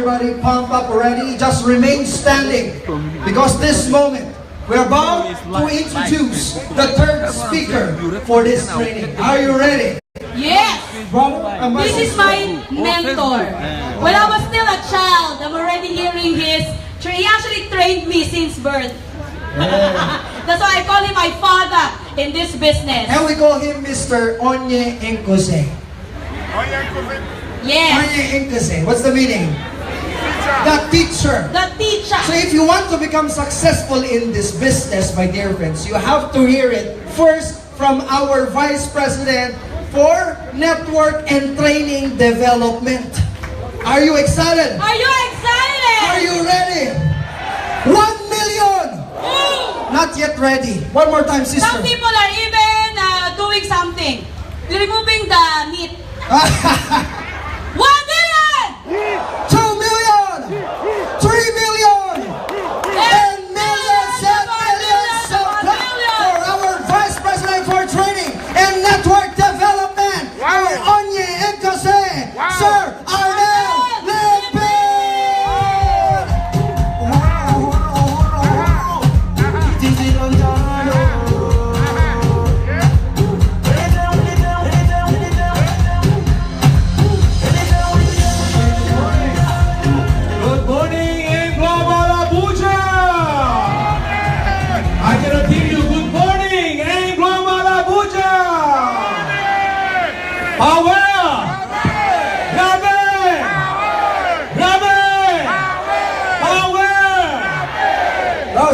everybody pumped up already? Just remain standing because this moment we're about to introduce the third speaker for this training. Are you ready? Yes! This is my mentor. When I was still a child, I'm already hearing his... He actually trained me since birth. That's why I call him my father in this business. And we call him Mr. Onye Nkose. Yes. Onye Nkose. What's the meaning? The teacher. The teacher. So if you want to become successful in this business, my dear friends, you have to hear it first from our Vice President for Network and Training Development. Are you excited? Are you excited? Are you ready? 1 million! Not yet ready. One more time, sister. Some people are even doing something. Removing the meat. 1 million! 2 million! 3 million! And millions and millions of claps for our Vice President for Training and Network Development, our Onye Nkose, Sir Arniel Lempin! Good morning in Global Abuja! I cannot hear you. Good morning in Global Abuja! Power! Grabe! Grabe! Power! Now,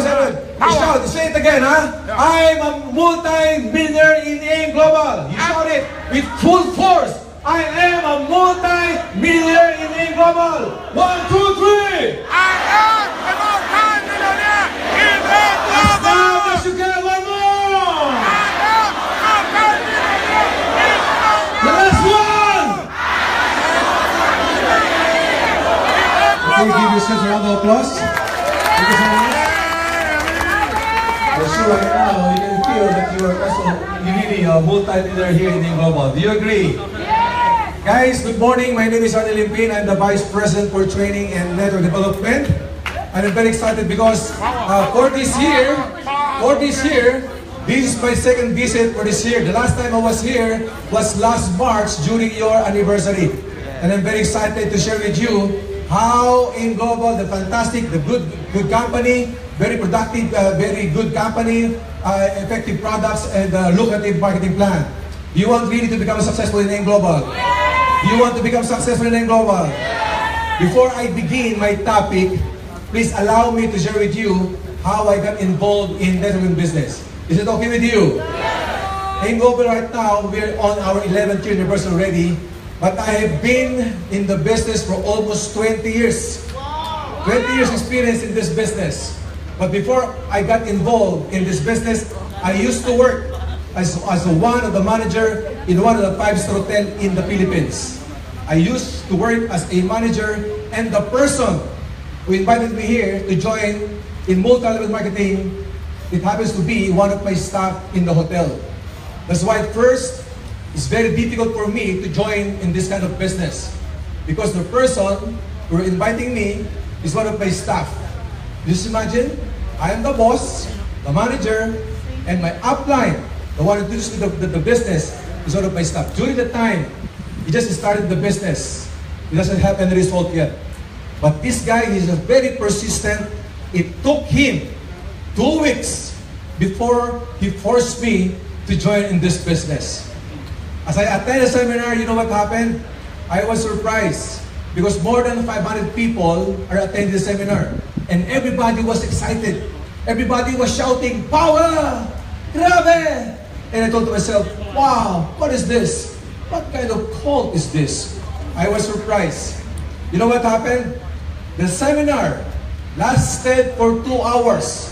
shout. Say it again, huh? I'm a multi-millionaire in AIM Global. You shout it with full force. I am a multi-millionaire in AIM Global. 1, 2, 3. I am a multi-millionaire in AIM Global. Now, let's get one more. I am a multi-millionaire in AIM Global. The last one. Can you give yourself a round of applause? Thank you so much. For sure, right now, you can feel that you are also really a multi-millionaire here in AIM Global. Do you agree? Guys, good morning. My name is arniel. I'm the Vice President for Training and Network Development. And I'm very excited because for this year, this is my second visit for this year. The last time I was here was last March during your anniversary. And I'm very excited to share with you how AIM Global, the fantastic, the good company, very productive, very good company, effective products, and lucrative marketing plan. Do you want really to become successful in AIM Global? Do you want to become successful in AIM Global? Before I begin my topic, please allow me to share with you how I got involved in networking business. Is it okay with you? AIM Global right now, we're on our 11th year anniversary already, but I have been in the business for almost 20 years. 20 years experience in this business. But before I got involved in this business, I used to work as one of the manager in one of the 5-star hotel in the Philippines. I used to work as a manager, and the person who invited me here to join in multi-level marketing, it happens to be one of my staff in the hotel. That's why at first, it's very difficult for me to join in this kind of business. Because the person who are inviting me is one of my staff. Just imagine, I am the boss, the manager, and my upline, the one who introduced me the business, is one of my staff. During the time, he just started the business. He doesn't have any result yet. But this guy is very persistent. It took him 2 weeks before he forced me to join in this business. As I attended a seminar, you know what happened? I was surprised because more than 500 people are attending the seminar. And everybody was excited. Everybody was shouting, "Power! Grabe!" And I thought to myself, wow, what is this? What kind of cult is this? I was surprised. You know what happened? The seminar lasted for 2 hours.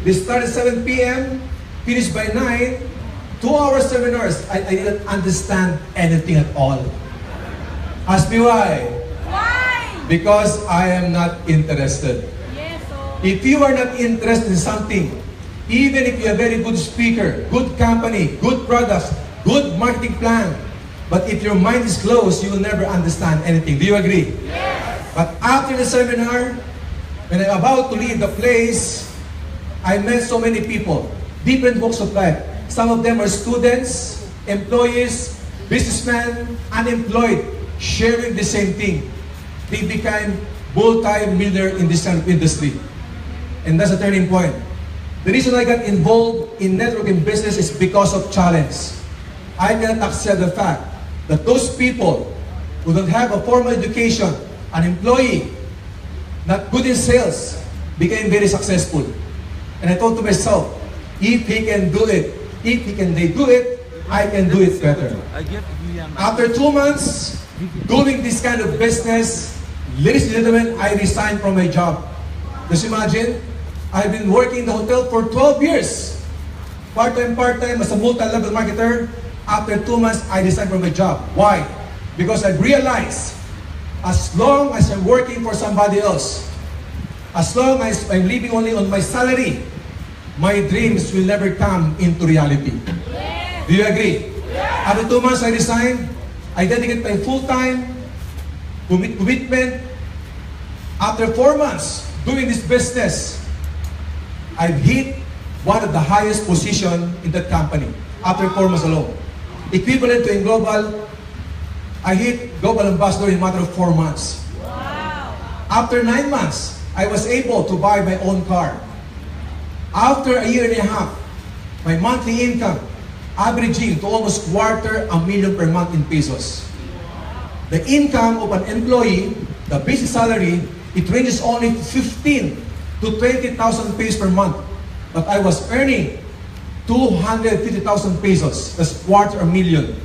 They started 7 p.m., finished by 9. 2-hour seminars. I didn't understand anything at all. Ask me why. Why? Because I am not interested. Yes, If you are not interested in something, even if you're a very good speaker, good company, good products, good marketing plan, but if your mind is closed, you will never understand anything. Do you agree? Yes. But after the seminar, when I'm about to leave the place, I met so many people, different walks of life. Some of them are students, employees, businessmen, unemployed, sharing the same thing. They became multi-millionaire in this kind of industry. And that's a turning point. The reason I got involved in networking business is because of challenge. I cannot accept the fact that those people who don't have a formal education, an employee, not good in sales, became very successful. And I thought to myself, if he can do it, if they do it, I can do it better. After 2 months doing this kind of business, ladies and gentlemen, I resigned from my job. Just imagine, I've been working in the hotel for 12 years. Part-time as a multi-level marketer. After 2 months, I resigned from my job. Why? Because I realized, as long as I'm working for somebody else, as long as I'm living only on my salary, my dreams will never come into reality. Yes. Do you agree? Yes. After 2 months, I resigned. I dedicated my full-time commitment. After 4 months doing this business, I've hit one of the highest position in that company. After 4 months alone, equivalent to in global, I hit global ambassador in a matter of 4 months. Wow. After 9 months, I was able to buy my own car. After a year and a half, my monthly income averaging to almost $250,000 per month in pesos. The income of an employee, the basic salary, it ranges only 15 to 20,000 pesos per month. But I was earning 250,000 pesos. That's $250,000.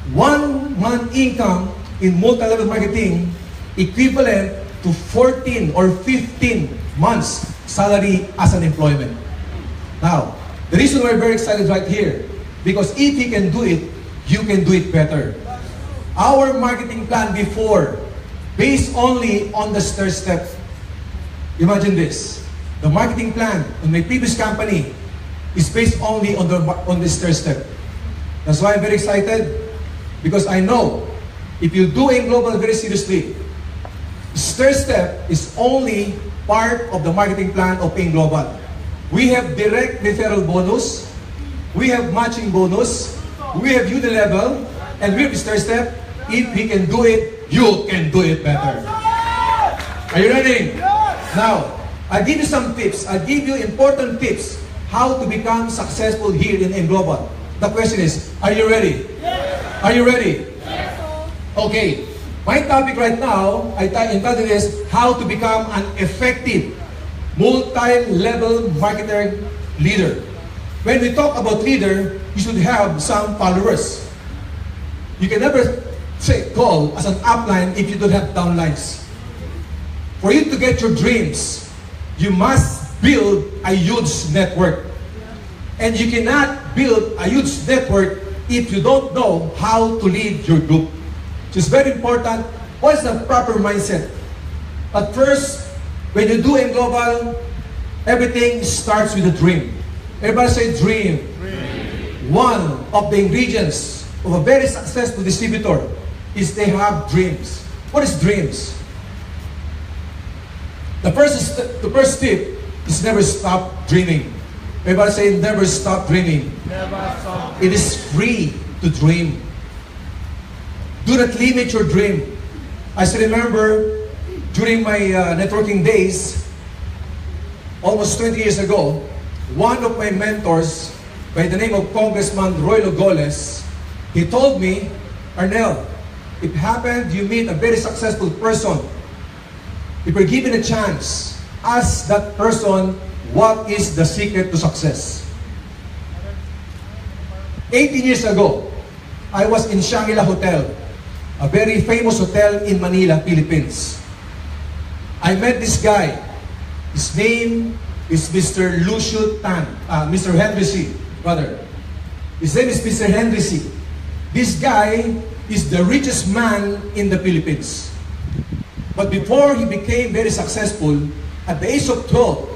1 month income in multi-level marketing equivalent to 14 or 15 months salary as an employment. Now, the reason we're very excited right here, because if he can do it, you can do it better. Our marketing plan before, based only on the stair step. Imagine this. The marketing plan in my previous company is based only on the stair step. That's why I'm very excited, because I know if you do a global very seriously, stair step is only part of the marketing plan of Paying Global. We have direct referral bonus, we have matching bonus, we have unilevel, and we have stair step. If he can do it, you can do it better. Are you ready? Now, I'll give you some tips. I'll give you important tips how to become successful here in Global. The question is, are you ready? Yes. Are you ready? Yes. Okay. My topic right now, I entitled is how to become an effective multi-level marketer leader. When we talk about leader, you should have some followers. You can never call as an upline if you don't have downlines. For you to get your dreams, you must build a huge network. And you cannot build a huge network if you don't know how to lead your group. So it's very important. What is the proper mindset? At first, when you do in global, everything starts with a dream. Everybody say dream. Dream. One of the ingredients of a very successful distributor is they have dreams. What is dreams? The first tip is never stop dreaming. Everybody say never stop dreaming. Never stop. It is free to dream. Do not limit your dream. I still remember during my networking days, almost 20 years ago, one of my mentors by the name of Congressman Roy Logoles, he told me, Arnel, if happened you meet a very successful person, if you're given a chance, ask that person what is the secret to success. 18 years ago, I was in Shangri-La Hotel, a very famous hotel in Manila, Philippines. I met this guy. His name is Mr. Lucio Tan, Mr. Henry C. Brother. His name is Mr. Henry C. This guy is the richest man in the Philippines. But before he became very successful, at the age of 12,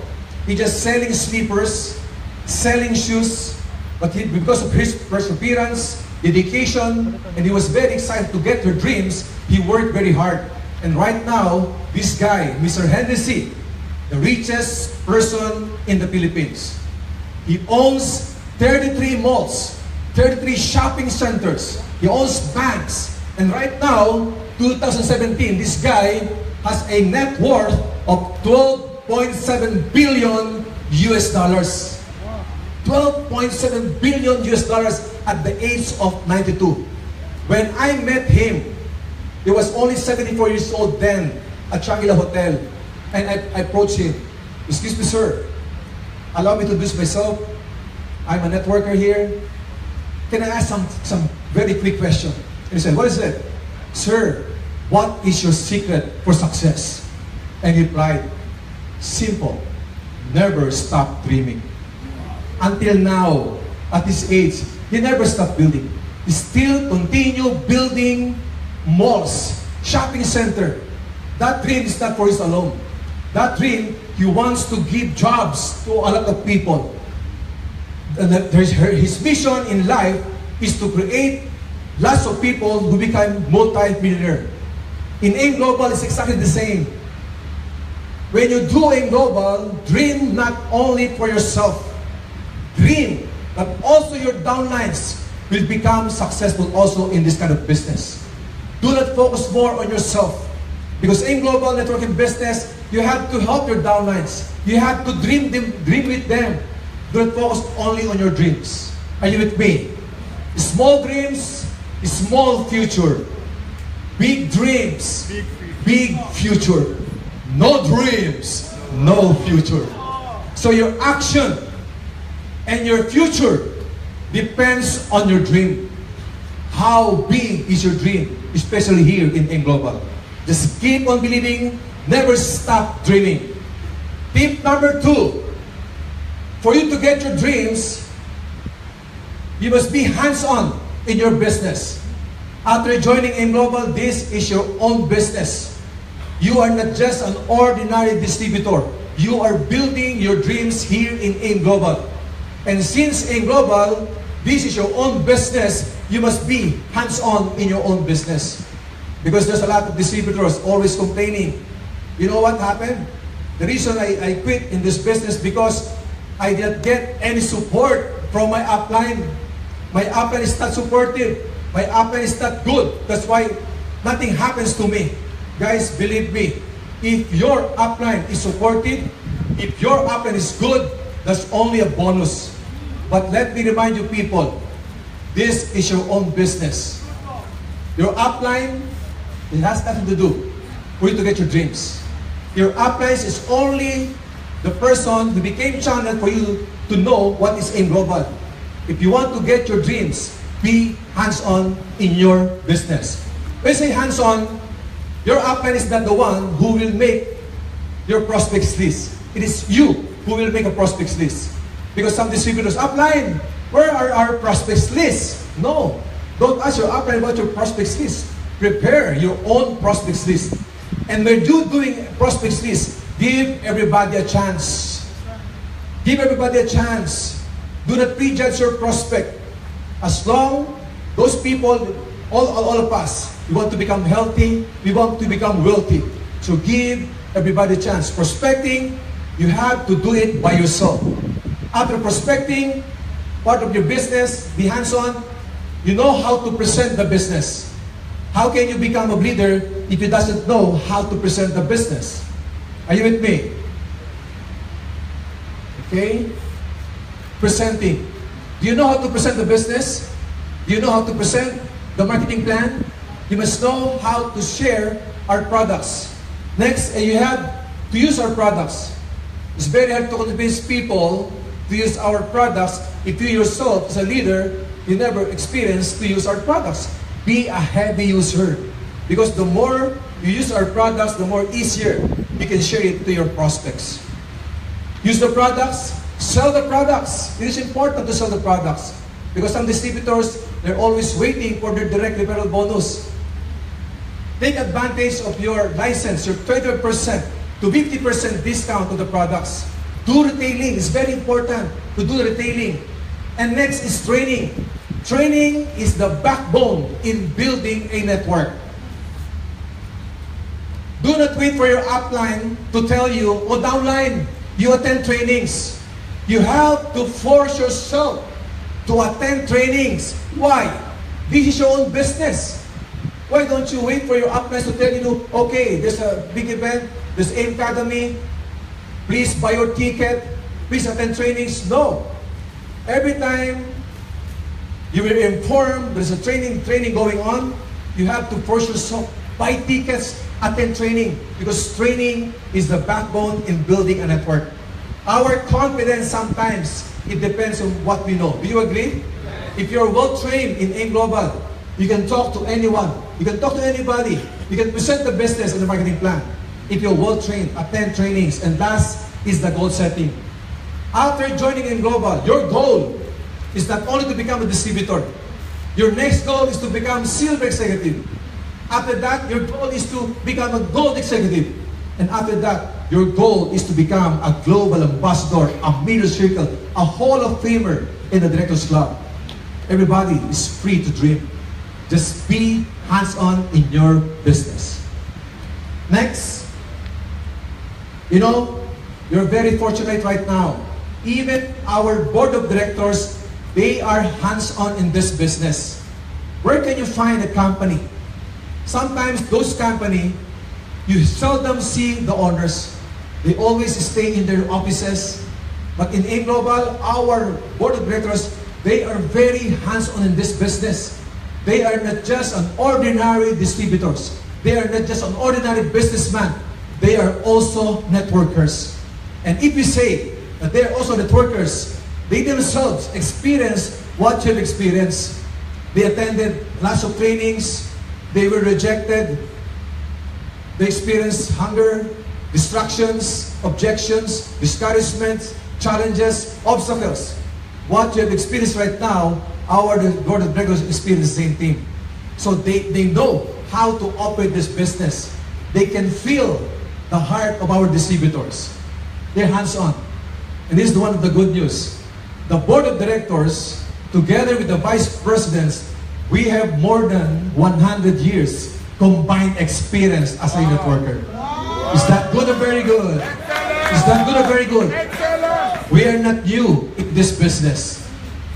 he just selling slippers, selling shoes, but because of his perseverance, dedication, and he was very excited to get her dreams, he worked very hard. And right now, this guy, Mr. Henderson, the richest person in the Philippines. He owns 33 malls, 33 shopping centers. He owns banks. And right now, 2017, this guy has a net worth of 12.7 billion US dollars. 12.7 billion US dollars at the age of 92. When I met him, he was only 74 years old then at Shangri-La Hotel. And I approached him. Excuse me, sir. Allow me to introduce myself. I'm a networker here. Can I ask some very quick question? And he said, what is it? Sir, what is your secret for success? And he replied, simple. Never stop dreaming. Until now, at his age, he never stopped building. He still continue building malls, shopping center. That dream is not for his alone. That dream, he wants to give jobs to a lot of people. And his mission in life is to create lots of people who become multi-millionaire. In AIM Global, it's exactly the same. When you do AIM Global, dream not only for yourself. Dream that also your downlines will become successful also in this kind of business. Do not focus more on yourself. Because in global networking business, you have to help your downlines. You have to dream with them. Do not focus only on your dreams. Are you with me? Small dreams, small future. Big dreams, big future. No dreams, no future. So your action and your future depends on your dream. How big is your dream, especially here in AIM Global? Just keep on believing, never stop dreaming. Tip number 2, for you to get your dreams, you must be hands-on in your business. After joining AIM Global, this is your own business. You are not just an ordinary distributor. You are building your dreams here in AIM Global. And since AIM Global, this is your own business, you must be hands-on in your own business. Because there's a lot of distributors always complaining. You know what happened? The reason I quit in this business because I didn't get any support from my upline. My upline is not supportive. My upline is not good. That's why nothing happens to me. Guys, believe me, if your upline is supportive, if your upline is good, that's only a bonus. But let me remind you people, this is your own business. Your upline, it has nothing to do for you to get your dreams. Your upline is only the person who became channel for you to know what is AIM Global. If you want to get your dreams, be hands-on in your business. When I say hands-on, your upline is not the one who will make your prospects list. It is you who will make a prospects list. Because some distributors, upline, where are our prospects lists? No, don't ask your upline about your prospects list. Prepare your own prospects list. And when you're doing prospects list, give everybody a chance. Give everybody a chance. Do not prejudge your prospect. As long those people, all of us, we want to become healthy, we want to become wealthy. So give everybody a chance. Prospecting, you have to do it by yourself. After prospecting, part of your business, be hands-on. You know how to present the business. How can you become a leader if you doesn't know how to present the business? Are you with me? Okay? Presenting. Do you know how to present the business? Do you know how to present the marketing plan? You must know how to share our products. Next, you have to use our products. It's very hard to convince people to use our products if you yourself, as a leader, you never experienced to use our products. Be a heavy user. Because the more you use our products, the more easier you can share it to your prospects. Use the products, sell the products. It is important to sell the products. Because some distributors, they're always waiting for their direct referral bonus. Take advantage of your license, your 20% to 50% discount to the products. Do retailing. It's very important to do retailing. And next is training. Training is the backbone in building a network. Do not wait for your upline to tell you, or downline, you attend trainings. You have to force yourself to attend trainings. Why? This is your own business. Why don't you wait for your uplines to tell you, okay, there's a big event, there's AIM Academy, please buy your ticket, please attend trainings. No. Every time you will inform there's a training going on, you have to force yourself, buy tickets, attend training, because training is the backbone in building a network. Our confidence sometimes, it depends on what we know. Do you agree? If you're well trained in AIM Global, you can talk to anyone, you can talk to anybody, you can present the business and the marketing plan. If you're well trained, attend trainings, and last is the goal setting. After joining AIM Global, your goal is not only to become a distributor. Your next goal is to become silver executive. After that, your goal is to become a gold executive. And after that, your goal is to become a global ambassador, a middle circle, a Hall of Famer in the Directors Club. Everybody is free to dream. Just be hands-on in your business. Next, you know, you're very fortunate right now. Even our board of directors, they are hands-on in this business. Where can you find a company? Sometimes those companies, you seldom see the owners. They always stay in their offices. But in AIM Global, our board of directors, they are very hands-on in this business. They are not just an ordinary distributors. They are not just an ordinary businessman. They are also networkers. And if you say that they are also networkers, they themselves experience what you've experienced. They attended lots of trainings. They were rejected. They experienced hunger, distractions, objections, discouragements, challenges, obstacles. What you have experienced right now, our board of directors experience the same thing. So they know how to operate this business. They can feel the heart of our distributors. They're hands-on. And this is one of the good news. The board of directors, together with the vice presidents, we have more than 100 years combined experience as a networker. Is that good or very good? Is that good or very good? We are not new in this business.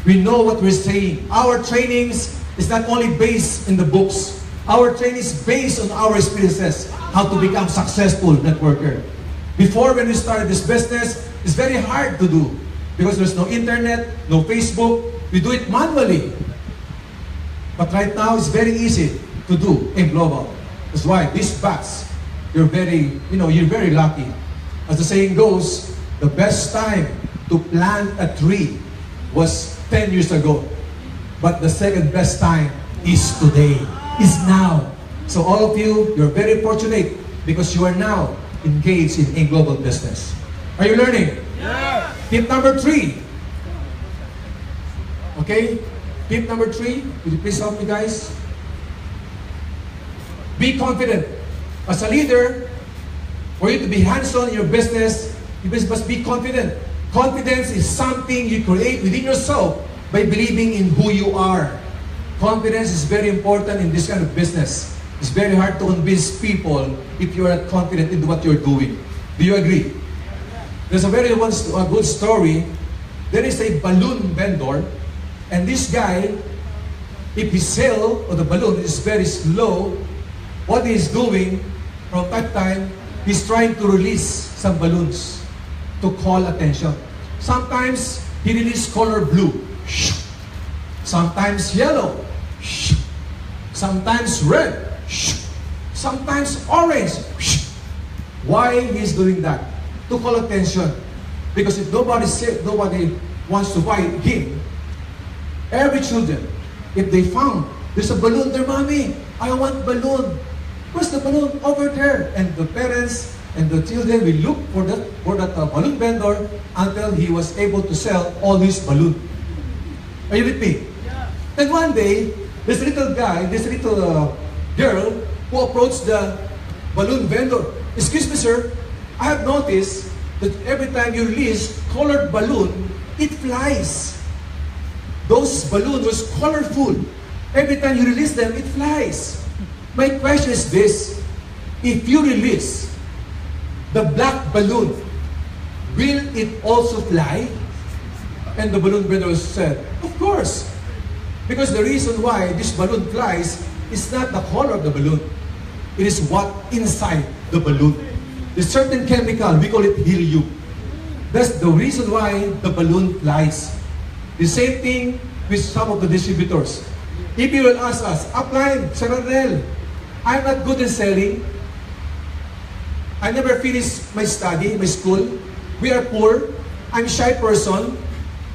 We know what we're saying. Our trainings is not only based in the books. Our training is based on our experiences, how to become successful networker. Before, when we started this business, it's very hard to do because there's no internet, no Facebook. We do it manually. But right now, it's very easy to do in global. That's why these bats, you're very lucky. As the saying goes, the best time to plant a tree was 10 years ago. But the second best time is today, is now. So all of you, you're very fortunate because you are now engaged in a global business. Are you learning? Yeah. Tip number 3. Okay? Tip number 3, could you please help me, guys? Be confident. As a leader, for you to be hands-on in your business, you must be confident. Confidence is something you create within yourself by believing in who you are. Confidence is very important in this kind of business. It's very hard to convince people if you are not confident in what you're doing. Do you agree? There's a very good story. There is a balloon vendor, and this guy, if his sale of the balloon is very slow, what he's doing from that time, he's trying to release some balloons to call attention. Sometimes he releases color blue, sometimes yellow, sometimes red, sometimes orange. Why he's doing that? To call attention. Because if nobody wants to buy him, every children, if they found there's a balloon there, mommy, I want balloon. Where's the balloon? Over there. And the parents and the children will look for that balloon vendor until he was able to sell all his balloon. Are you with me? Yeah. Then one day, this little girl who approached the balloon vendor. Excuse me, sir, I have noticed that every time you release colored balloon, it flies. Those balloons was colorful. Every time you release them, it flies. My question is this: if you release the black balloon, will it also fly? And the balloon vendor said, of course. Because the reason why this balloon flies is not the color of the balloon. It is what inside the balloon. There's certain chemical, we call it helium. That's the reason why the balloon flies. The same thing with some of the distributors. If you will ask us, upline, Sir Arnel, I'm not good in selling. I never finished my study, my school. We are poor. I'm a shy person.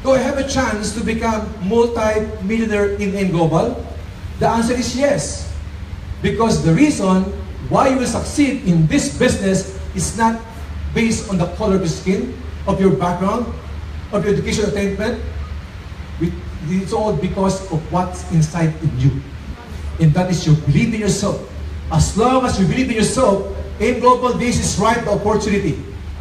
Do I have a chance to become multi-millionaire in global? The answer is yes. Because the reason why you will succeed in this business is not based on the color of your skin, of your background, of your education attainment. It's all because of what's inside in you. And that is you believe in yourself. As long as you believe in yourself, AIM Global, this is right opportunity.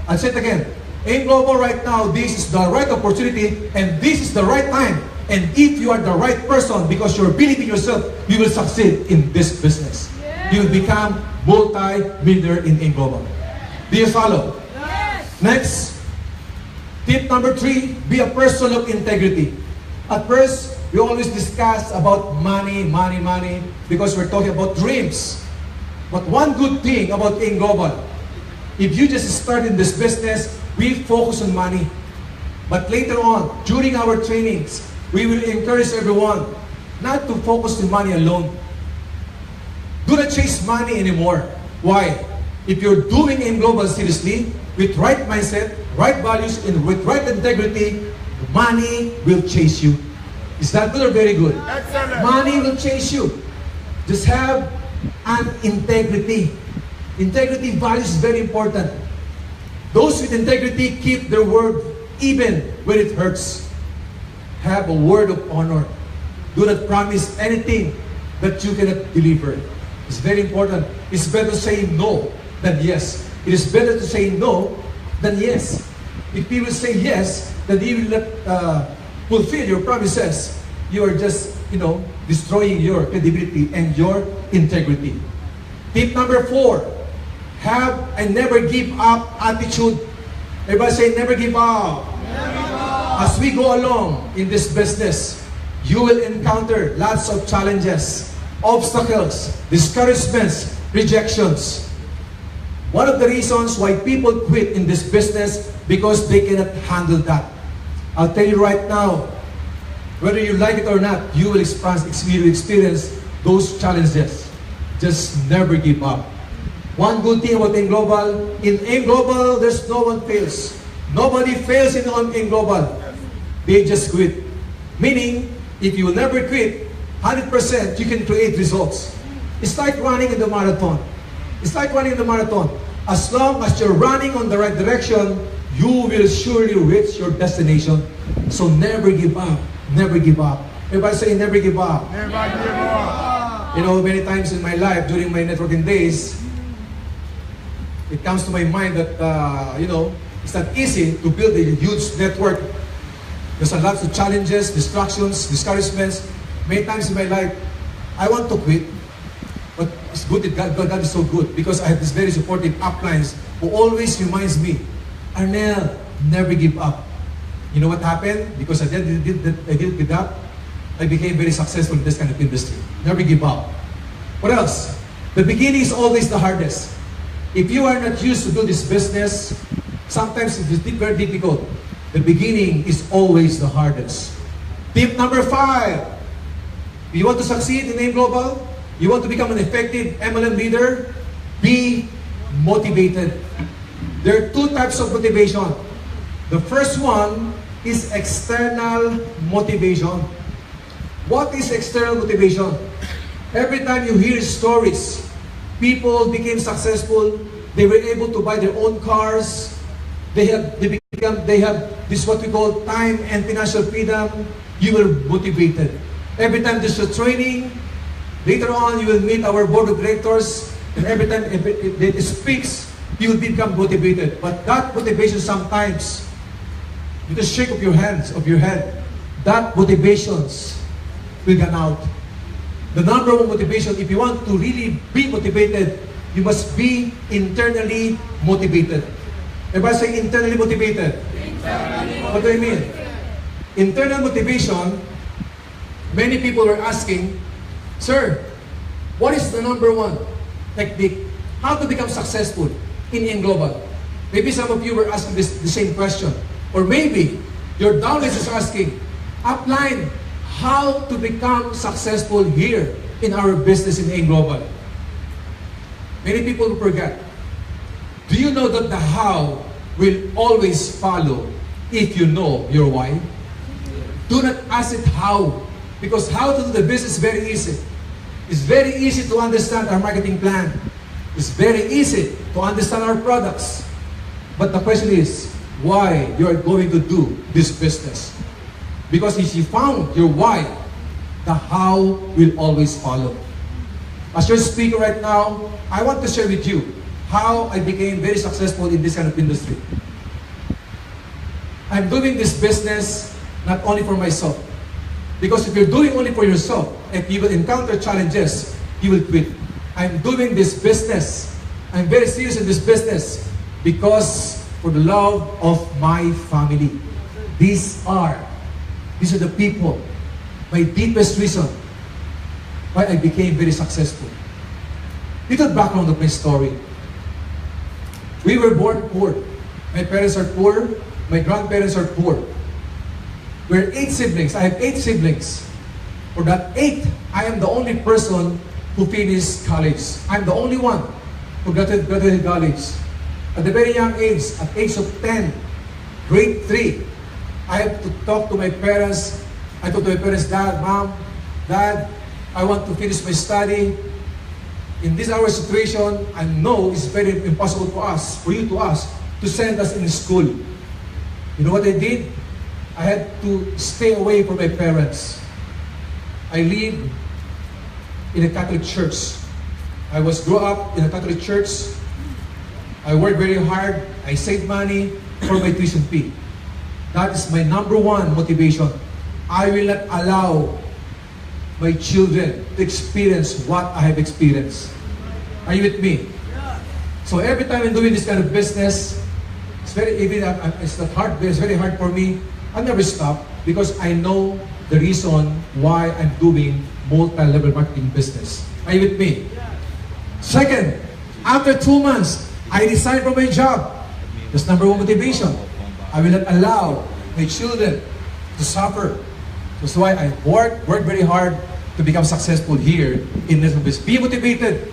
I'll say it again. AIM Global right now, this is the right opportunity and this is the right time. And if you are the right person, because you're believing in yourself, you will succeed in this business. Yeah. You will become multi-millionaire in AIM Global. Do you follow? Yes. Next, tip number 3, be a person of integrity. At first, we always discuss about money, because we're talking about dreams. But one good thing about AIM Global, if you just start in this business, we focus on money. But later on, during our trainings, we will encourage everyone not to focus on money alone. Do not chase money anymore. Why? If you're doing AIM Global seriously, with right mindset, right values, and with right integrity, money will chase you. Is that good or very good? Excellent. Money will chase you. Just have an integrity. Integrity values is very important. Those with integrity keep their word even when it hurts. Have a word of honor. Do not promise anything that you cannot deliver. It's very important. It's better to say no than yes. It is better to say no than yes. If people say yes, then you will not fulfill your promises. You are just, destroying your credibility and your integrity. Tip number 4, have a never give up attitude. Everybody say never give up. Never give up. As we go along in this business, you will encounter lots of challenges, obstacles, discouragements, rejections. One of the reasons why people quit in this business because they cannot handle that. I'll tell you right now, whether you like it or not, you will experience those challenges. Just never give up. One good thing about AIM Global, in AIM Global, there's no one fails. Nobody fails in AIM Global. They just quit. Meaning, if you will never quit, 100% you can create results. It's like running in the marathon. It's like running in the marathon. As long as you're running on the right direction, you will surely reach your destination. So never give up. Never give up. Everybody say never give up. Never give up. Many times in my life, during my networking days, it comes to my mind that, it's not easy to build a huge network. There's a lot of challenges, distractions, discouragements. Many times in my life, I want to quit. But it's good that God is so good because I have this very supportive uplines who always reminds me, Arnel, never give up. You know what happened? Because I didn't give up, I became very successful in this kind of industry. Never give up. What else? The beginning is always the hardest. If you are not used to do this business, sometimes it is very difficult. The beginning is always the hardest. Tip number 5. You want to succeed in AIM Global? You want to become an effective MLM leader? Be motivated. There are 2 types of motivation. The first one is external motivation. What is external motivation? Every time you hear stories, people became successful, they were able to buy their own cars, they have this what we call time and financial freedom, you will be motivated. Every time there's a training, later on you will meet our board of directors, and every time it speaks, you will become motivated. But that motivation sometimes, you just shake of your head, that motivations will come out. The number 1 motivation, if you want to really be motivated, You must be internally motivated. Everybody say internally motivated. What do I mean? Internal motivation, many people were asking, Sir, what is the number one technique? How to become successful in global? Maybe some of you were asking the same question. Or maybe your downline is asking, upline, how to become successful here in our business in global? Many people forget. Do you know that the how will always follow if you know your why? Do not ask it how, because how to do the business is very easy. It's very easy to understand our marketing plan. It's very easy to understand our products. But the question is, why you are going to do this business? Because if you found your why, the how will always follow. As your speaker right now, I want to share with you how I became very successful in this kind of industry. I'm doing this business not only for myself. Because if you're doing only for yourself, if you will encounter challenges, you will quit. I'm doing this business. I'm very serious in this business because for the love of my family. These are the people, my deepest reason why I became very successful. Little background of my story. We were born poor. My parents are poor. My grandparents are poor. We're 8 siblings. I have 8 siblings. For that 8, I am the only person who finished college. I'm the only one who graduated college. At the very young age, at age of 10, grade 3, I have to talk to my parents. I told my parents, Dad, Mom, Dad, I want to finish my study. In this our situation, I know it's very impossible for you to send us in school. You know what I did? I had to stay away from my parents. I live in a Catholic church. I was grew up in a Catholic church. I worked very hard. I saved money for my tuition fee. That is my number one motivation. I will not allow my children to experience what I have experienced. Are you with me? So every time I'm doing this kind of business, it's very hard for me. I never stop because I know the reason why I'm doing multi-level marketing business. Are you with me? Second, after 2 months, I resigned from my job. That's number one motivation. I will not allow my children to suffer. That's why I work very hard to become successful here in this business. Be motivated.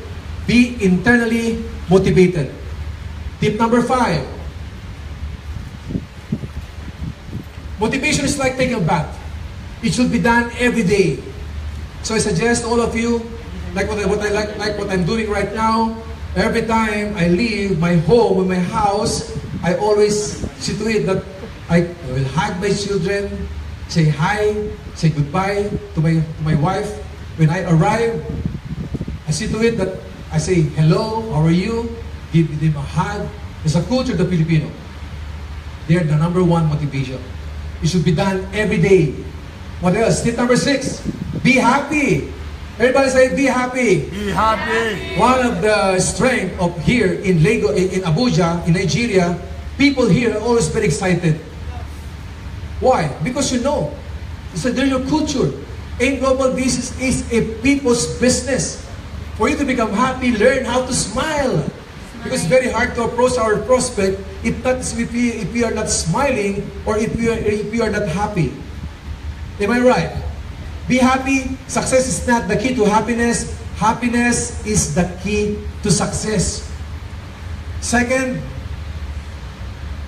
Be internally motivated. Tip number 5. Motivation is like taking a bath. It should be done every day. So I suggest all of you, like what I'm doing right now. Every time I leave my home or my house, I always see to it that I will hug my children, say hi, say goodbye to my wife. When I arrive, I see to it that I say hello, how are you? Give them a hug. It's a culture of the Filipino. They're the number one motivation. It should be done every day. What else? Tip number 6. Be happy. Everybody say, be happy. Be happy. One of the strength of here in Lagos, in Abuja, in Nigeria, people here are always very excited. Why? Because you know, they're your culture. In global business is a people's business. For you to become happy, learn how to smile. Because it's very hard to approach our prospect if we are not smiling or if we are not happy. Am I right? Be happy. Success is not the key to happiness. Happiness is the key to success. Second,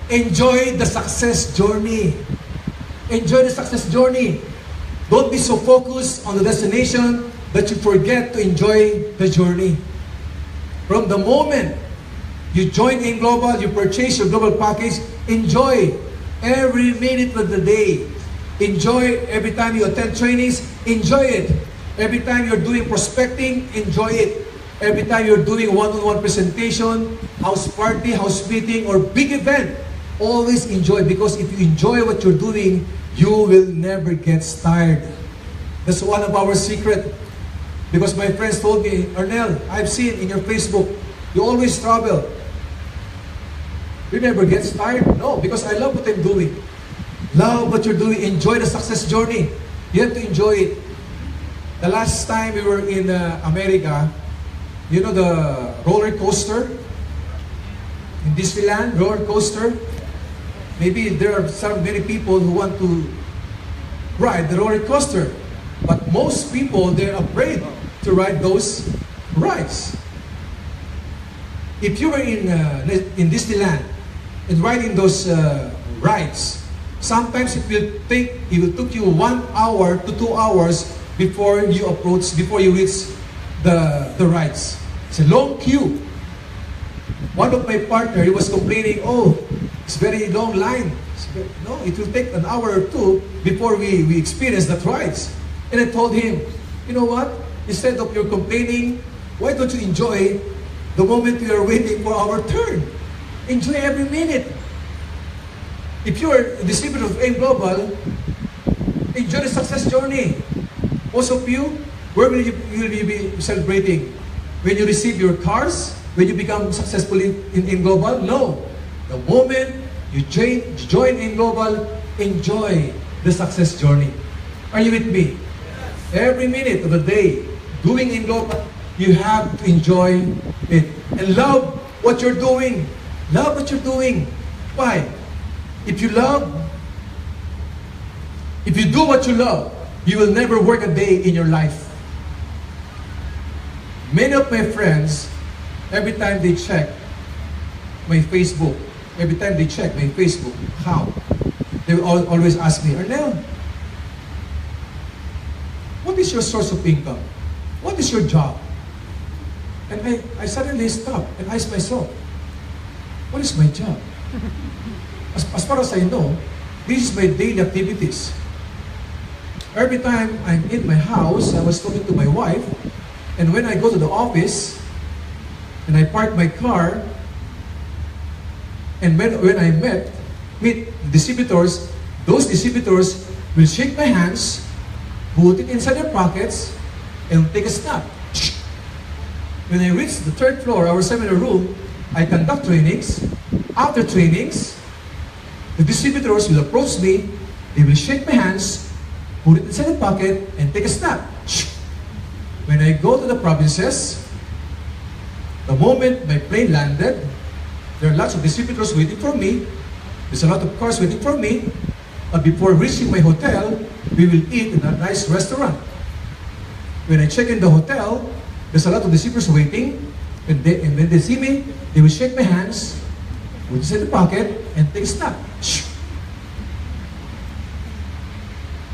enjoy the success journey. Enjoy the success journey. Don't be so focused on the destination that you forget to enjoy the journey. From the moment you join in global, you purchase your global package, enjoy every minute of the day. Enjoy every time you attend trainings, enjoy it. Every time you're doing prospecting, enjoy it. Every time you're doing one-on-one presentation, house party, house meeting, or big event, always enjoy, because if you enjoy what you're doing, you will never get tired. That's one of our secret. Because my friends told me, Arnel, I've seen in your Facebook, You always travel. You never get tired? No, because I love what I'm doing. Love what you're doing. Enjoy the success journey. You have to enjoy it. The last time we were in America, you know the roller coaster? In Disneyland, roller coaster? Maybe there are many people who want to ride the roller coaster. But most people, they're afraid to ride those rides. If you were in Disneyland and riding those rides, sometimes it will take you 1 hour to 2 hours before you reach the rides. It's a long queue. One of my partner, he was complaining, oh, it's very long line. No, it will take an hour or two before we experience that rides. And I told him, you know what? Instead of your complaining, why don't you enjoy the moment we are waiting for our turn? Enjoy every minute. If you are a distributor of AIM Global, enjoy the success journey. Most of you, where will you be celebrating? When you receive your cars? When you become successful in Global? No. The moment you join in Global, enjoy the success journey. Are you with me? Every minute of the day, doing in Global, you have to enjoy it. And love what you're doing. Love what you're doing. Why? If you do what you love, you will never work a day in your life. Many of my friends, every time they check my Facebook account, they will always ask me, Arnel, what is your source of income? What is your job? And I suddenly stop and ask myself, what is my job? As far as I know, this is my daily activities. Every time I'm in my house, I was talking to my wife, and when I go to the office, and I park my car, and when I meet distributors, those distributors will shake my hands, put it inside their pockets, and take a snap. When I reach the third floor, our seminar room, I conduct trainings. After trainings, the distributors will approach me, they will shake my hands, put it inside the pocket, and take a snap. When I go to the provinces, the moment my plane landed, there are lots of distributors waiting for me. There's a lot of cars waiting for me. But before reaching my hotel, we will eat in a nice restaurant. When I check in the hotel, there's a lot of distributors waiting. And when they see me, they will shake my hands, put it in the pocket, and take a snap.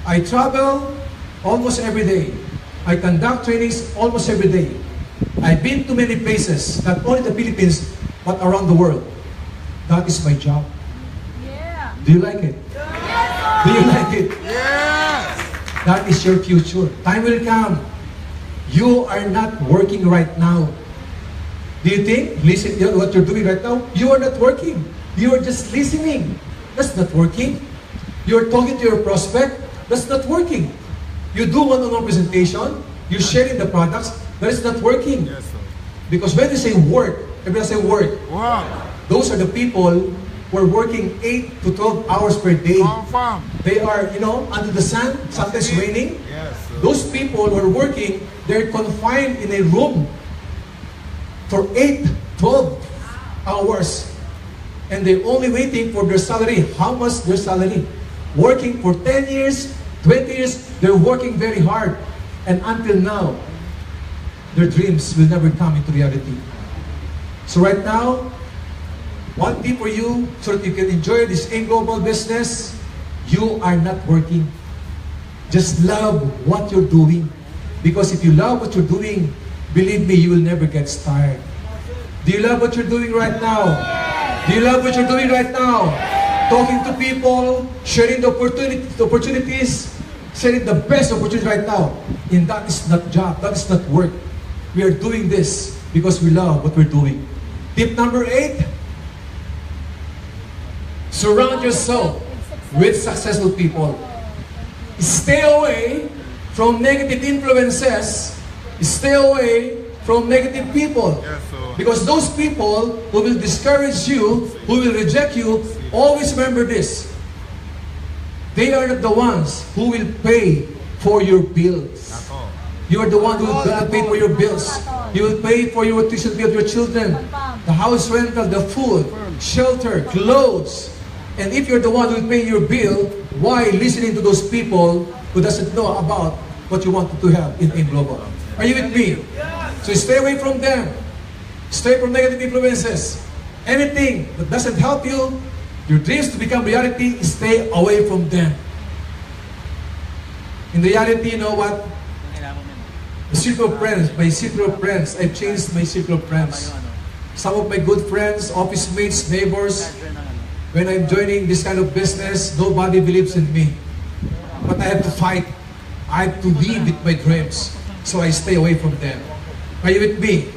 I travel almost every day. I conduct trainings almost every day. I've been to many places, not only the Philippines, but around the world. That is my job. Yeah. Do you like it? Yes. Do you like it? Yes! That is your future. Time will come. You are not working right now. Do you think, listen to what you're doing right now? You are not working. You are just listening. That's not working. You're talking to your prospect. That's not working. You do one-on-one presentation. You're sharing the products. That is not working. Yes, sir. Because when they say work, everyone say work. Wow. Those are the people who are working 8 to 12 hours per day. Confirm. They are, under the sun, sometimes raining. Yes, sir. Those people who are working, they're confined in a room for 8, 12 hours. And they're only waiting for their salary. How much their salary? Working for 10 years, 20 years, they're working very hard. And until now, their dreams will never come into reality. So right now, one tip for you, so that you can enjoy this AIM Global business, you are not working. Just love what you're doing. Because if you love what you're doing, believe me, you will never get tired. Do you love what you're doing right now? Do you love what you're doing right now? Talking to people, sharing the opportunities, sharing the best opportunity right now. And that is not job, that is not work. We are doing this because we love what we're doing. Tip number 8, surround yourself with successful people. Stay away from negative influences. Stay away from negative people. Yes, sir. Because those people who will discourage you, who will reject you, always remember this. They are not the ones who will pay for your bills. That's all. You are the one who will pay for your bills. You will pay for your tuition fee of your children, the house rental, the food, shelter, clothes. And if you're the one who will pay your bill, why listening to those people who doesn't know about what you want to have in Global? Are you with me? So stay away from them. Stay from negative influences. Anything that doesn't help you, your dreams to become reality, stay away from them. In reality, you know what? The circle of friends, my circle of friends, I've changed my circle of friends. Some of my good friends, office mates, neighbors, when I'm joining this kind of business, nobody believes in me. But I have to fight. I have to live with my dreams. So I stay away from them. Are you with me?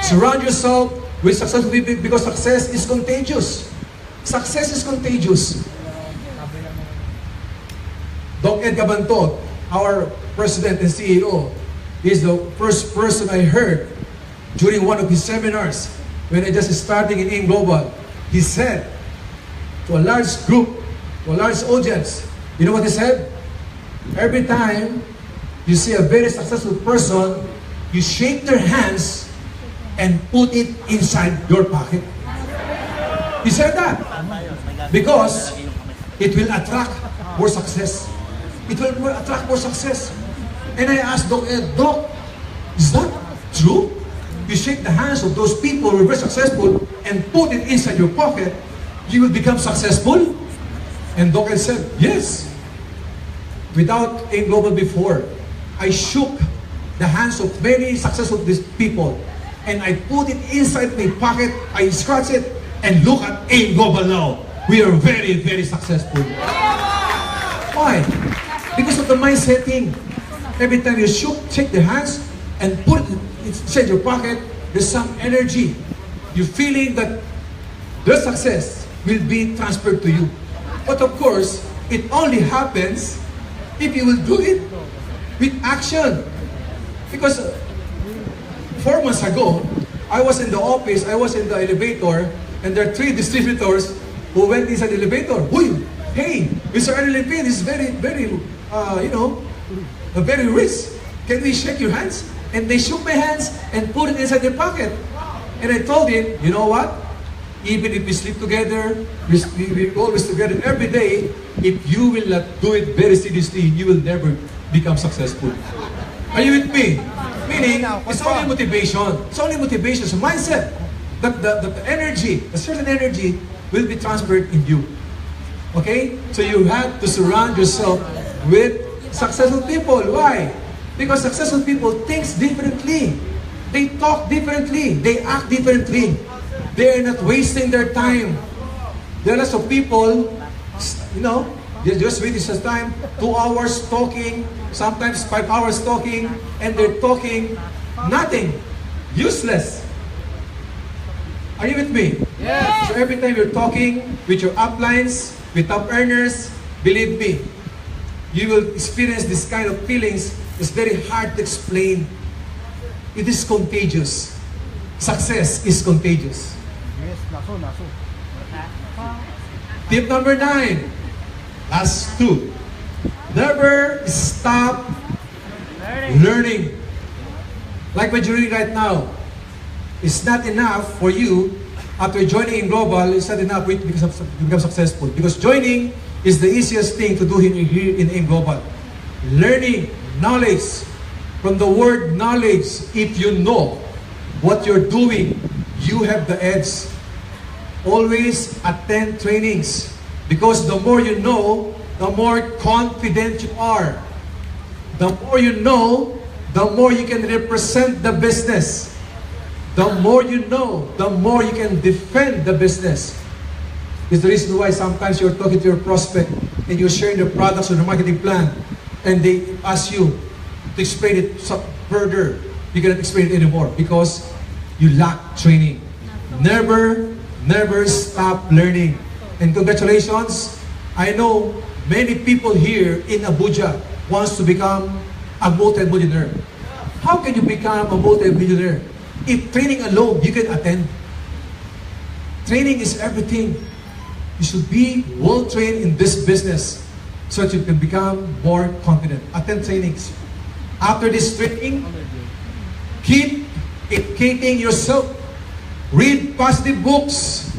Surround yourself with successful people because success is contagious. Success is contagious. Doc Ed Cabantot, our president and CEO, is the first person I heard during one of his seminars when I just starting in Global. He said to a large group, to a large audience, you know what he said? Every time you see a very successful person, you shake their hands and put it inside your pocket. He said that because it will attract more success. It will attract more success. And I asked Doc Ed, Doc, is that true? You shake the hands of those people who are very successful and put it inside your pocket, you will become successful? And Doc Ed said, yes. Without AIM Global before, I shook the hands of many successful people and I put it inside my pocket, I scratch it, and look at AIM Global now. We are very, very successful. Why? Because of the mindset thing. Every time you shake the hands and put it inside your pocket, there's some energy. You're feeling that their success will be transferred to you. But of course, it only happens if you will do it with action. Because 4 months ago, I was in the office, I was in the elevator, and there are 3 distributors who went inside the elevator. Hey, Mr. Lempin is very, very, very rich. Can we shake your hands? And they shook my hands and put it inside their pocket. And I told him, you know what? Even if we sleep together, we always together every day, if you will not do it very seriously, you will never become successful. Are you with me? Meaning, it's only motivation. It's only motivation. So mindset. That the energy, a certain energy will be transferred in you. Okay? So you have to surround yourself with successful people. Why? Because successful people think differently. They talk differently. They act differently. They are not wasting their time. There are lots of people, they just waste their time, 2 hours talking, sometimes 5 hours talking, and they're talking nothing. Useless. Are you with me? Yes. So every time you're talking with your uplines, with top earners, believe me, you will experience this kind of feelings. It's very hard to explain. It is contagious. Success is contagious. Yes, naso. Tip number 9. Last 2. Never stop learning. Like what you're doing right now. It's not enough for you, after joining in Global, it's not enough for you to become successful. Because joining is the easiest thing to do here in Global. Learning, knowledge. From the word knowledge, if you know what you're doing, you have the edge. Always attend trainings. Because the more you know, the more confident you are. The more you know, the more you can represent the business. The more you know, the more you can defend the business. It's the reason why sometimes you're talking to your prospect and you're sharing the products or the marketing plan and they ask you to explain it further. You cannot explain it anymore because you lack training. Never stop learning. And congratulations, I know many people here in Abuja wants to become a multi-millionaire. How can you become a multi-millionaire? If training alone, you can attend. Training is everything. You should be well-trained in this business so that you can become more confident. Attend trainings. After this training, keep educating yourself. Read positive books.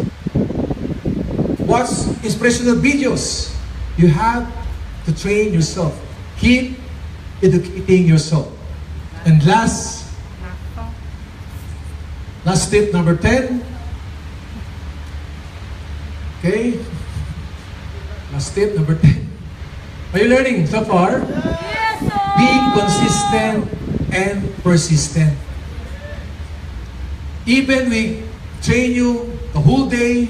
Watch inspirational videos. You have to train yourself. Keep educating yourself. And last tip, number 10. Okay? Last tip, number 10. Are you learning so far? Yes, sir. Be consistent and persistent. Even we train you the whole day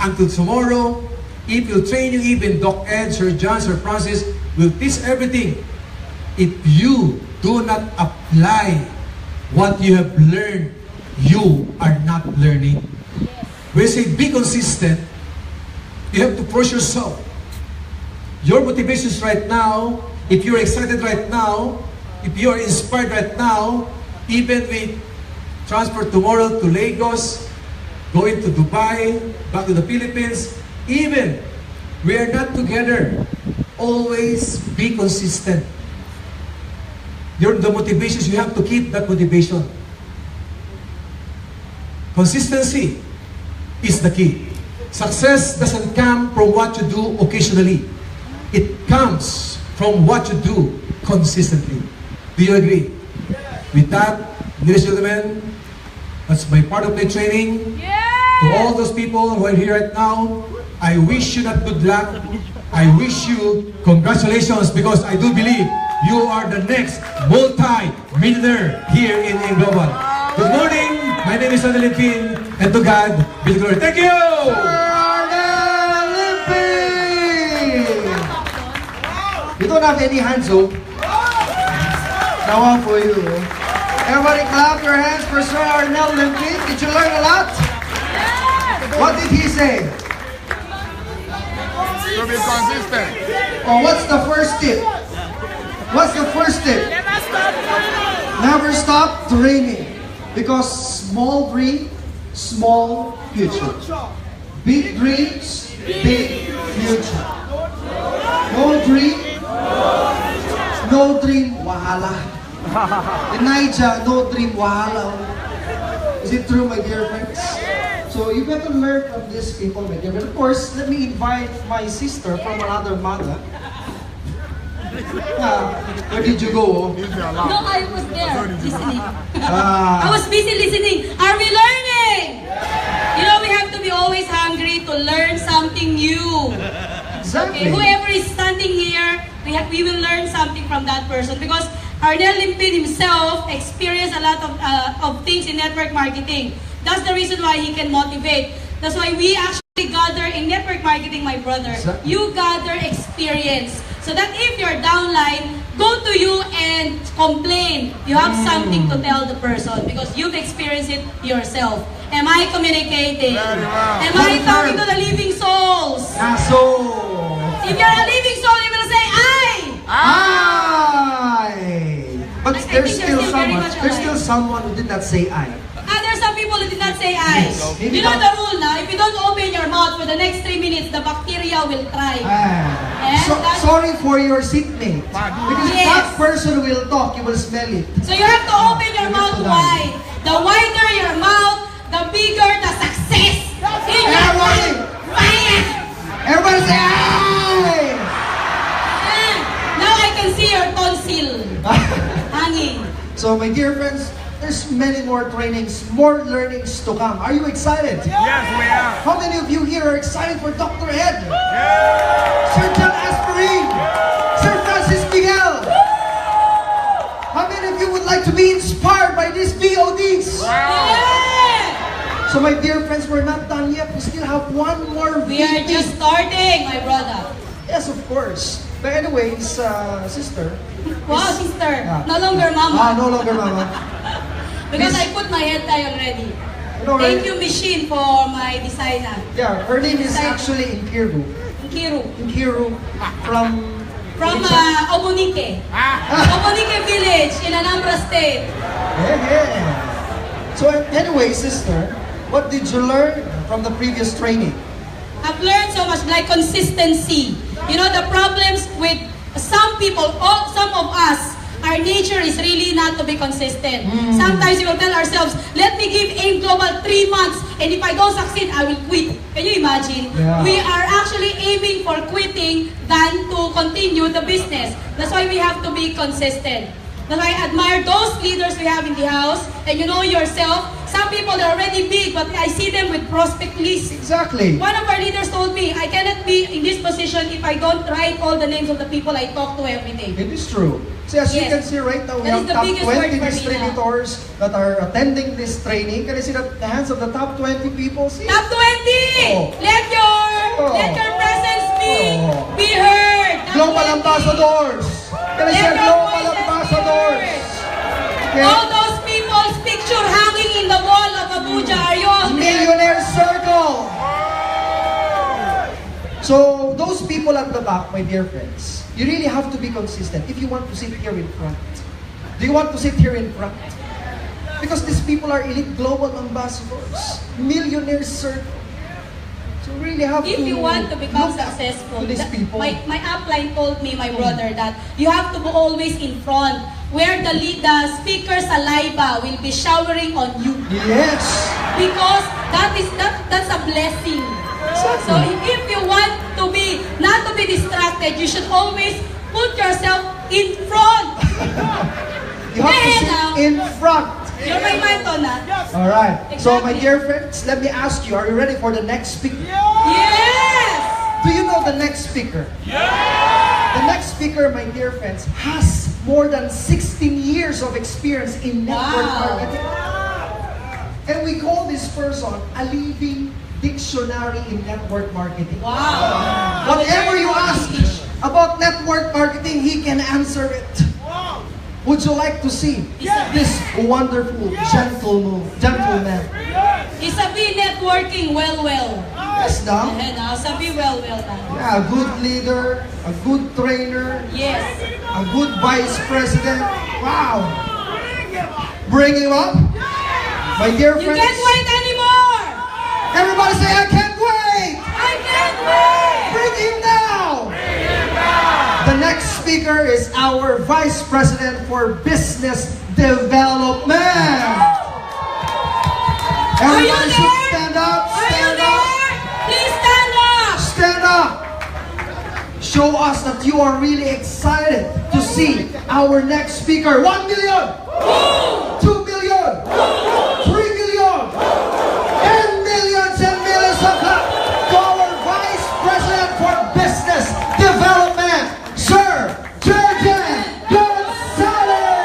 until tomorrow, if you train you, even Doc Ed, Sir John, Sir Francis will teach everything. If you do not apply what you have learned, you are not learning. When you say be consistent, you have to push yourself. Your motivations right now, if you're excited right now, if you're inspired right now, even we transfer tomorrow to Lagos, going to Dubai, back to the Philippines, even we are not together, always be consistent. The motivations, you have to keep that motivation. Consistency is the key. Success doesn't come from what you do occasionally. It comes from what you do consistently. Do you agree? With that, ladies and gentlemen, that's my part of my training. To all those people who are here right now, I wish you not good luck. I wish you congratulations, because I do believe you are the next multi-millionaire here in Global. Good morning. My name is arniel, and to God be the glory. Thank you! You don't have any hands, oh. Now one for you. Everybody clap your hands for Sir Arniel Lempin. Did you learn a lot? What did he say? To be consistent. Oh, what's the first tip? What's the first tip? Never stop dreaming. Because small dream, small future. Big dreams, big future. No dream, wahala. Elijah, no dream, wahala. Is it true, my dear friends? So you better learn from these people, my dear. But of course, let me invite my sister from another mother. Where did you go? No, I was there listening. I was busy listening. Are we learning? You know, we have to be always hungry to learn something new. Exactly. Okay, whoever is standing here, we will learn something from that person, because Arniel Lempin himself experienced a lot of things in network marketing. That's the reason why he can motivate. That's why we actually gather in network marketing, my brother. Exactly. You gather experience. So that if you're downline, go to you and complain. You have something to tell the person because you've experienced it yourself. Am I communicating? Very well. Am I talking to the living souls? So, If you're a living soul, you will say, But I think there's they're still still very someone. much There's alive. still someone who did not say I. There are some people who did not say I. Yes. You know the rule now, if you don't open your mouth for the next 3 minutes, the bacteria will thrive. Sorry for your seatmate. Because if Yes. that person will talk, you will smell it. So you have to open your mouth wide. The wider your mouth, the bigger the success in your Everybody! life. Everybody say I! Now I can see your tonsil hanging. So my dear friends, there's many more trainings, more learnings to come. Are you excited? Yes, we are. How many of you here are excited for Dr. Ed? Yeah. Sir John Asperin? Sir Francis Miguel? How many of you would like to be inspired by these VODs? Yeah. So my dear friends, we're not done yet. We still have one more We are VOD. just starting, my brother. Yes, of course. But anyways, sister. Wow, sister. Yeah. No longer mama. No longer mama. Because Miss- I put my head tie already. You know, Thank you, machine, for my designer. Yeah, her name is Design. actually Inkiru. Kiru. Inkiru from from Obonique. Obonique village in Anambra State. Yeah. So anyway, sister, what did you learn from the previous training? I've learned so much, like consistency. You know, the problems with some people, some of us, our nature is really not to be consistent. Sometimes we will tell ourselves, let me give AIM Global 3 months, and if I don't succeed, I will quit. Can you imagine? Yeah. We are actually aiming for quitting than to continue the business. That's why we have to be consistent. That's why I admire those leaders we have in the house. And you know yourself, some people are already big, but I see them with prospect lists. Exactly. One of our leaders told me, I cannot be in this position if I don't write all the names of the people I talk to every day. It is true. So as you Yes. can see right now, we That have is the top biggest 20 word for me now. distributors that are attending this training. Can you see the hands of the top 20 people? See? Top 20! Oh. Let your presence be heard. Top Global 20. ambassadors. Can I Let say your global voices be ambassadors? heard. Okay. All those people's picture hanging in the wall of Abuja, are you all there? Millionaire Circle. So those people at the back, my dear friends, you really have to be consistent if you want to sit here in front. Do you want to sit here in front? Because these people are elite global ambassadors, millionaire circle. So you really have If to you want to become look up successful, to these people. my upline told me, my brother, that you have to be always in front, where the speaker's saliva will be showering on you. Yes. Because that's a blessing. Exactly. So if you want to be, not to be distracted, you should always put yourself in front. You have to sit in front. You're my mentor na. All right. So my Exactly. dear friends, let me ask you, are you ready for the next speaker? Yes! Do you know the next speaker? The next speaker, my dear friends, has more than 16 years of experience in network Wow. marketing. And we call this person a living dictionary in network marketing. Wow! Whatever you ask about network marketing, he can answer it. Would you like to see this wonderful gentleman? Isabi networking well. Yes, now. Now, sabi well na. Yeah, a good leader, a good trainer, Yes. a good vice president. Wow. Bring him up. My dear You friends. can't wait anymore! Everybody say, I can't wait. I can't wait! Bring him now. The next speaker is our Vice President for Business Development. Everybody should stand up. Are you Stand up. there? Please stand up! Stand up. Show us that you are really excited to see our next speaker. 1 million, 2 million, 3 million, and millions of clap to our Vice President for Business Development, Sir Jordan Gonzalez.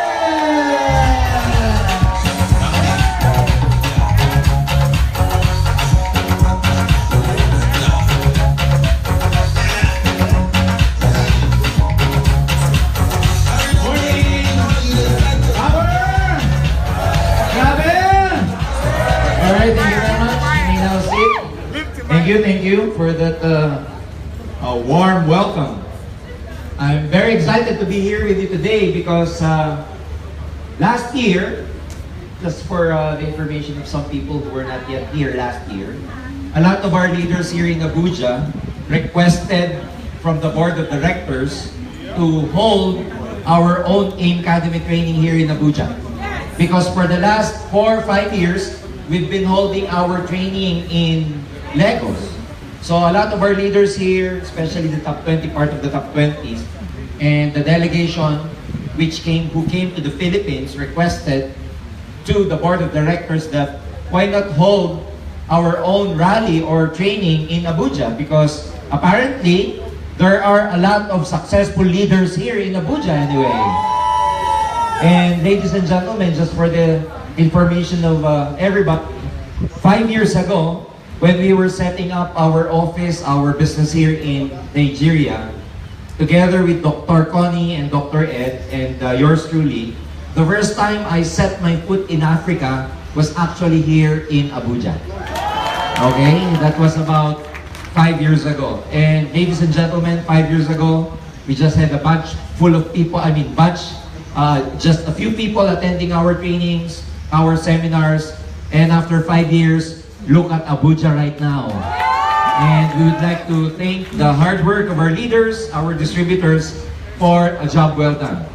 Alright, thank you very much. You may now sit. Thank you for that warm welcome. I'm very excited to be here with you today because last year, just for the information of some people who were not yet here last year, a lot of our leaders here in Abuja requested from the board of directors to hold our own AIM Academy training here in Abuja. Because for the last 4 or 5 years, we've been holding our training in Lagos. So a lot of our leaders here, especially the top 20, part of the top 20s, and the delegation who came to the Philippines requested to the board of directors that why not hold our own rally or training in Abuja, because apparently there are a lot of successful leaders here in Abuja anyway. And ladies and gentlemen, just for the information of everybody, 5 years ago, when we were setting up our office, our business here in Nigeria, together with Dr. Connie and Dr. Ed and yours truly, the first time I set my foot in Africa was actually here in Abuja. Okay, that was about 5 years ago. And ladies and gentlemen, 5 years ago, We just had a bunch full of people, just a few people attending our trainings, our seminars, and after 5 years, look at Abuja right now. And we would like to thank the hard work of our leaders, our distributors, for a job well done.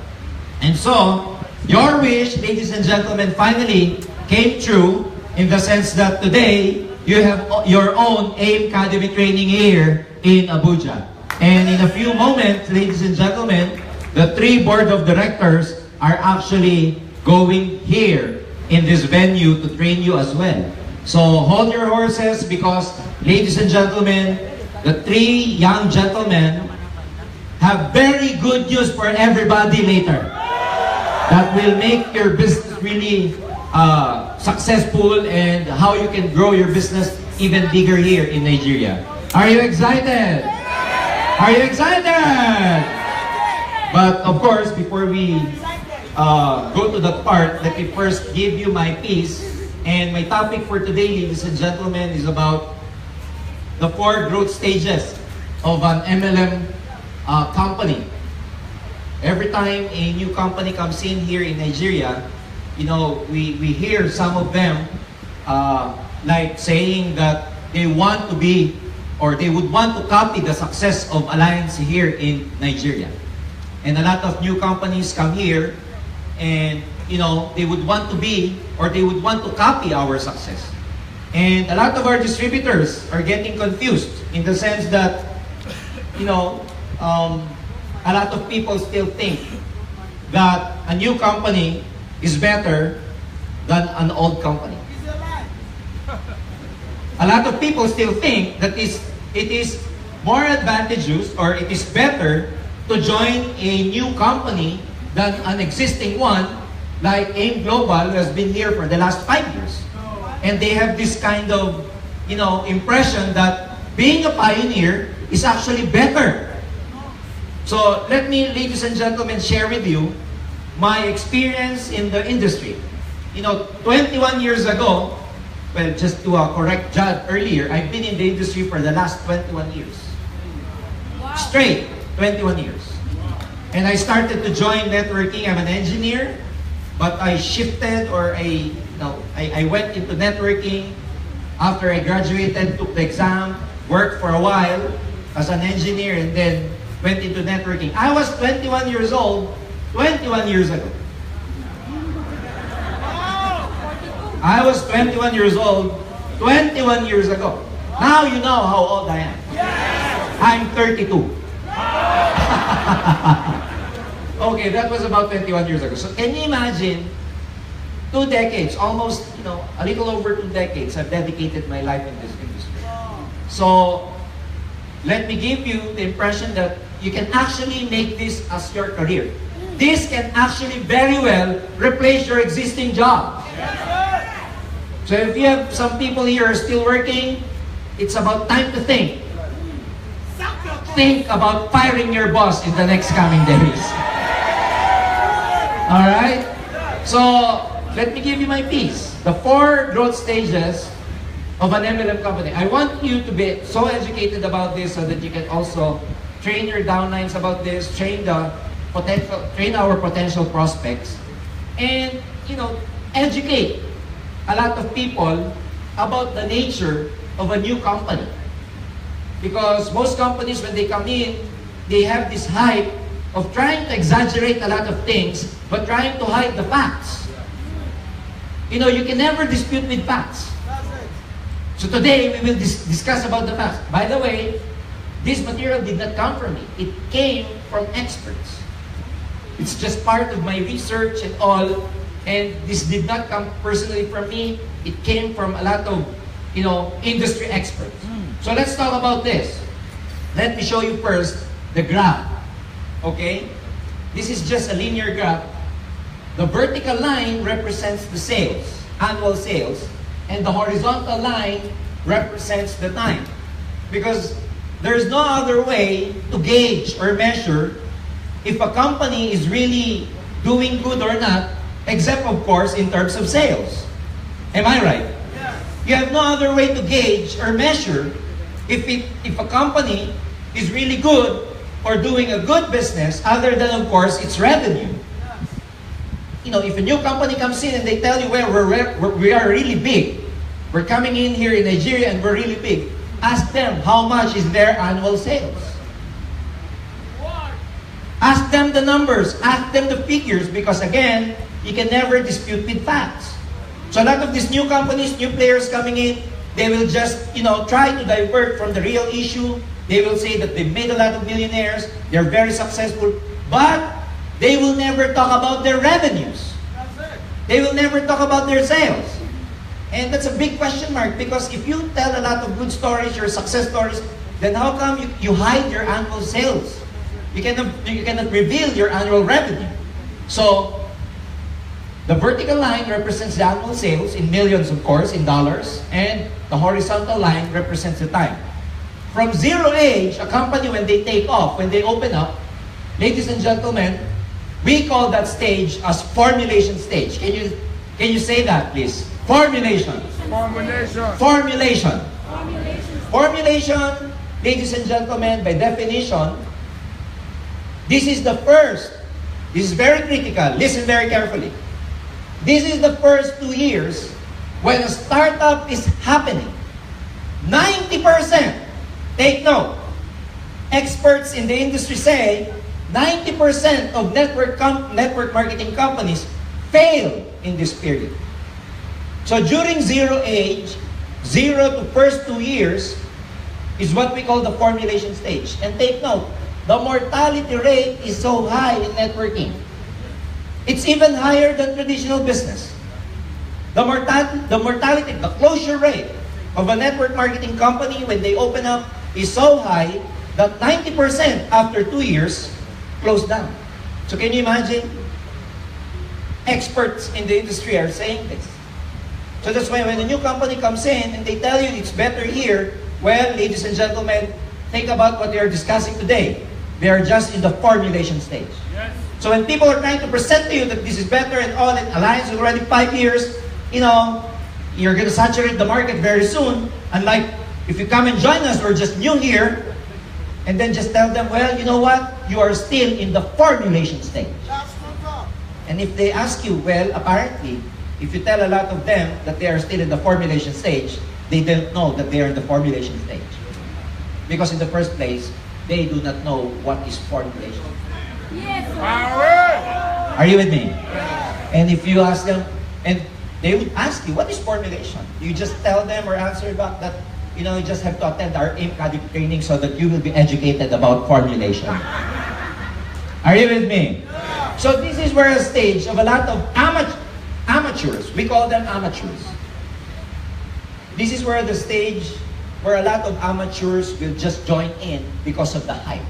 And so, your wish, ladies and gentlemen, finally came true in the sense that today, you have your own AIM Academy training here in Abuja. And in a few moments, ladies and gentlemen, the 3 board of directors are actually going here in this venue to train you as well. So hold your horses because, ladies and gentlemen, the 3 young gentlemen have very good news for everybody later that will make your business really successful and how you can grow your business even bigger here in Nigeria. Are you excited? Are you excited? But of course, before we go to that part, let me first give you my piece. And my topic for today, ladies and gentlemen, is about the 4 growth stages of an MLM company. Every time a new company comes in here in Nigeria, you know, we hear some of them like saying that they want to be, or they would want to copy the success of Alliance here in Nigeria. And a lot of new companies come here and, you know, they would want to be, or they would want to copy our success. And a lot of our distributors are getting confused in the sense that, you know, a lot of people still think that a new company is better than an old company. A lot of people still think that it is more advantageous, or it is better to join a new company than an existing one like AIM Global, who has been here for the last 5 years. And they have this kind of, you know, impression that being a pioneer is actually better. So let me, ladies and gentlemen, share with you my experience in the industry. You know, 21 years ago, well, just to correct Judd earlier, I've been in the industry for the last 21 years. Wow. Straight, 21 years. And I started to join networking. I'm an engineer, but I shifted, or I went into networking after I graduated, took the exam, worked for a while as an engineer, and then went into networking. I was 21 years old 21 years ago. I was 21 years old 21 years ago. Now you know how old I am. I'm 32. Okay, that was about 21 years ago. So can you imagine, 2 decades, almost, you know, a little over 2 decades, I've dedicated my life in this industry. So let me give you the impression that you can actually make this as your career. This can actually very well replace your existing job. So if you have some people here who are still working, it's about time to think. Think about firing your boss in the next coming days. Alright? So, let me give you my piece. The 4 growth stages of an MLM company. I want you to be so educated about this so that you can also train your downlines about this, train our potential prospects, and, you know, educate a lot of people about the nature of a new company. Because most companies, when they come in, they have this hype of trying to exaggerate a lot of things, but trying to hide the facts. You know, you can never dispute with facts. So today, we will discuss about the facts. By the way, this material did not come from me. It came from experts. It's just part of my research and all. And this did not come personally from me. It came from a lot of, you know, industry experts. So let's talk about this. Let me show you first the graph. Okay? This is just a linear graph. The vertical line represents the sales, annual sales, and the horizontal line represents the time. Because there's no other way to gauge or measure if a company is really doing good or not, except of course in terms of sales. Am I right? You have no other way to gauge or measure if a company is really good or doing a good business other than, of course, its revenue. You know, if a new company comes in and they tell you, well, we are really big, we're coming in here in Nigeria and we're really big, ask them how much is their annual sales. Ask them the numbers, ask them the figures, because again, you can never dispute with facts. So a lot of these new companies, new players coming in, they will just, try to divert from the real issue. They will say that they've made a lot of millionaires, they're very successful, but they will never talk about their revenues. They will never talk about their sales. And that's a big question mark, because if you tell a lot of good stories, your success stories, then how come you hide your annual sales? You cannot reveal your annual revenue. So, the vertical line represents the annual sales in millions, of course, in dollars, and the horizontal line represents the time. From zero age, a company, when they take off, when they open up, ladies and gentlemen, we call that stage as formulation stage. Can you say that, please? Formulation. Formulation. Formulation, ladies and gentlemen, by definition, this is the first. This is very critical. Listen very carefully. This is the first 2 years when a startup is happening. 90%, take note, experts in the industry say 90% of network marketing companies fail in this period. So during zero age, 0 to first 2 years, is what we call the formulation stage. And take note, the mortality rate is so high in networking. It's even higher than traditional business. The mortality, the closure rate of a network marketing company when they open up is so high that 90% after 2 years close down. So can you imagine? Experts in the industry are saying this. So that's why when a new company comes in and they tell you it's better here, well, ladies and gentlemen, think about what they are discussing today. They are just in the formulation stage. Yes. So when people are trying to present to you that this is better and all, and Alliance is already 5 years, you're going to saturate the market very soon. Unlike if you come and join us, we're just new here, and then just tell them, well, you know what? You are still in the formulation stage. And if they ask you, well, apparently, if you tell a lot of them that they are still in the formulation stage, they don't know that they are in the formulation stage. Because in the first place, they do not know what is formulation. Yes. Are you with me? And if you ask them, and they would ask you, what is formulation? You just tell them or answer back that, you just have to attend our AIM-CADIP training so that you will be educated about formulation. Are you with me? So this is where a stage of a lot of amateurs, we call them amateurs. This is where the stage where a lot of amateurs will just join in because of the hype.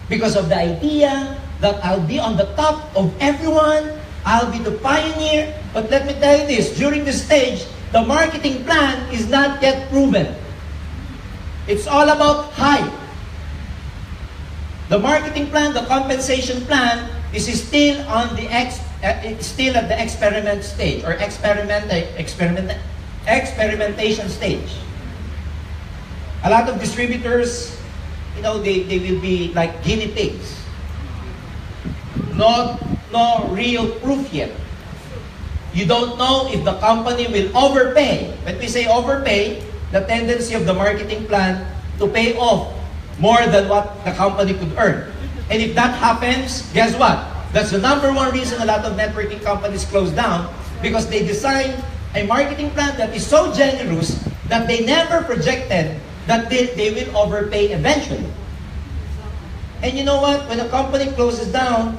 Because of the idea that I'll be on the top of everyone, I'll be the pioneer. But let me tell you this, during this stage, the marketing plan is not yet proven. It's all about hype. The marketing plan, the compensation plan, is still on the still at the experiment stage or experimentation stage. A lot of distributors, they will be like guinea pigs. No real proof yet. You don't know if the company will overpay. When we say overpay, the tendency of the marketing plan to pay off more than what the company could earn. And if that happens, guess what? That's the number one reason a lot of networking companies close down, because they design a marketing plan that is so generous that they never projected that they will overpay eventually. And you know what? When a company closes down,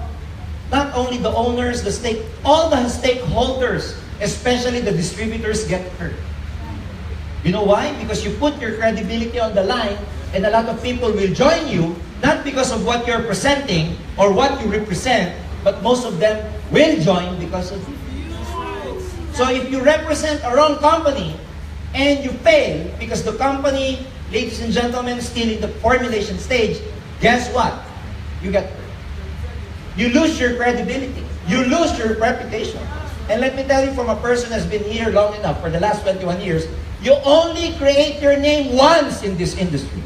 not only the owners, all the stakeholders, especially the distributors, get hurt. You know why? Because you put your credibility on the line, and a lot of people will join you, not because of what you're presenting or what you represent, but most of them will join because of you. So if you represent a wrong company, and you fail because the company, ladies and gentlemen, is still in the formulation stage, guess what? You get hurt. You lose your credibility. You lose your reputation. And let me tell you, from a person who has been here long enough, for the last 21 years, you only create your name once in this industry.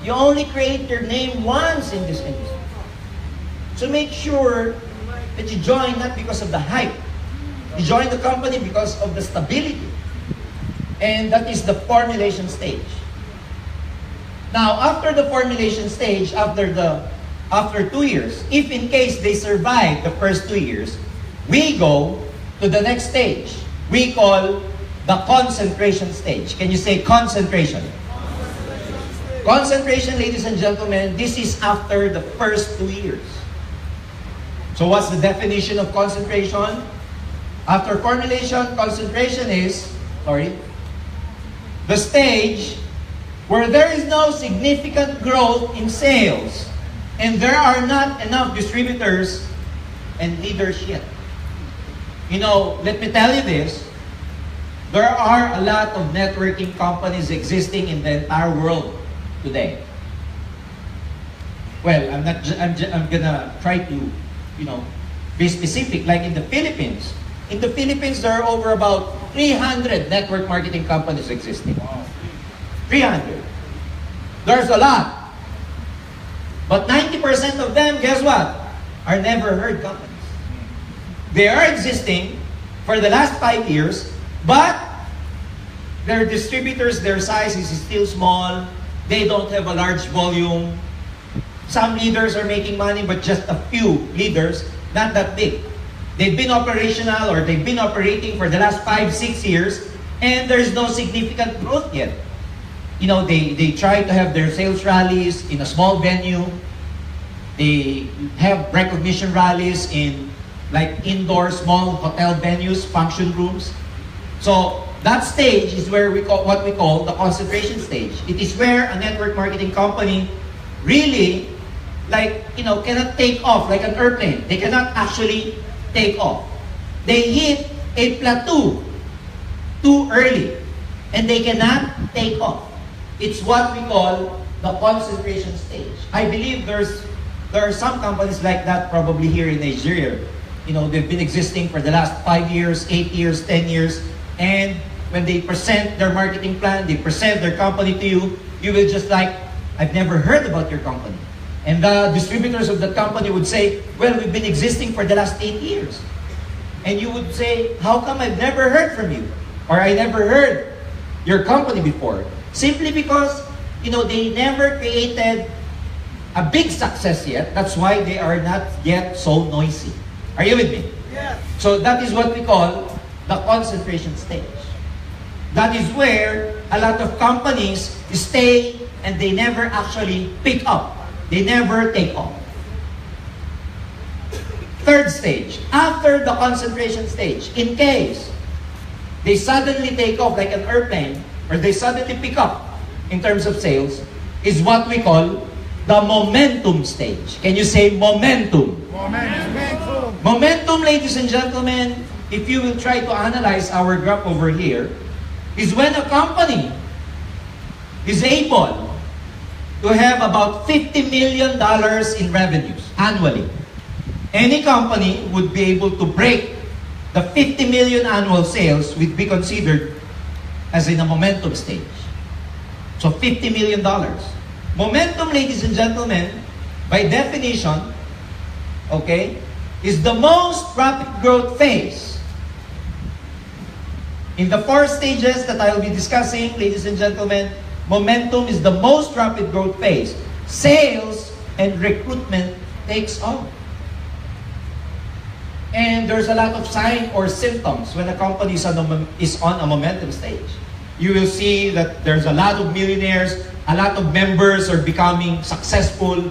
You only create your name once in this industry. So make sure that you join not because of the hype. You join the company because of the stability. And that is the formulation stage. Now, after the formulation stage, after 2 years, if in case they survive the first 2 years, we go to the next stage. We call the concentration stage. Can you say concentration? Concentration, ladies and gentlemen, this is after the first 2 years. So what's the definition of concentration? After formulation, concentration is, the stage where there is no significant growth in sales and there are not enough distributors and leaders yet. You know, let me tell you this, there are a lot of networking companies existing in the entire world today. Well, I'm gonna try to, be specific. Like in the Philippines. In the Philippines, there are over about 300 network marketing companies existing. 300. There's a lot. But 90% of them, guess what? Are never heard companies. They are existing for the last 5 years, but their distributors, their size is still small. They don't have a large volume. Some leaders are making money, but just a few leaders, not that big. They've been operational or they've been operating for the last 5-6 years, and there's no significant growth yet. They try to have their sales rallies in a small venue. They have recognition rallies in like indoor small hotel venues, function rooms. So that stage is where what we call the concentration stage. It is where a network marketing company really cannot take off like an airplane. They cannot actually take off. They hit a plateau too early and they cannot take off. It's what we call the concentration stage. I believe there are some companies like that probably here in Nigeria. They've been existing for the last 5 years, 8 years, 10 years, and when they present their marketing plan, they present their company to you, you will just like, I've never heard about your company. And the distributors of the company would say, well, we've been existing for the last 8 years. And you would say, how come I've never heard from you? Or I never heard your company before? Simply because, they never created a big success yet. That's why they are not yet so noisy. Are you with me? Yes. So that is what we call the concentration stage. That is where a lot of companies stay and they never actually pick up. They never take off. Third stage, after the concentration stage, in case they suddenly take off like an airplane or they suddenly pick up in terms of sales, is what we call the momentum stage. Can you say momentum? Momentum. Momentum, ladies and gentlemen, if you will try to analyze our graph over here, is when a company is able to have about $50 million in revenues annually. Any company would be able to break the 50 million annual sales would be considered as in a momentum stage. So $50 million. Momentum, ladies and gentlemen, by definition, is the most rapid growth phase. In the 4 stages that I will be discussing, ladies and gentlemen, momentum is the most rapid growth phase. Sales and recruitment takes off. And there's a lot of signs or symptoms when a company is on a momentum stage. You will see that there's a lot of millionaires, a lot of members are becoming successful,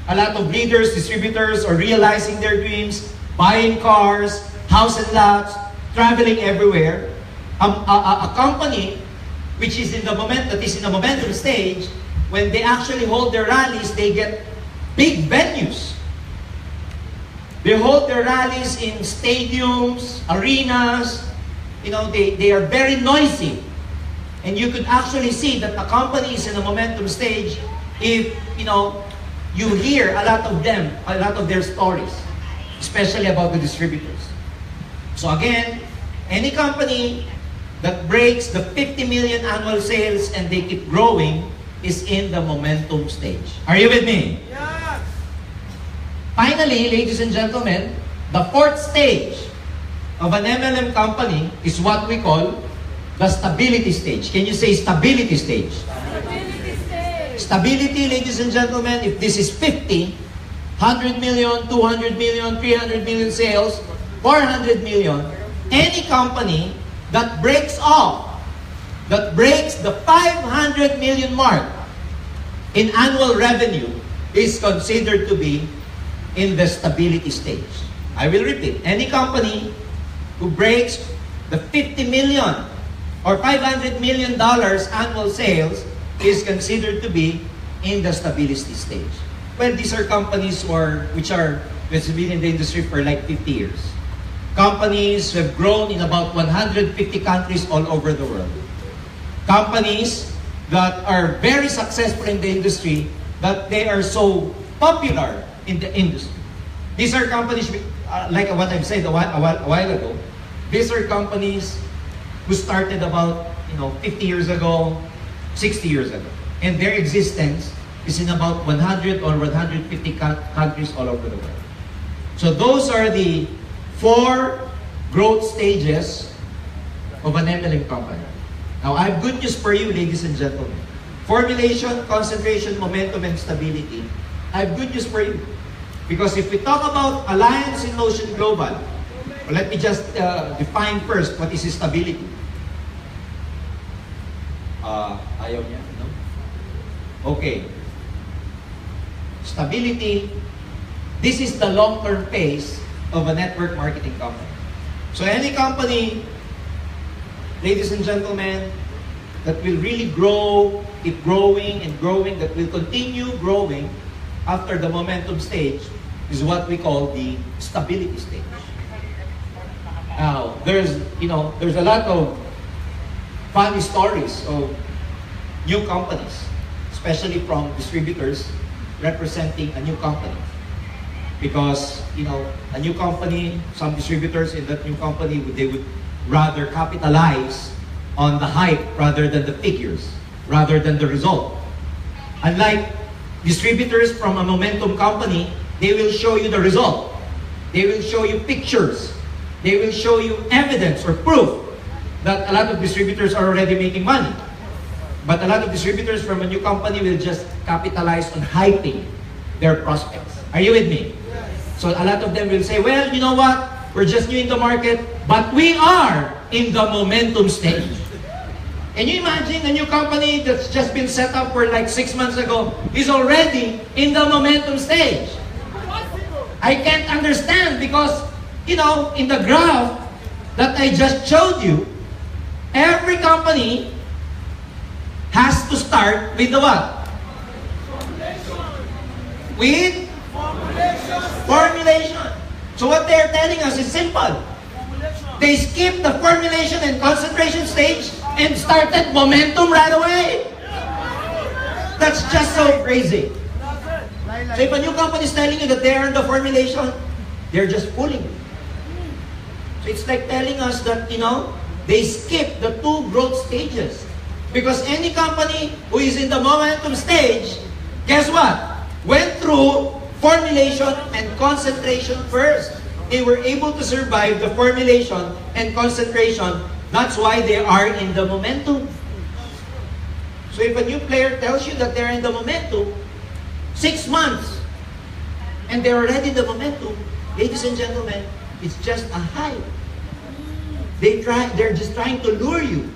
a lot of leaders, distributors are realizing their dreams, buying cars, house and lots, traveling everywhere. A company which is in the momentum stage, when they actually hold their rallies, they get big venues. They hold their rallies in stadiums, arenas. They are very noisy. And you could actually see that a company is in a momentum stage if, you hear a lot of their stories, especially about the distributors. So again, any company that breaks the 50 million annual sales and they keep growing is in the momentum stage. Are you with me? Yes. Finally, ladies and gentlemen, the fourth stage of an MLM company is what we call the stability stage. Can you say stability stage? Stability stage. Stability, ladies and gentlemen, if this is 50, 100 million, 200 million, 300 million sales, 400 million, any company that breaks the 500 million mark in annual revenue is considered to be in the stability stage. I will repeat, any company who breaks the 50 million or $500 million annual sales is considered to be in the stability stage. Well, these are companies which have been in the industry for like 50 years. Companies who have grown in about 150 countries all over the world. Companies that are very successful in the industry, that they are so popular in the industry. These are companies, like what I've said a while ago, these are companies who started about 50 years ago, 60 years ago. And their existence is in about 100 or 150 countries all over the world. So those are the 4 growth stages of an MLM company. Now, I have good news for you, ladies and gentlemen. Formulation, concentration, momentum, and stability. I have good news for you. Because if we talk about Alliance in Motion Global, well, let me just define first what is stability. Ayaw niya, no? Okay. Stability, this is the long-term phase of a network marketing company. So any company, ladies and gentlemen, that will really grow, keep growing and growing, that will continue growing after the momentum stage is what we call the stability stage. Now, there's a lot of funny stories of new companies, especially from distributors representing a new company. Because, a new company, some distributors in that new company, they would rather capitalize on the hype rather than the figures, rather than the result. Unlike distributors from a momentum company, they will show you the result. They will show you pictures. They will show you evidence or proof that a lot of distributors are already making money. But a lot of distributors from a new company will just capitalize on hyping their prospects. Are you with me? So a lot of them will say, well, you know what? We're just new in the market, but we are in the momentum stage. Can you imagine a new company that's just been set up for like 6 months ago is already in the momentum stage? I can't understand because, in the graph that I just showed you, every company has to start with the what? With formulation. So what they're telling us is simple. They skipped the formulation and concentration stage and started momentum right away. That's just so crazy. So if a new company is telling you that they're in the formulation, they're just fooling you. So it's like telling us that, they skipped the 2 growth stages. Because any company who is in the momentum stage, guess what? Went through formulation and concentration first. They were able to survive the formulation and concentration. That's why they are in the momentum. So if a new player tells you that they're in the momentum, 6 months, and they're already in the momentum, ladies and gentlemen, it's just a hype. They're just trying to lure you.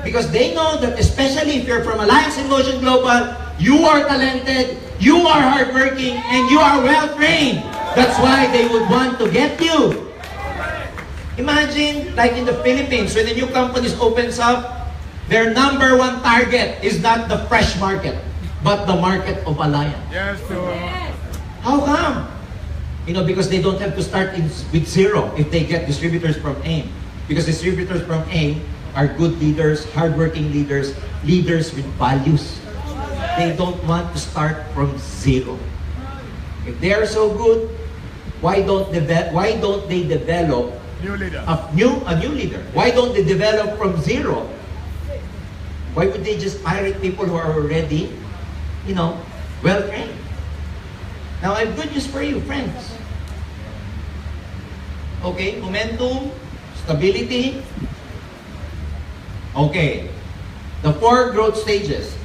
Because they know that especially if you're from Alliance in Motion Global, you are talented, you are hardworking, and you are well-trained. That's why they would want to get you. Imagine, like in the Philippines, when a new company opens up, their number 1 target is not the fresh market, but the market of Alliance. Yes, sir. How come? Because they don't have to start with 0 if they get distributors from AIM. Because distributors from AIM are good leaders, hardworking leaders, leaders with values. They don't want to start from 0. If they are so good, why don't they develop New leader. a new leader? Why don't they develop from 0? Why would they just pirate people who are already well trained. Now, I have good news for you, friends. Okay, momentum, stability. Okay, the 4 growth stages.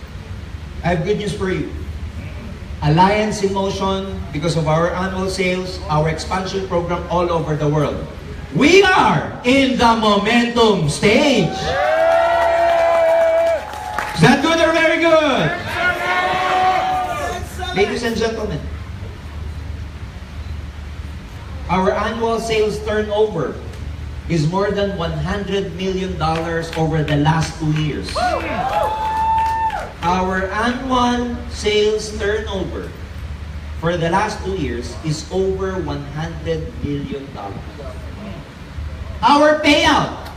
I have good news for you. Alliance in motion because of our annual sales, our expansion program all over the world. We are in the momentum stage. Is that good or very good? Ladies and gentlemen, our annual sales turnover is more than $100 million over the last 2 years. Our annual sales turnover for the last 2 years is over $100 million. Our payout,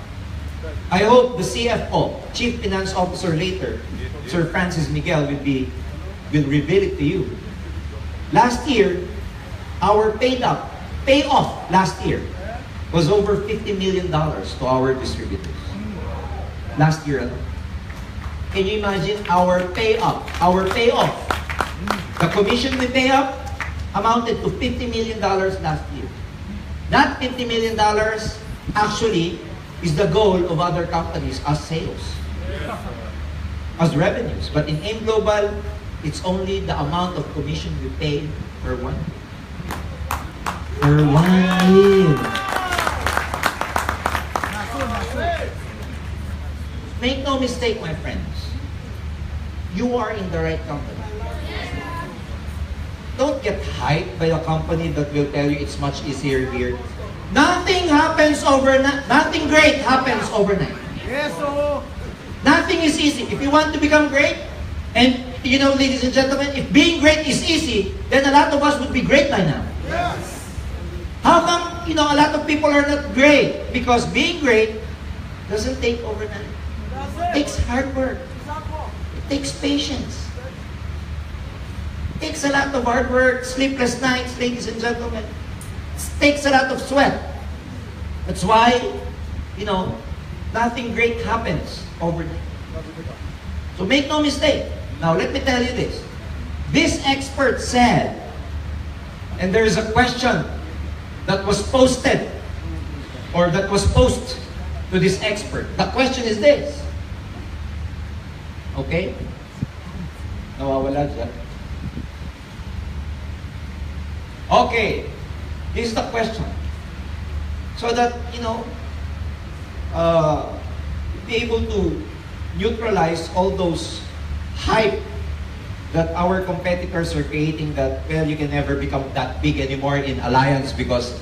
I hope the CFO, Chief Finance Officer later, Sir Francis Miguel will reveal it to you. Last year, our payoff last year was over $50 million to our distributors. Last year alone. Can you imagine our payoff? The commission we pay up amounted to $50 million last year. That $50 million actually is the goal of other companies as sales, as revenues. But in AIM Global, it's only the amount of commission we pay per 1 year. Per 1 year. Make no mistake, my friends. You are in the right company. Don't get hyped by a company that will tell you it's much easier here. Nothing happens overnight. Nothing great happens overnight. Yes, oh. Nothing is easy. If you want to become great, and ladies and gentlemen, if being great is easy, then a lot of us would be great by now. Yes. How come, a lot of people are not great? Because being great doesn't take overnight. It takes hard work. It takes patience. It takes a lot of hard work, sleepless nights, ladies and gentlemen. It takes a lot of sweat. That's why, nothing great happens overnight. So make no mistake. Now let me tell you this. This expert said, and there is a question that was posted, or that was posed to this expert. The question is this. Okay? Nawawala siya. Okay. This is the question. So that, be able to neutralize all those hype that our competitors are creating, that, well, you can never become that big anymore in Alliance because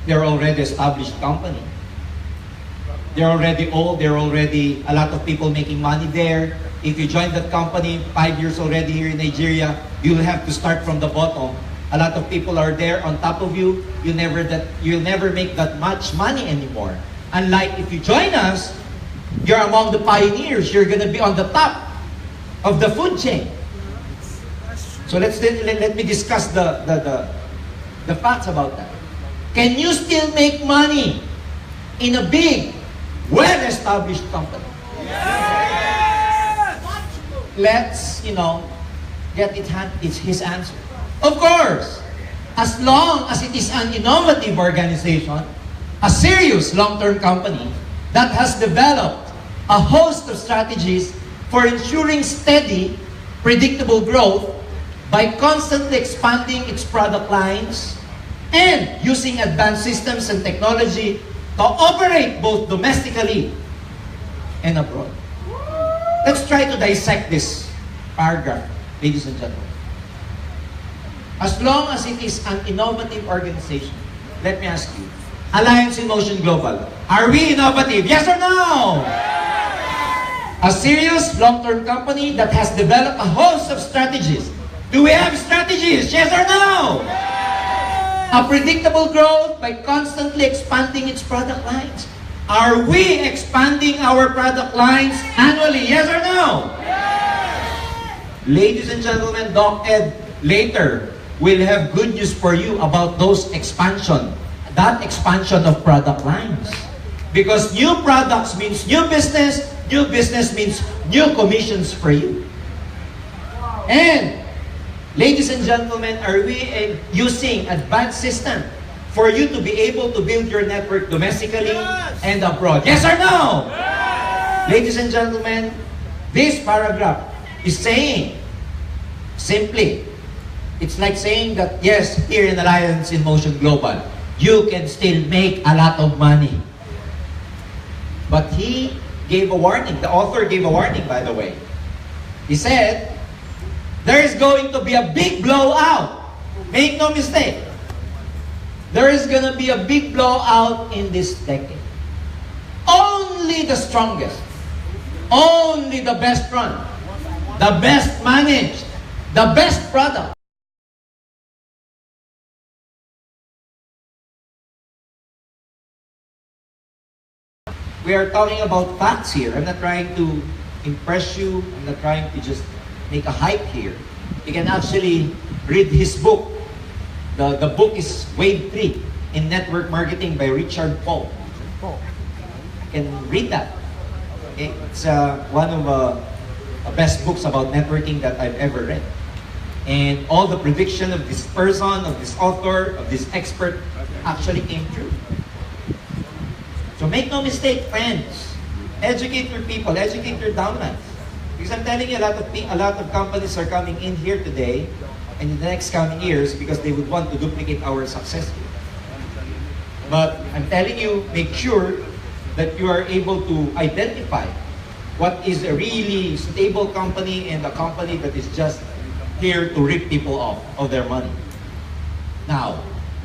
they're already established company. They're already old, there are already a lot of people making money there. If you join that company, 5 years already here in Nigeria, you'll have to start from the bottom. A lot of people are there on top of you. You'll never make that much money anymore. Unlike if you join us, you're among the pioneers. You're gonna be on the top of the food chain. So let me discuss the facts about that. Can you still make money in a big, well-established company? Yes! Let's, get his answer. Of course, as long as it is an innovative organization, a serious long-term company that has developed a host of strategies for ensuring steady, predictable growth by constantly expanding its product lines and using advanced systems and technology to operate both domestically and abroad. Let's try to dissect this paragraph, ladies and gentlemen. As long as it is an innovative organization, let me ask you, Alliance in Motion Global, are we innovative? Yes or no? A serious long-term company that has developed a host of strategies. Do we have strategies? Yes or no? A predictable growth by constantly expanding its product lines. Are we expanding our product lines annually? Yes or no? Ladies and gentlemen, Doc Ed later will have good news for you about those expansion of product lines. Because new products means new business means new commissions for you. And Ladies and gentlemen, are we using advanced system for you to be able to build your network domestically and abroad? Yes or no? Ladies and gentlemen, this paragraph is saying, simply, it's like saying that, yes, here in Alliance in Motion Global, you can still make a lot of money. But he gave a warning. The author gave a warning, by the way. He said, there is going to be a big blowout. Make no mistake. There is going to be a big blowout in this decade. Only the strongest, only the best run, the best managed, the best product. We are talking about facts here. I'm not trying to impress you. I'm not trying to just make a hype here. You can actually read his book. The book is Wave 3 in Network Marketing by Richard Paul. You can read that. Okay? It's one of the best books about networking that I've ever read. And all the prediction of this person, of this author, of this expert actually came true. So make no mistake, friends. Educate your people, educate your downlines. Because I'm telling you, a lot of companies are coming in here today and in the next coming years because they would want to duplicate our success here. But I'm telling you, make sure that you are able to identify what is a really stable company and a company that is just here to rip people off of their money. Now,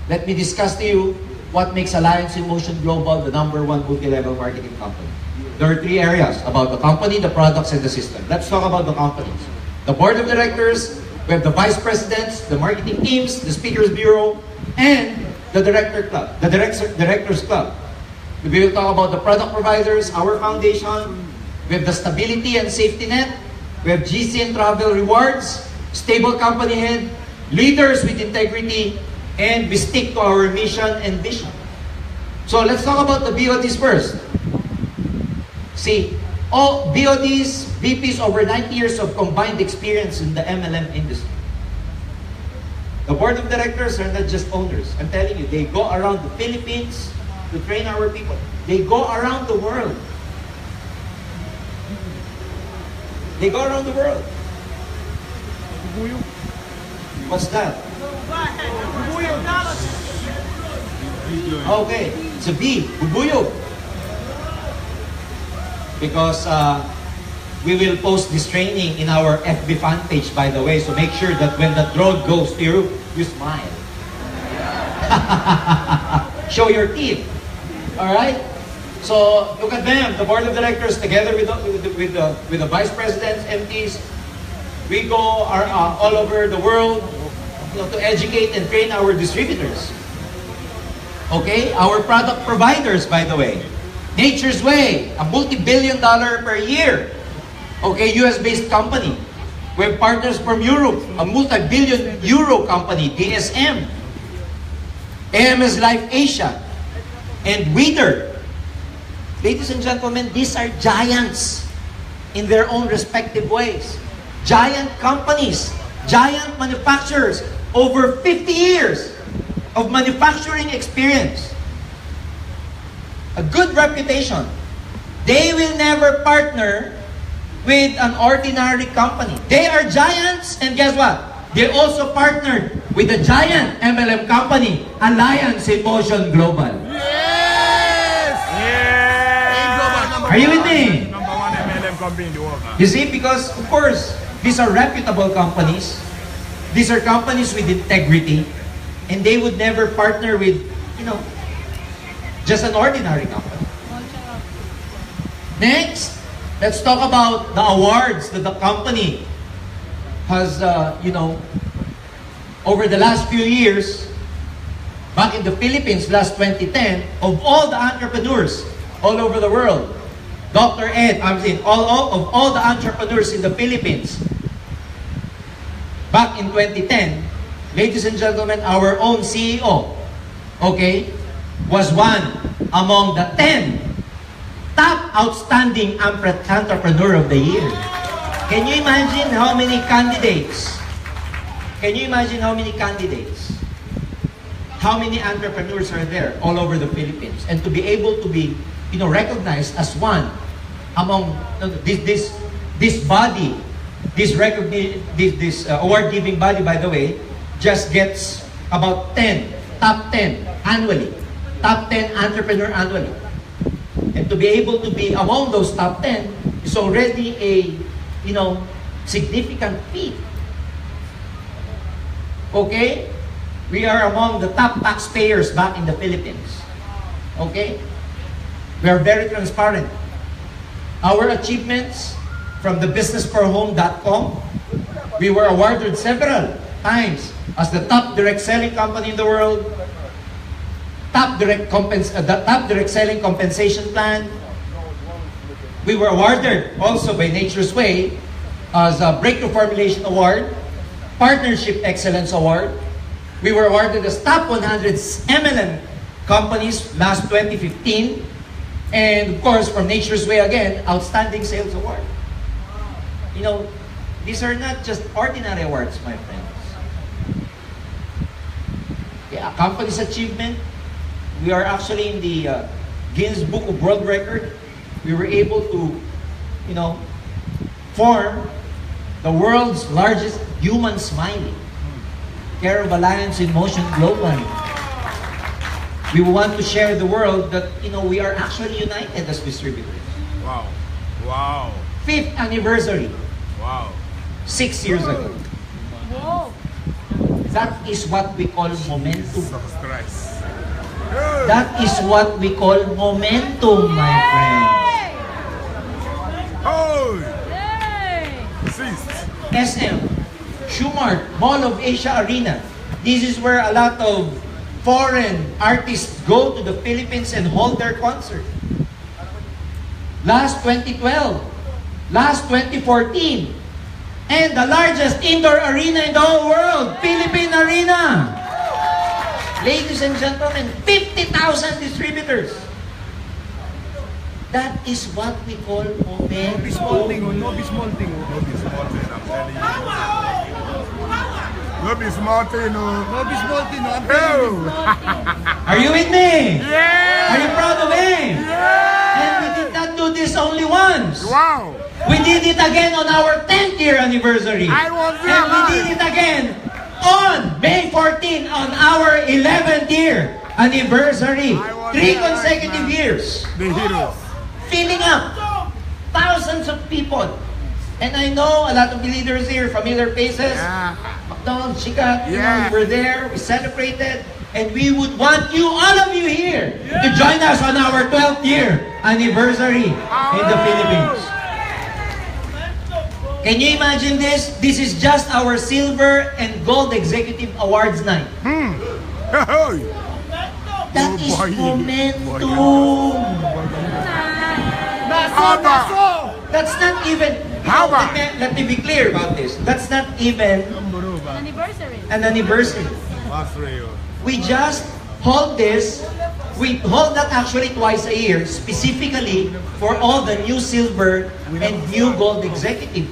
let me discuss to you what makes Alliance in Motion Global the #1 multi-level marketing company. There are 3 areas about the company, the products, and the system. Let's talk about the companies. The board of directors, we have the vice presidents, the marketing teams, the speakers bureau, and the directors club. We will talk about the product providers, our foundation. We have the stability and safety net. We have GC and travel rewards, stable company head, leaders with integrity, and we stick to our mission and vision. So let's talk about the BODs first. See, all BODs, VPs, over 90 years of combined experience in the MLM industry. The board of directors are not just owners. I'm telling you, they go around the Philippines to train our people. They go around the world. They go around the world. What's that? Okay, it's a B, bubuyog. Because we will post this training in our FB fan page, by the way, so make sure that when the drone goes to you, you smile. Show your teeth. Alright? So, look at them, the board of directors, together with the vice presidents, MPs. We go all over the world, to educate and train our distributors. Okay? Our product providers, by the way. Nature's Way, a multi-billion-dollar per year. Okay, US-based company. We have partners from Europe, a multi-billion euro company, DSM. AMS Life Asia. And Wither. Ladies and gentlemen, these are giants in their own respective ways. Giant companies, giant manufacturers, over 50 years of manufacturing experience. A good reputation. They will never partner with an ordinary company. They are giants, and guess what? They also partnered with a giant MLM company, Alliance in Motion Global. Yes! Yes! Are you with me? #1 MLM company in the world. You see, because of course, these are reputable companies. These are companies with integrity, and they would never partner with, just an ordinary company. Next, let's talk about the awards that the company has, over the last few years, back in the Philippines, last 2010, of all the entrepreneurs all over the world, Dr. Ed, of all the entrepreneurs in the Philippines, back in 2010, ladies and gentlemen, our own CEO, okay, was one among the 10 top outstanding entrepreneur of the year. Can you imagine how many candidates Can you imagine how many candidates, how many entrepreneurs are there all over the Philippines? And to be able to be, recognized as one among this body, this award-giving body, by the way, just gets about top 10 annually, top 10 entrepreneur annually. And to be able to be among those top 10 is already a, significant feat. Okay? We are among the top taxpayers back in the Philippines. Okay? We are very transparent. Our achievements from the businessforhome.com, we were awarded several times as the top direct selling company in the world, top direct selling compensation plan. We were awarded also by Nature's Way as a Breakthrough Formulation Award, Partnership Excellence Award. We were awarded as top 100 MLM companies last 2015. And of course, from Nature's Way again, Outstanding Sales Award. These are not just ordinary awards, my friends. Yeah, company's achievement. We are actually in the Guinness Book of World Record. We were able to, form the world's largest human smiley, care of Alliance in Motion globally. We want to share the world that, we are actually united as distributors. Wow. Wow. 5th anniversary. Wow. 6 years ago. Wow. That is what we call momentum. Stress. That is what we call momentum, my friends. Oh. Yay! Ceased. SM, Schumart, Mall of Asia Arena. This is where a lot of foreign artists go to the Philippines and hold their concert. Last 2012, last 2014, and the largest indoor arena in the whole world, Philippine Arena. Ladies and gentlemen, 50,000 distributors. That is what we call momentum. No be small thing. No be small thing. No be small thing. I'm telling you. No be small thing. No be small thing. I'm telling you. Are you with me? Yeah. Are you proud of him? Yeah. And we did not do this only once. Wow. We did it again on our 10th year anniversary. I was there. And we did it again on May 14 on our 11th year anniversary. I was 3 there, consecutive man. years. The heroes. Filling up thousands of people. And I know a lot of the leaders here, familiar faces. Yeah. McDonald's, Chica, Yeah. we were there, we celebrated, and we would want you, all of you here, to join us on our 12th year anniversary in the Philippines. Can you imagine this? This is just our Silver and Gold Executive Awards night. That is boy. momentum. That's not even, How about? let me be clear about this. That's not even Anniversary. an anniversary. We just hold this, we hold that actually twice a year, specifically for all the new silver and new gold executive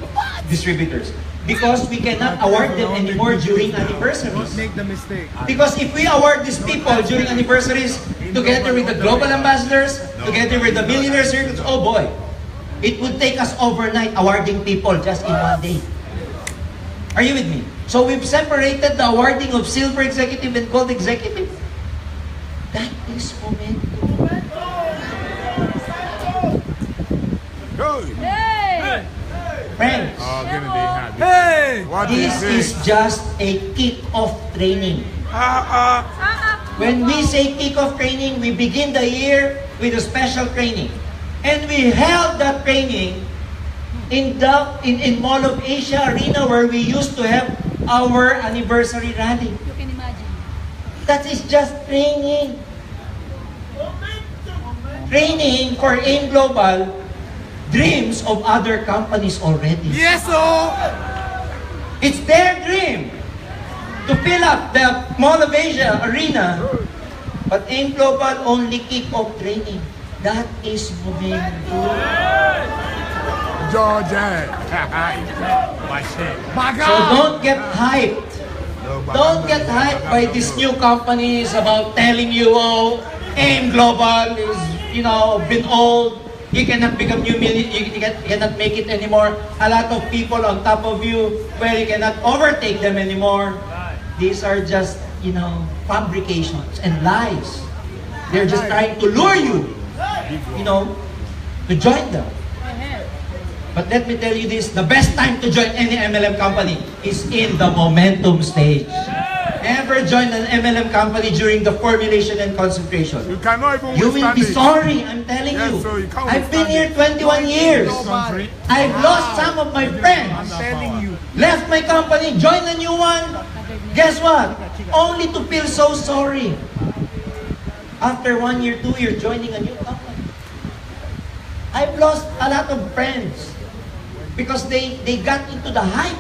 distributors. Because we cannot award them anymore during anniversaries. Make the mistake. Because if we award these people during anniversaries, together with the global ambassadors, together with the millionaire circles, oh boy, it would take us overnight awarding people just in one day. Are you with me? So we've separated the awarding of silver executive and gold executive. That is momentum. Hey! Friends, Oh, gonna be happy. Hey! What do you this think? is just a kick-off training. When we say kick-off training, we begin the year with a special training. And we held that training in Mall of Asia Arena where we used to have our anniversary rally. You can imagine. That is just training. Training for AIM Global dreams of other companies already. Yes, oh! It's their dream to fill up the Mall of Asia Arena. But AIM Global only kick-off training. That is momentum. Georgia. So don't get hyped Don't get hyped by these new companies about telling you, oh, AIM Global is, been old. You cannot become you cannot make it anymore. A lot of people on top of you, where you cannot overtake them anymore. These are just, fabrications and lies. They're just trying to lure you, to join them. But let me tell you this, the best time to join any MLM company is in the momentum stage. Never join an MLM company during the formulation and concentration. You cannot even You will be it. sorry, I'm telling Yes, you. so you can't I've been here withstand 21 years. I've lost some of my friends. I'm telling you. Left my company, joined a new one. Guess what? Only to feel so sorry. After 1 year, 2 years, joining a new company. I've lost a lot of friends because they got into the hype.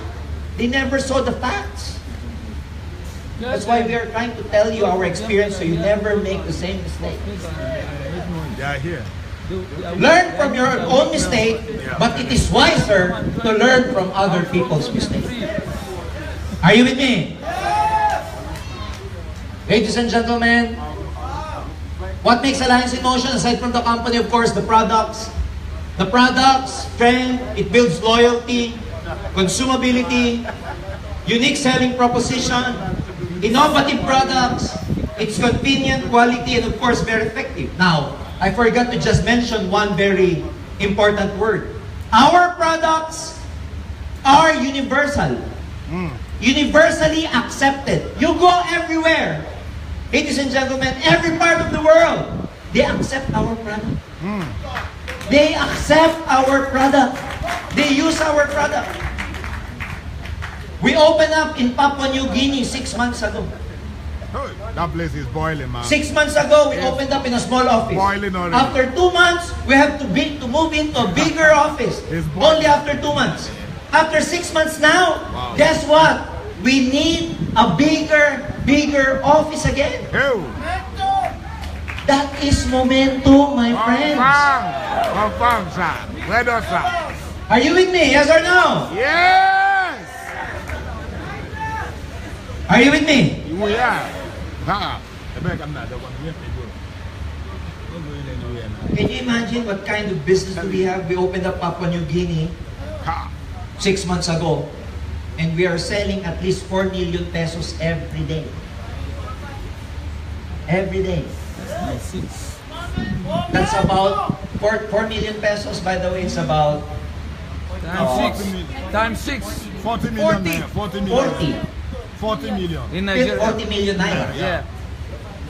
They never saw the facts. That's why we are trying to tell you our experience so you never make the same mistake. They are here. Learn from your own mistake, but it is wiser to learn from other people's mistakes. Are you with me? Ladies and gentlemen, what makes Alliance in Motion, aside from the company, of course, the products. The products, strength, it builds loyalty, consumability, unique selling proposition, innovative products, it's convenient, quality, and of course, very effective. Now, I forgot to just mention one very important word. Our products are universal. Universally accepted. You go everywhere. Ladies and gentlemen, every part of the world, they accept our product. They accept our product. They use our product. We opened up in Papua New Guinea 6 months ago. That place is boiling, man. 6 months ago, we opened up in a small office. Boiling already. After 2 months, we have to move into a bigger office. It's boiling. Only after 2 months. After 6 months now, guess what? We need a bigger office again. Hey. That is momentum, my friends. Confirm, sir. Where does, sir? Are you with me? Yes or no? Yes. Are you with me? We are. Can you imagine what kind of business do we have? We opened up Papua New Guinea 6 months ago, and we are selling at least 4 million pesos every day. Every day. That's about 4 million pesos. By the way, it's about Times 6. 40 million. 40 million. 40 million. In Nigeria. 40 million naira. Yeah.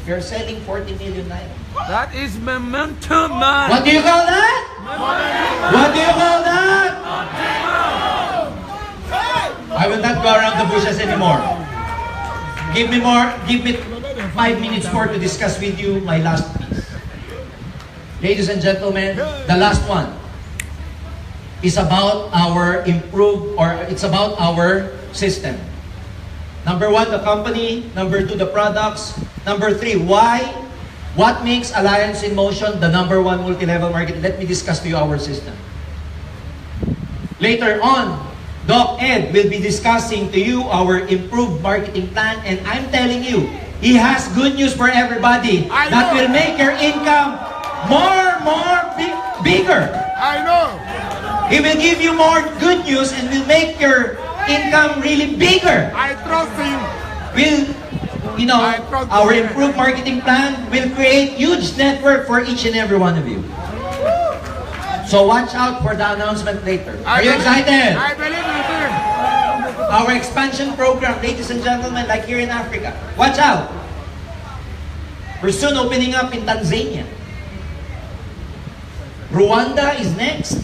We're selling 40 million naira. That is momentum, man. What do you call that? What do you call that? I will not go around the bushes anymore. Give me 5 minutes more to discuss with you my last piece. Ladies and gentlemen, the last one is about our it's about our system. Number 1, the company. Number 2, the products. Number 3, why? What makes Alliance in Motion the number 1 multi-level market? Let me discuss to you our system. Later on, Doc Ed will be discussing to you our improved marketing plan, and I'm telling you, he has good news for everybody that will make your income bigger. I know. He will give you more good news and will make your income really bigger. I trust him. Our improved marketing plan will create huge network for each and every one of you. So watch out for the announcement later. Are you excited? I believe in him. Our expansion program, ladies and gentlemen, like here in Africa. Watch out. We're soon opening up in Tanzania. Rwanda is next.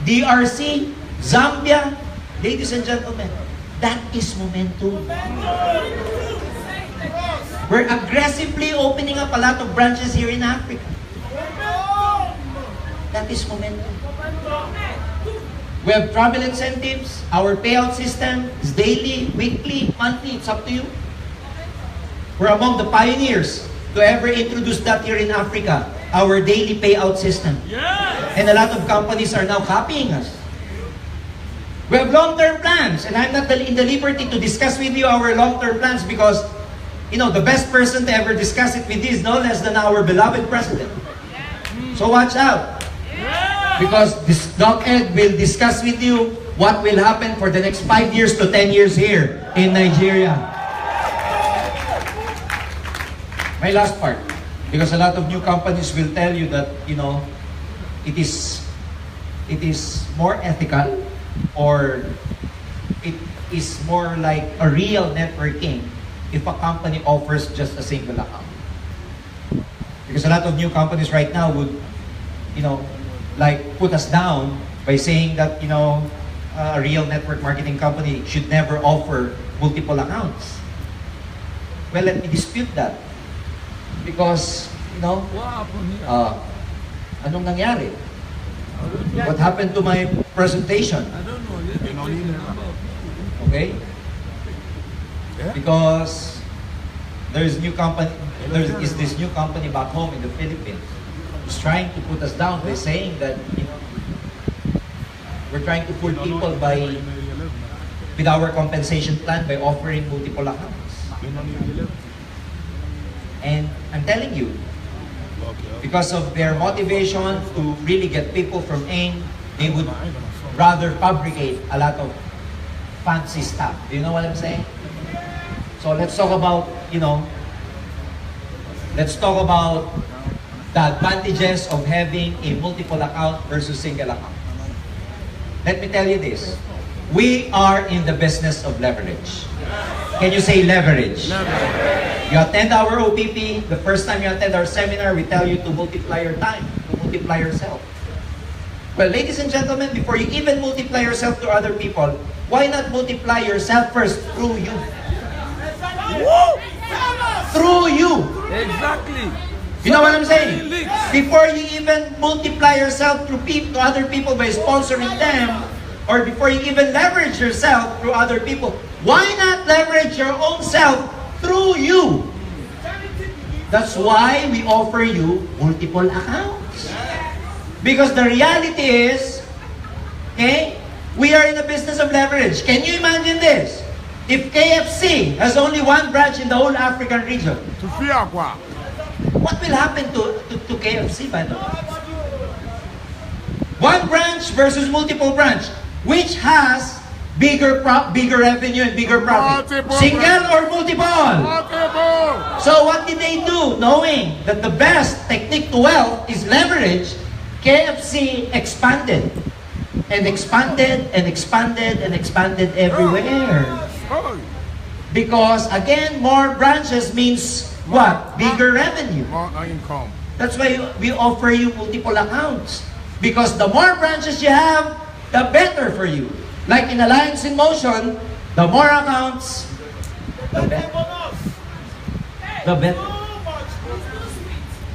DRC, Zambia. Ladies and gentlemen, that is momentum. We're aggressively opening up a lot of branches here in Africa. That is momentum. We have travel incentives. Our payout system is daily, weekly, monthly. It's up to you. We're among the pioneers to ever introduce that here in Africa. Our daily payout system. And a lot of companies are now copying us. We have long-term plans, and I'm not in the liberty to discuss with you our long-term plans because, you know, the best person to ever discuss it with you is no less than our beloved President. So watch out. Because this Doc Ed will discuss with you what will happen for the next 5 years to 10 years here in Nigeria. My last part, because a lot of new companies will tell you that, you know, it is more ethical, or it is more like a real networking if a company offers just a single account. Because a lot of new companies right now would, you know, like put us down by saying that, you know, a real network marketing company should never offer multiple accounts. Well, let me dispute that. Because, you know, anong nangyari? What happened to my presentation? Okay? Because there is this new company back home in the Philippines who's trying to put us down by saying that, you know, we're trying to fool people with our compensation plan by offering multiple accounts. And I'm telling you, because of their motivation to really get people from AIM, they would rather fabricate a lot of fancy stuff. Do you know what I'm saying? So let's talk about, you know, let's talk about the advantages of having a multiple account versus single account. Let me tell you this. We are in the business of leverage. Can you say leverage? You attend our OPP, the first time you attend our seminar, we tell you to multiply your time, to multiply yourself. Well, ladies and gentlemen, before you even multiply yourself to other people, why not multiply yourself first through you? Through you. Exactly. You know what I'm saying? Before you even multiply yourself through to other people by sponsoring them, or before you even leverage yourself through other people, why not leverage your own self through you? That's why we offer you multiple accounts. Because the reality is, okay, we are in the business of leverage. Can you imagine this? If KFC has only one branch in the whole African region, what will happen to KFC, by the way? One branch versus multiple branch. Which has bigger revenue and bigger profit? Multiple. Single or multiple? Multiple. So what did they do? Knowing that the best technique to wealth is leverage, KFC expanded. And expanded and expanded and expanded everywhere. Because again, more branches means what? Bigger revenue. More income. That's why we offer you multiple accounts. Because the more branches you have, the better for you. Like in Alliance in Motion, the more accounts, the better. The better.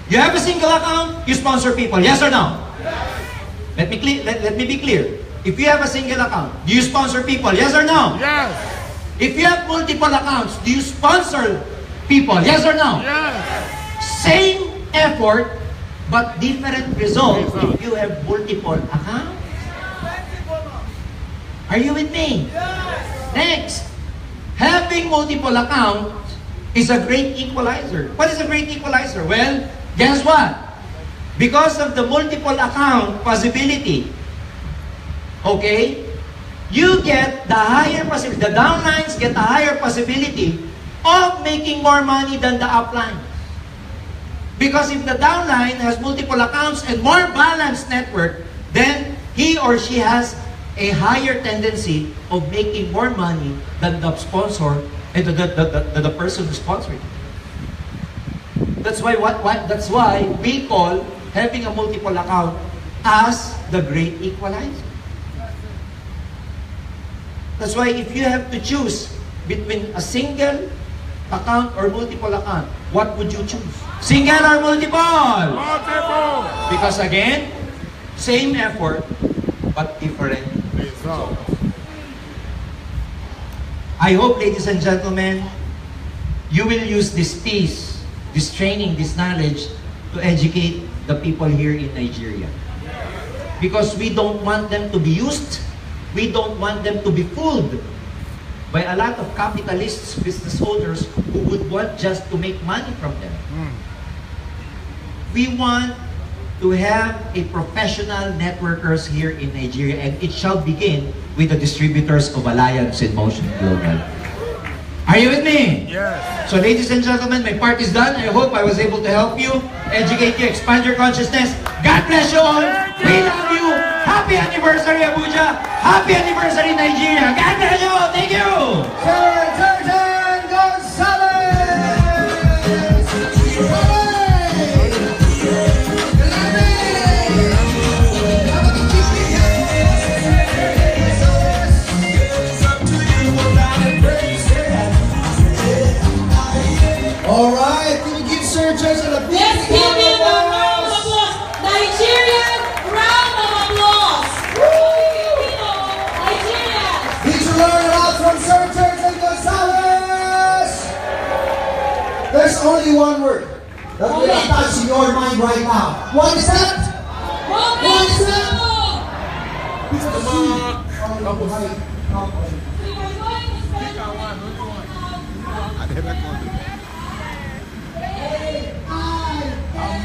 You have a single account, you sponsor people. Yes or no? Let me be clear. If you have a single account, do you sponsor people? Yes or no? Yes. If you have multiple accounts, do you sponsor people? Yes or no? Yes. Same effort, but different results if you have multiple accounts. Are you with me? Next, having multiple accounts is a great equalizer. What is a great equalizer? Well, guess what? Because of the multiple account possibility, okay, you get the higher possibility, the downlines get a higher possibility of making more money than the uplines. Because if the downline has multiple accounts and more balanced network, then he or she has a higher tendency of making more money than the sponsor and the person who's sponsoring. That's why that's why we call having a multiple account as the great equalizer. That's why if you have to choose between a single account or multiple account, what would you choose? Single or multiple? Multiple. Because again, same effort but different results. I hope, ladies and gentlemen, you will use this piece, this training, this knowledge to educate the people here in Nigeria. Because we don't want them to be used We don't want them to be fooled by a lot of capitalists, business owners who would want just to make money from them. We want to have a professional networkers here in Nigeria, and it shall begin with the distributors of Alliance in Motion Global. Are you with me? Yes. So ladies and gentlemen, my part is done. I hope I was able to help you, educate you, expand your consciousness. God bless you all. We love you. Happy anniversary, Abuja. Happy anniversary, Nigeria. God bless you all. Thank you. All right, can you give Sir Jason a big Let's give him a round of applause. Nigerian round of applause. Filipino, Nigeria. Did you learn a lot from Sir Jason Gonzalez? There's only one word that will attach in your mind right now. What is that? What is that?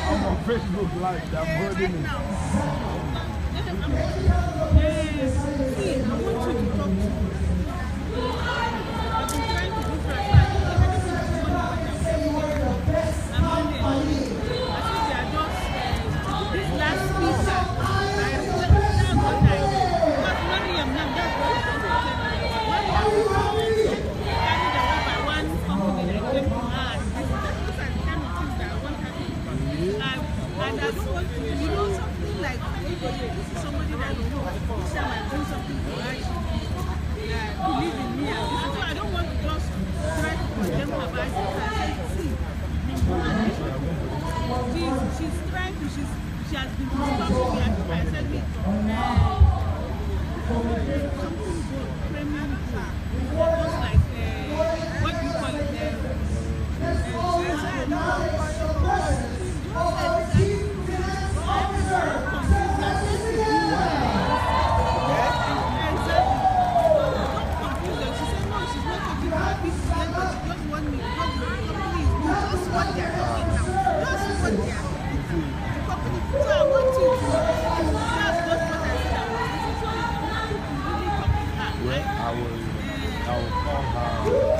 I'm on Facebook Live. I'm holding it. And I don't want to, you know, something like somebody that you know, this time I do something for her, believe in me. So I don't want to just try to put them about it and say, see, she's trying to, she has been disturbing me. I said, me, something good, premium car, almost like, what do you call it? I will call her.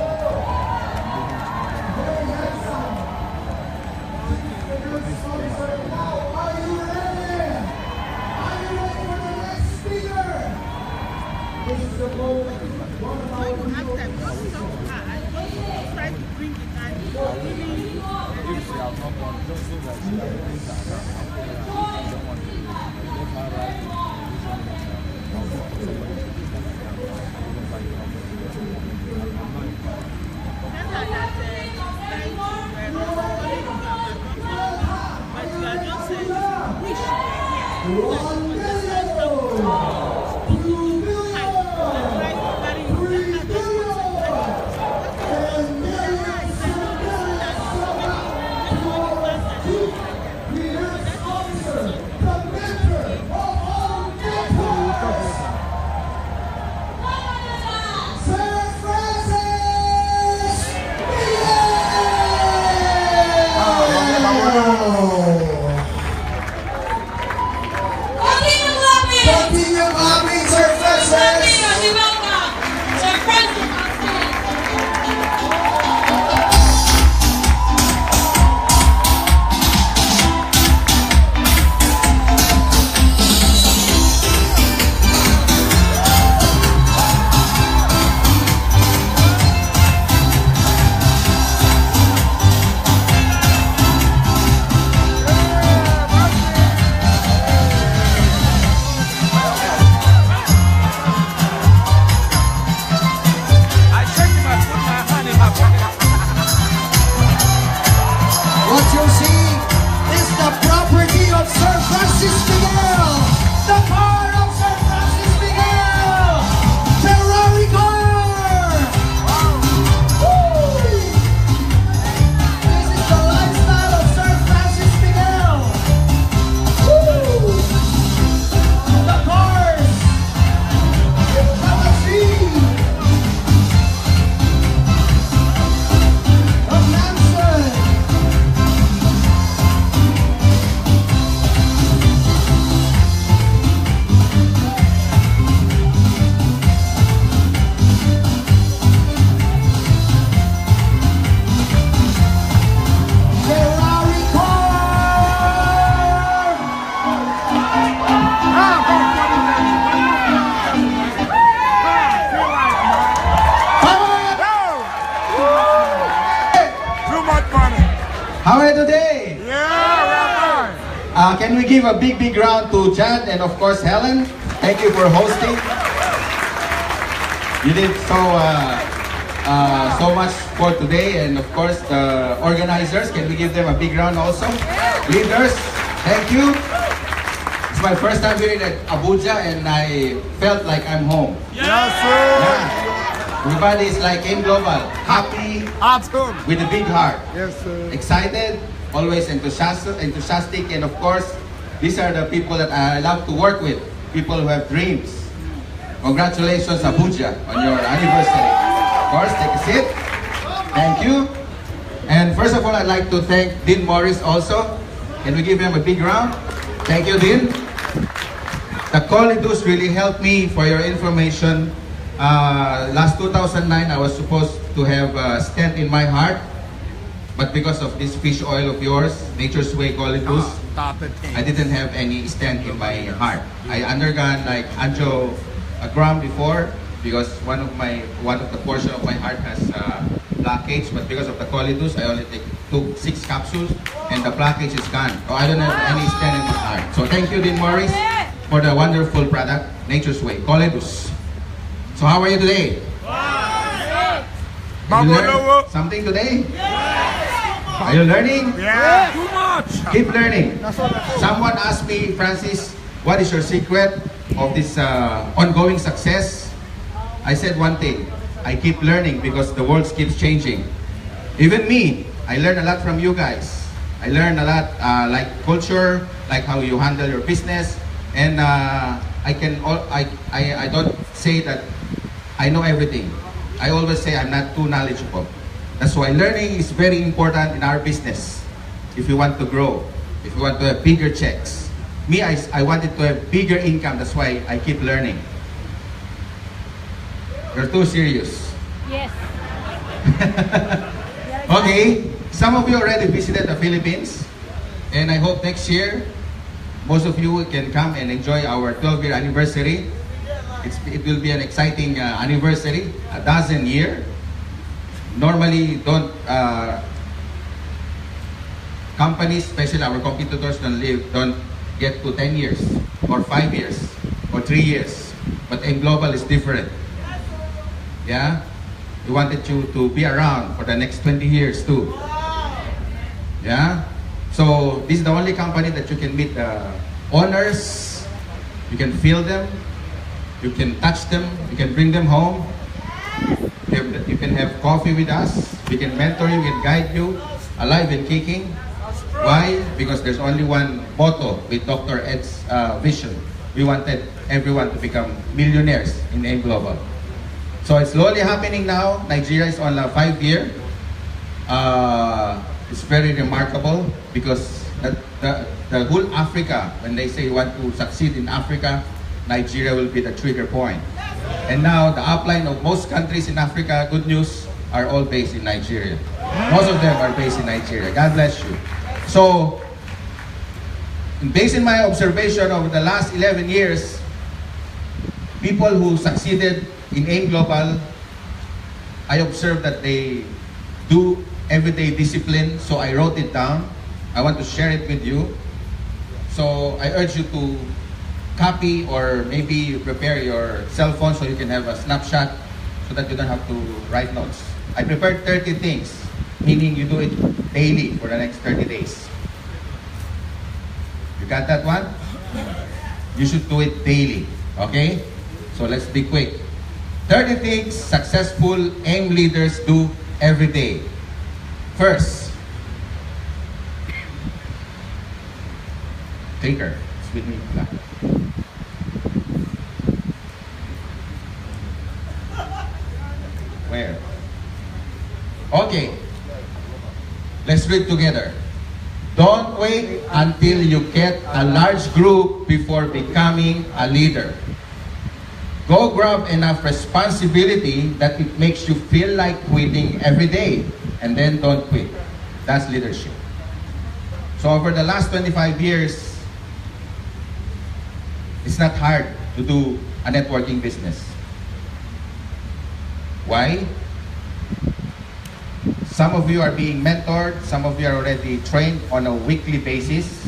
today? Yeah, Can we give a big round to Jan and of course Helen? Thank you for hosting. You did so much for today, and of course the organizers. Can we give them a big round also? Leaders, thank you. It's my first time here at Abuja, and I felt like I'm home. Yes, sir. Yeah. Everybody is like in global, happy, Awesome. with a big heart. Yes, sir. Excited, always enthusiastic, and of course, these are the people that I love to work with. People who have dreams. Congratulations, Abuja, on your anniversary. Of course, take a seat. Thank you. And first of all, I'd like to thank Dean Morris also. Can we give him a big round? Thank you, Dean. The Colidus really helped me. For your information, last 2009, I was supposed to have a stent in my heart. But because of this fish oil of yours, Nature's Way Colidus, I didn't have any stent in my heart. I undergone like angiogram before because one of the portion of my heart has blockage. But because of the Colidus, I only took 6 capsules and the blockage is gone. So I don't have any stent in my heart. So thank you, Dean Morris, for the wonderful product, Nature's Way Colidus. So how are you today? Did you learn something today? Are you learning? Yeah. Too much. Keep learning. Someone asked me, Francis, what is your secret of this ongoing success? I said one thing. I keep learning because the world keeps changing. Even me, I learn a lot from you guys. I learn a lot like culture, like how you handle your business, and I don't say that I know everything. I always say I'm not too knowledgeable. That's why learning is very important in our business. If you want to grow, if you want to have bigger checks. Me, I wanted to have bigger income. That's why I keep learning. You're too serious. Yes. Okay, some of you already visited the Philippines. And I hope next year, most of you can come and enjoy our 12-year anniversary. It will be an exciting anniversary, a dozen year. Normally, companies, especially our competitors, don't get to 10 years, or 5 years, or 3 years. But M Global is different. Yeah? We wanted you to be around for the next 20 years too. Yeah? So, this is the only company that you can meet the owners, you can feel them, you can touch them, you can bring them home. You can have coffee with us. We can mentor you, we can guide you, alive and kicking. Why? Because there's only one motto with Dr. Ed's vision. We wanted everyone to become millionaires in M Global. So it's slowly happening now. Nigeria is on a 5-year. It's very remarkable because the whole Africa, when they say you want to succeed in Africa, Nigeria will be the trigger point. And now the upline of most countries in Africa, good news, are all based in Nigeria. Most of them are based in Nigeria. God bless you. So, based on my observation over the last 11 years, people who succeeded in AIM Global, I observed that they do everyday discipline, so I wrote it down. I want to share it with you. So I urge you to copy or maybe prepare your cell phone so you can have a snapshot so that you don't have to write notes. I prepared 30 things, meaning you do it daily for the next 30 days. You got that one? You should do it daily, okay? So let's be quick. 30 things successful AIM leaders do every day. First, thinker, it's with me. Where? Okay. Let's read together. Don't wait until you get a large group before becoming a leader. Go grab enough responsibility that it makes you feel like quitting every day, and then don't quit. That's leadership. So over the last 25 years, it's not hard to do a networking business. Why? Some of you are being mentored, some of you are already trained on a weekly basis.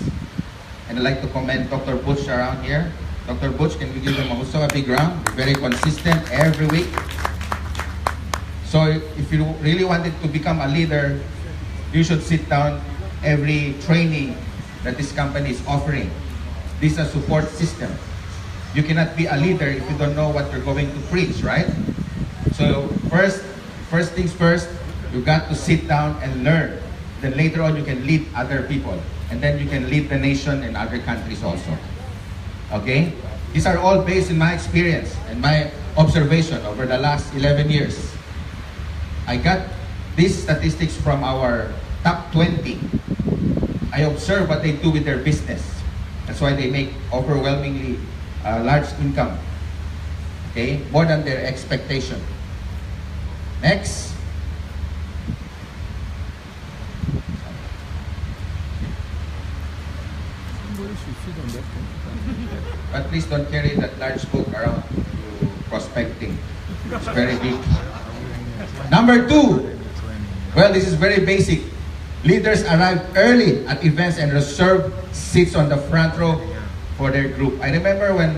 And I'd like to commend Dr. Butch around here. Dr. Butch, can we give him also a big round? Very consistent every week. So if you really wanted to become a leader, you should sit down every training that this company is offering. This is a support system. You cannot be a leader if you don't know what you're going to preach, right? So first things first, you got to sit down and learn. Then later on, you can lead other people. And then you can lead the nation and other countries also. Okay? These are all based in my experience and my observation over the last 11 years. I got these statistics from our top 20. I observe what they do with their business. That's why they make overwhelmingly large income. Okay? More than their expectation. Next. But please don't carry that large book around to prospecting. It's very big. Number 2. Well, this is very basic. Leaders arrive early at events and reserve seats on the front row for their group. I remember when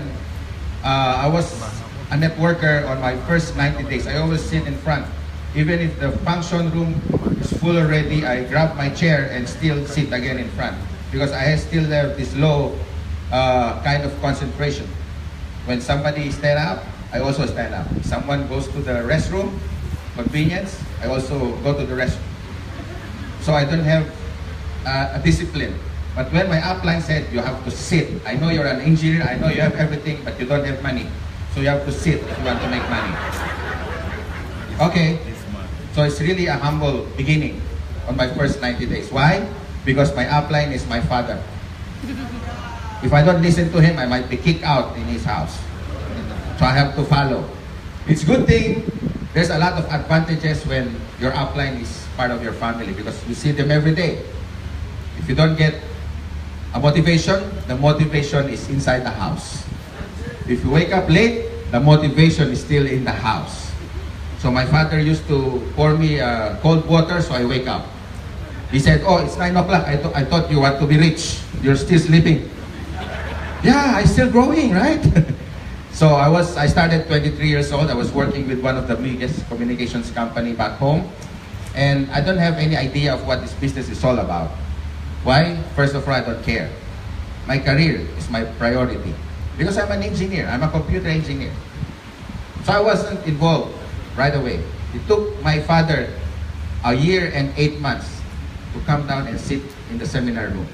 I was a networker on my first 90 days, I always sit in front. Even if the function room is full already, I grab my chair and still sit again in front. Because I still have this low kind of concentration. When somebody stand up, I also stand up. If someone goes to the restroom, convenience, I also go to the restroom. So I don't have a discipline. But when my upline said, you have to sit. I know you're an engineer, I know you have everything, but you don't have money. So you have to sit if you want to make money. Okay. So it's really a humble beginning on my first 90 days. Why? Because my upline is my father. If I don't listen to him, I might be kicked out in his house. So I have to follow. It's good thing, there's a lot of advantages when your upline is part of your family because you see them every day. If you don't get a motivation, the motivation is inside the house. If you wake up late, the motivation is still in the house. So my father used to pour me cold water so I wake up. He said, oh, it's 9 o'clock. I thought you want to be rich. You're still sleeping. Yeah, I'm still growing, right? So I started 23 years old. I was working with one of the biggest communications company back home. And I don't have any idea of what this business is all about. Why? First of all, I don't care. My career is my priority. Because I'm an engineer. I'm a computer engineer. So I wasn't involved right away. It took my father a year and 8 months to come down and sit in the seminar room.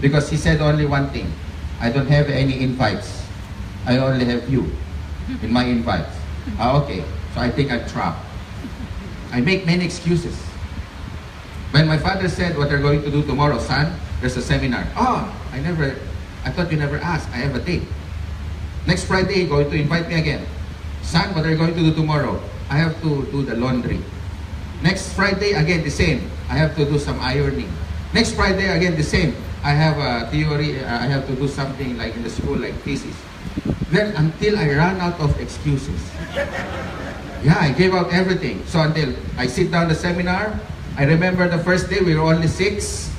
Because he said only one thing. I don't have any invites. I only have you in my invites. Okay. So I think I'm trapped. I make many excuses. When my father said, what are going to do tomorrow, son? There's a seminar. Oh, I thought you never asked. I have a date. Next Friday, you're going to invite me again. Son, what are you going to do tomorrow? I have to do the laundry. Next Friday, again, the same. I have to do some ironing. Next Friday, again, the same. I have a theory, I have to do something like in the school, like thesis. Then until I ran out of excuses. Yeah, I gave out everything. So until I sit down the seminar, I remember the first day we were only 6.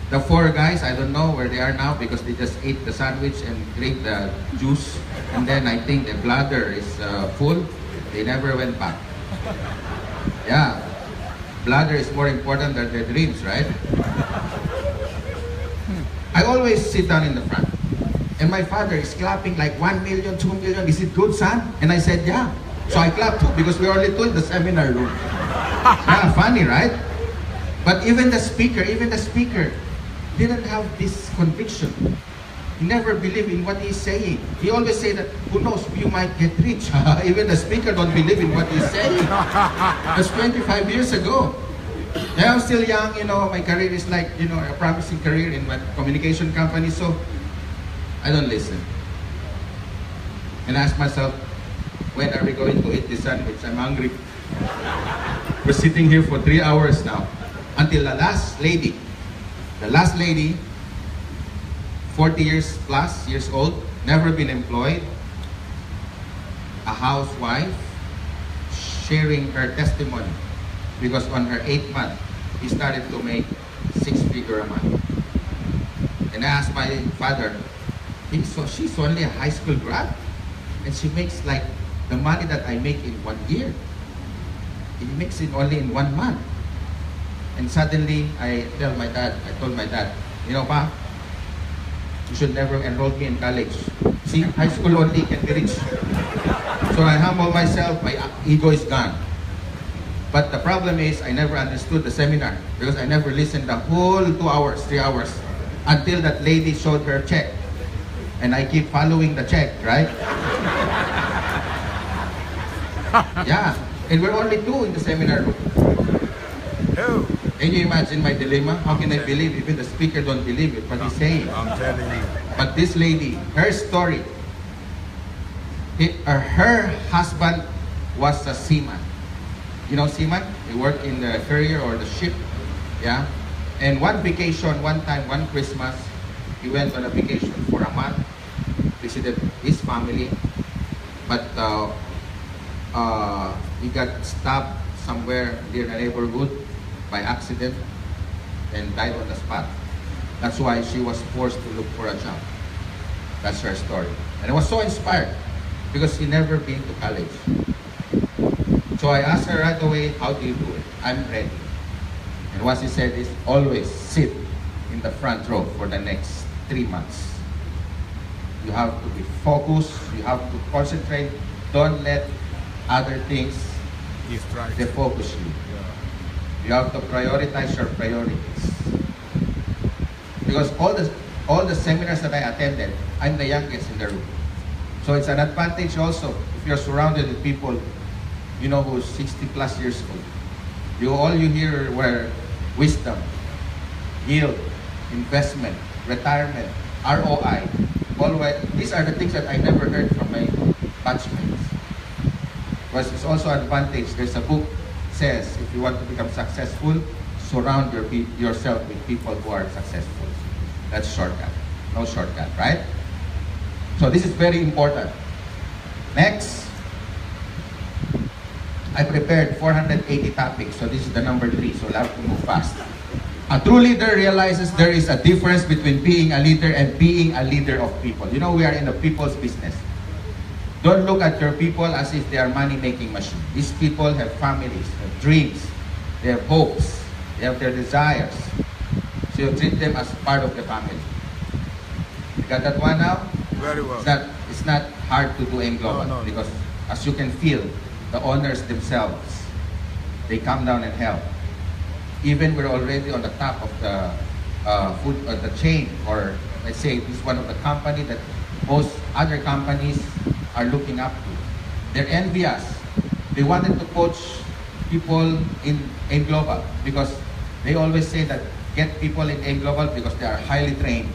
The 4 guys, I don't know where they are now because they just ate the sandwich and drank the juice. And then I think the bladder is full. They never went back. Yeah, bladder is more important than their dreams, right? I always sit down in the front. And my father is clapping like 1 million, 2 million. Is it good, son? And I said, yeah. So I clapped too because we were only 2 in the seminar room. Yeah, funny, right? But even the speaker didn't have this conviction. He never believed in what he's saying. He always say that, who knows, you might get rich. Even the speaker don't believe in what he's saying. That's 25 years ago. Yeah, I'm still young, my career is like, a promising career in my communication company, so I don't listen. And I ask myself, when are we going to eat this sandwich? I'm hungry. We're sitting here for 3 hours now. Until the last lady, 40 years plus years old, never been employed, a housewife, sharing her testimony because on her 8th month, he started to make 6-figure a month. And I asked my father, she's only a high school grad, and she makes like the money that I make in 1 year. He makes it only in 1 month. And suddenly, I told my dad, you know, Pa, you should never enroll me in college. See, high school only can be rich. So I humble myself, my ego is gone. But the problem is, I never understood the seminar because I never listened the whole 2 hours, 3 hours, until that lady showed her check. And I keep following the check, right? Yeah, and we're only 2 in the seminar room. Oh, Can you imagine my dilemma? How can I believe? Even the speaker don't believe it, what he's saying. I'm telling you. But this lady, her story, her husband was a seaman. You know seaman? He worked in the carrier or the ship. Yeah? And one vacation, one time, one Christmas, he went on a vacation for a month, visited his family, but he got stabbed somewhere near the neighborhood by accident and died on the spot. That's why she was forced to look for a job. That's her story. And I was so inspired because he never been to college. So I asked her right away, how do you do it? I'm ready. And what she said is, always sit in the front row for the next 3 months. You have to be focused, you have to concentrate, don't let other things defocus you. You have to prioritize your priorities. Because all the seminars that I attended, I'm the youngest in the room. So it's an advantage also if you're surrounded with people, you know, who's 60 plus years old. All you hear were wisdom, yield, investment, retirement, ROI. These are the things that I never heard from my batchmates. Because it's also an advantage. There's a book says, if you want to become successful, surround yourself with people who are successful. That's shortcut. No shortcut, right? So this is very important. Next, I prepared 480 topics. So this is the number 3. So we'll have to move fast. A true leader realizes there is a difference between being a leader and being a leader of people. You know, we are in the people's business. Don't look at your people as if they are money-making machines. These people have families, have dreams, they have hopes, they have their desires. So you treat them as part of the family. You got that one now? Very well. It's not hard to do aim global because as you can feel, the owners themselves, they come down and help. Even we're already on the top of the food or the chain, or let's say this is one of the company that most other companies are looking up to. They're envious. They wanted to coach people in aim global because they always say that get people in aim global because they are highly trained.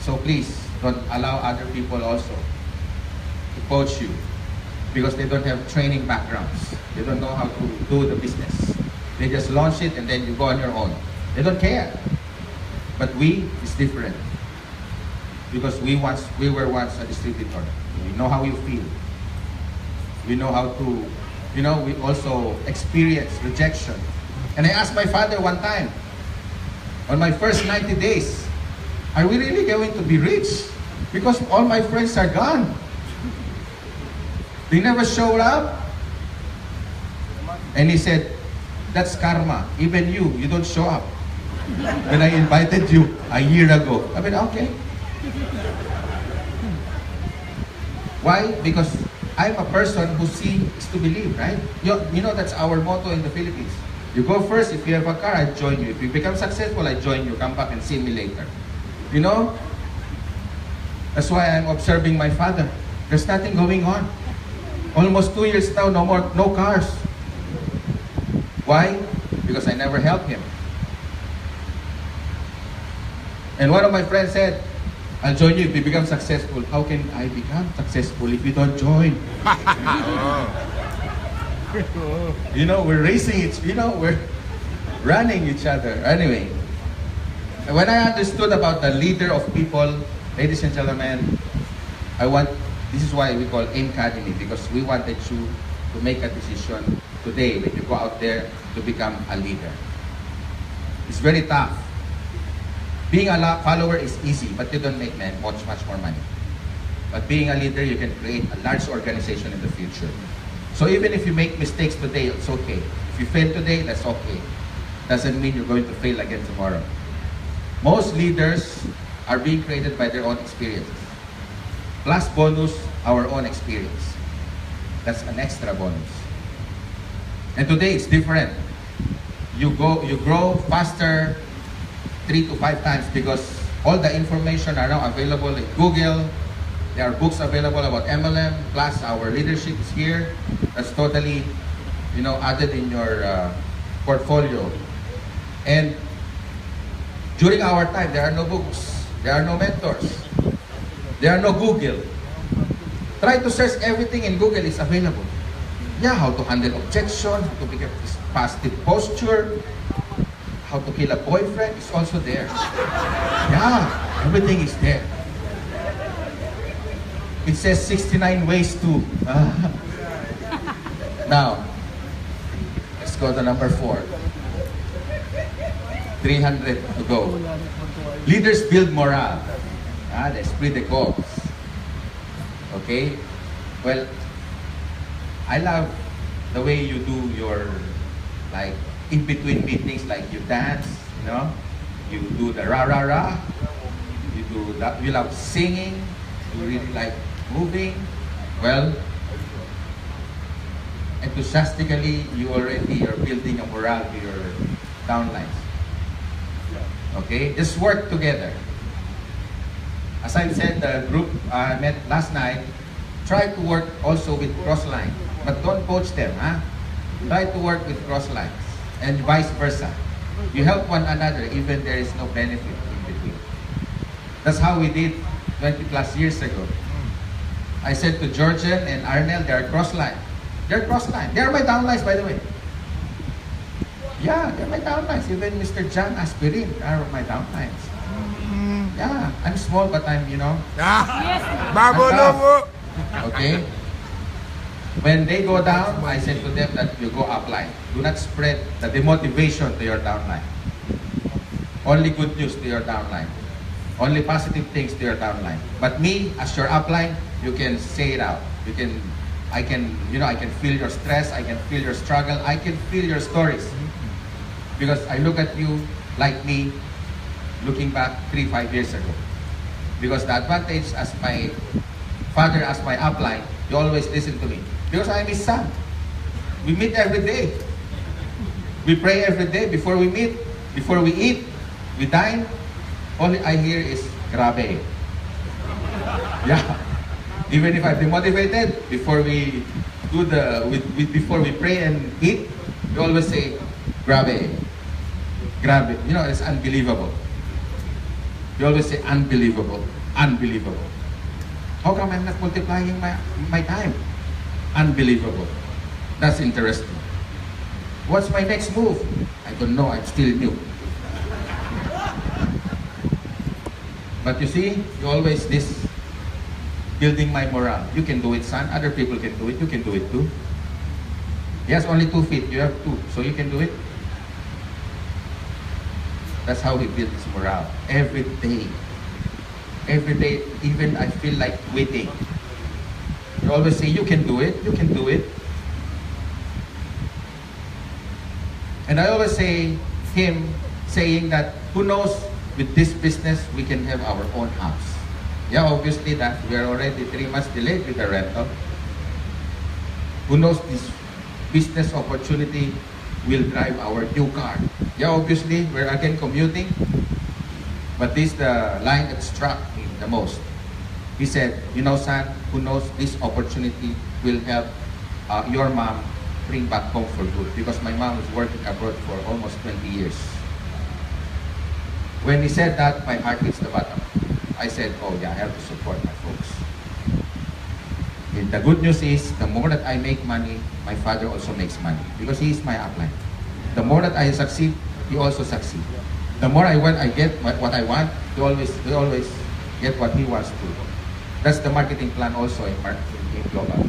So please don't allow other people also to coach you because they don't have training backgrounds. They don't know how to do the business. They just launch it and then you go on your own. They don't care. But it's different. Because we were once a distributor. We know how you feel. We know how to, we also experience rejection. And I asked my father one time, on my first 90 days, are we really going to be rich? Because all my friends are gone. They never showed up. And he said, that's karma. Even you don't show up. When I invited you a year ago. I mean, okay. Why? Because I'm a person who sees to believe, right? You know that's our motto in the Philippines. You go first. If you have a car, I join you. If you become successful, I join you. Come back and see me later. You know? That's why I'm observing my father. There's nothing going on. Almost 2 years now, no cars. Why? Because I never helped him. And one of my friends said, I'll join you if you become successful. How can I become successful if you don't join? We're racing it. We're running each other. Anyway, when I understood about the leader of people, ladies and gentlemen, this is why we call AIM Academy, because we wanted you to make a decision today when you go out there to become a leader. It's very tough. Being a follower is easy, but you don't make much more money. But being a leader, you can create a large organization in the future. So even if you make mistakes today, it's okay. If you fail today, that's okay. Doesn't mean you're going to fail again tomorrow. Most leaders are being created by their own experiences. Plus bonus, our own experience. That's an extra bonus. And today it's different. You grow faster 3 to 5 times because all the information are now available in Google. There are books available about MLM, plus our leadership is here. That's totally, added in your portfolio. And during our time, there are no books. There are no mentors. There are no Google. Try to search everything in Google, it's available. Yeah, how to handle objection, how to become positive posture, how to kill a boyfriend is also there. Yeah, everything is there. It says 69 ways to. Now, let's go to number 4. 300 to go. Leaders build morale. The esprit de corps. Okay? Well, I love the way you do your, in-between meetings, like you dance, you do the rah-rah-rah, you love singing, you really like moving. Well, enthusiastically, you already are building a morale to your downlines. Okay? Just work together. As I said, the group I met last night, try to work also with cross-line. But don't coach them, Try to work with cross-lines and vice versa. You help one another even there is no benefit in between. That's how we did 20 plus years ago. I said to Georgian and Arnel, they are cross-line. They're cross-line. They are my downlines, by the way. Yeah, they're my downlines. Even Mr. John Aspirin are my downlines. Yeah, I'm small, but I'm, okay? When they go down, I said to them that you go upline. Do not spread the demotivation to your downline. Only good news to your downline. Only positive things to your downline. But me, as your upline, you can say it out. I can feel your stress, I can feel your struggle, I can feel your stories. Because I look at you like me, looking back 3-5 years ago. Because the advantage as my father, as my upline, you always listen to me. Because I'm his son. We meet every day. We pray every day before we meet, before we eat, we dine. All I hear is, grabe. Yeah. Even if I'm demotivated, before we before we pray and eat, we always say, grabe. Grabe. It's unbelievable. You always say, unbelievable. Unbelievable. How come I'm not multiplying my time? Unbelievable. That's interesting. What's my next move? I don't know. I'm still new. But you see, you always building my morale. You can do it, son. Other people can do it. You can do it too. He has only 2 feet. You have 2. So you can do it. That's how he builds his morale. Every day. Every day, even I feel like quitting. You always say, you can do it. You can do it. And I always say him saying that, who knows, with this business, we can have our own house. Yeah, obviously that we are already 3 months delayed with the rental. Who knows, this business opportunity will drive our new car. Yeah, obviously, we're again commuting. But this is the line that struck me the most. He said, son, who knows, this opportunity will help your mom bring back home for good. Because my mom was working abroad for almost 20 years. When he said that, my heart hits the bottom. I said, oh yeah, I have to support my folks. And the good news is, the more that I make money, my father also makes money. Because he is my upline. The more that I succeed, he also succeeds. The more I get what I want, he always get what he wants to. That's the marketing plan also in global.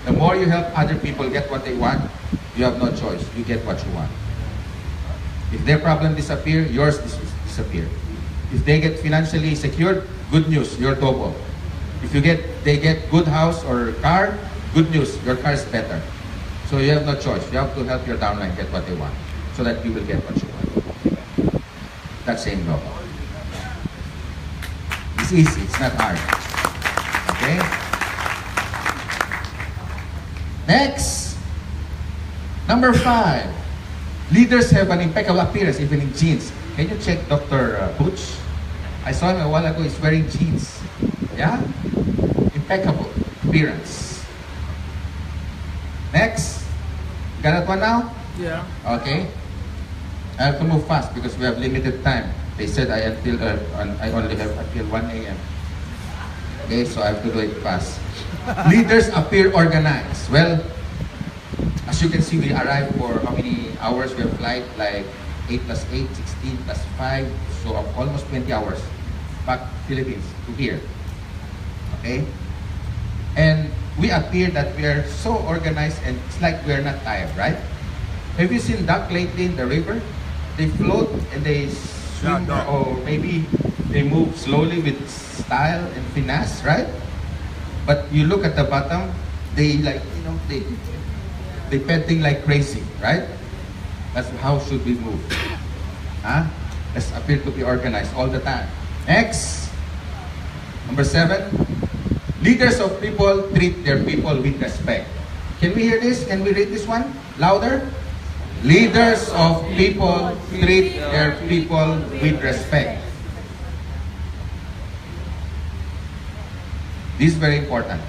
The more you help other people get what they want, you have no choice. You get what you want. If their problem disappear, yours disappear. If they get financially secured, good news, you're double. If they get good house or car, good news, your car is better. So you have no choice. You have to help your downline get what they want, so that you will get what you want. That's saying no. It's easy, it's not hard. Okay? Next, number 5. Leaders have an impeccable appearance, even in jeans. Can you check Dr. Butch? I saw him a while ago, he's wearing jeans. Yeah? Impeccable appearance. Next. Got that one now? Yeah. Okay. I have to move fast because we have limited time. They said I only have until 1 a.m. Okay, so I have to do it fast. Leaders appear organized. Well, as you can see, we arrived for how many hours we have flight? Like 8 plus 8, 16 plus 5. So almost 20 hours back Philippines to here. Okay? And we appear that we are so organized and it's like we are not tired, right? Have you seen duck lately in the river? They float and they swim, or maybe they move slowly with style and finesse, right? But you look at the bottom, they like, they petting like crazy, right? That's how should we move. Huh? Let's appear to be organized all the time. Next, number 7. Leaders of people treat their people with respect. Can we hear this? Can we read this one louder? Leaders of people treat their people with respect. This is very important.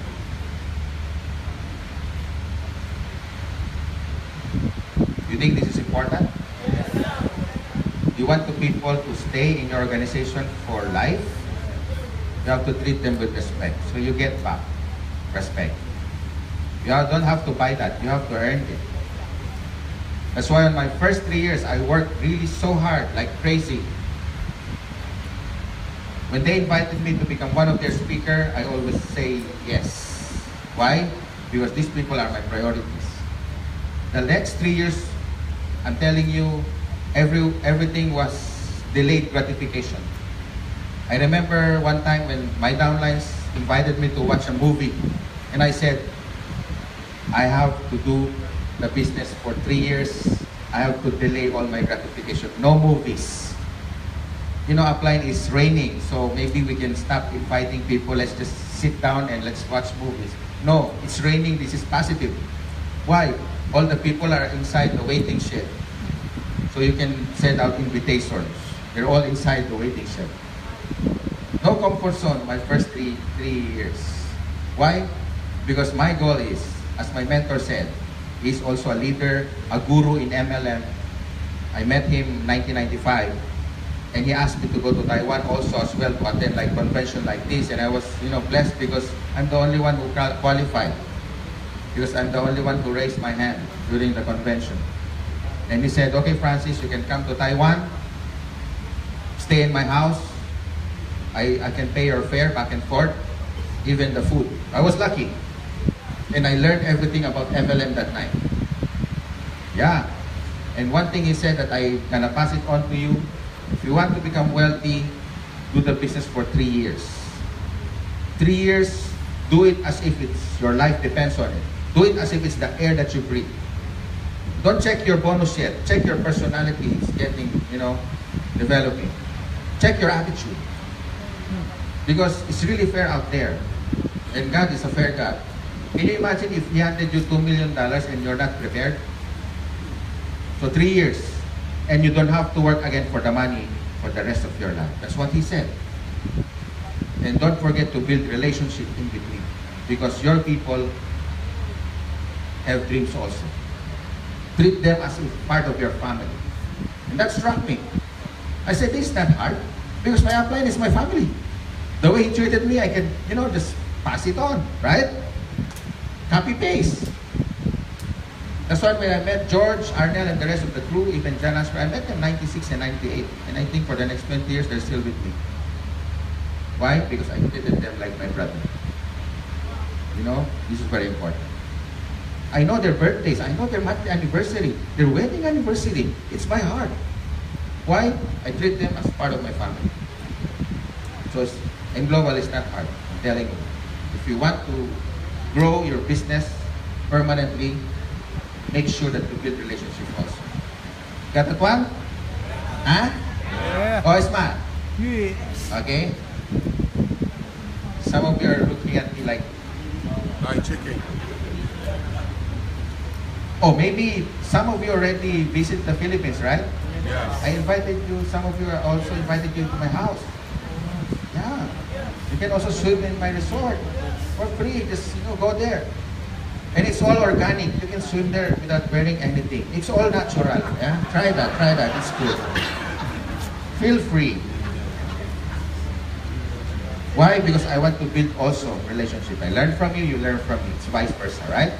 You think this is important? You want the people to stay in your organization for life? You have to treat them with respect. So you get back respect. You don't have to buy that. You have to earn it. That's why in my first 3 years, I worked really so hard, like crazy. When they invited me to become one of their speakers, I always say yes. Why? Because these people are my priorities. The next 3 years, I'm telling you, everything was delayed gratification. I remember one time when my downlines invited me to watch a movie, and I said, I have to do the business for 3 years. I have to delay all my gratification. No movies. Upline is raining, so maybe we can stop inviting people. Let's just sit down and let's watch movies. No, it's raining. This is positive. Why? All the people are inside the waiting shed. So you can send out invitations. They're all inside the waiting shed. No comfort zone my first three years. Why? Because my goal is, as my mentor said, he's also a leader, a guru in MLM. I met him in 1995, and he asked me to go to Taiwan also as well to attend like convention like this, and I was blessed because I'm the only one who qualified, because I'm the only one who raised my hand during the convention. And he said, okay, Francis, you can come to Taiwan, stay in my house. I can pay your fare back and forth, even the food. I was lucky. And I learned everything about MLM that night. Yeah. And one thing he said that I'm gonna pass it on to you. If you want to become wealthy, do the business for 3 years. 3 years, do it as if your life depends on it. Do it as if it's the air that you breathe. Don't check your bonus yet. Check your personality. It's getting, developing. Check your attitude. Because it's really fair out there. And God is a fair God. Can you imagine if He handed you $2 million and you're not prepared? So 3 years. And you don't have to work again for the money for the rest of your life. That's what He said. And don't forget to build relationship in between. Because your people have dreams also. Treat them as if part of your family. And that struck me. I said, this is not hard. Because my upline is my family. The way he treated me, I can, just pass it on, right? Copy-paste. That's why when I met George, Arniel, and the rest of the crew, even John Asper, I met them 96 and 98. And I think for the next 20 years, they're still with me. Why? Because I treated them like my brother. This is very important. I know their birthdays. I know their monthly anniversary, their wedding anniversary. It's my heart. Why? I treat them as part of my family. So in global, it's not hard. I'm telling you. If you want to grow your business permanently, make sure that you build relationships also. Got that one? Huh? Yeah. Oh, smart. Yes. Okay? Some of you are looking at me like, Like chicken. oh, maybe some of you already visit the Philippines, right? Yes. I invited you, some of you are also invited you to my house. Yeah. You can also swim in my resort for free. Just, go there. And it's all organic. You can swim there without wearing anything. It's all natural. Yeah? Try that. It's good. Feel free. Why? Because I want to build also relationship. I learn from you, you learn from me. It's vice versa, right?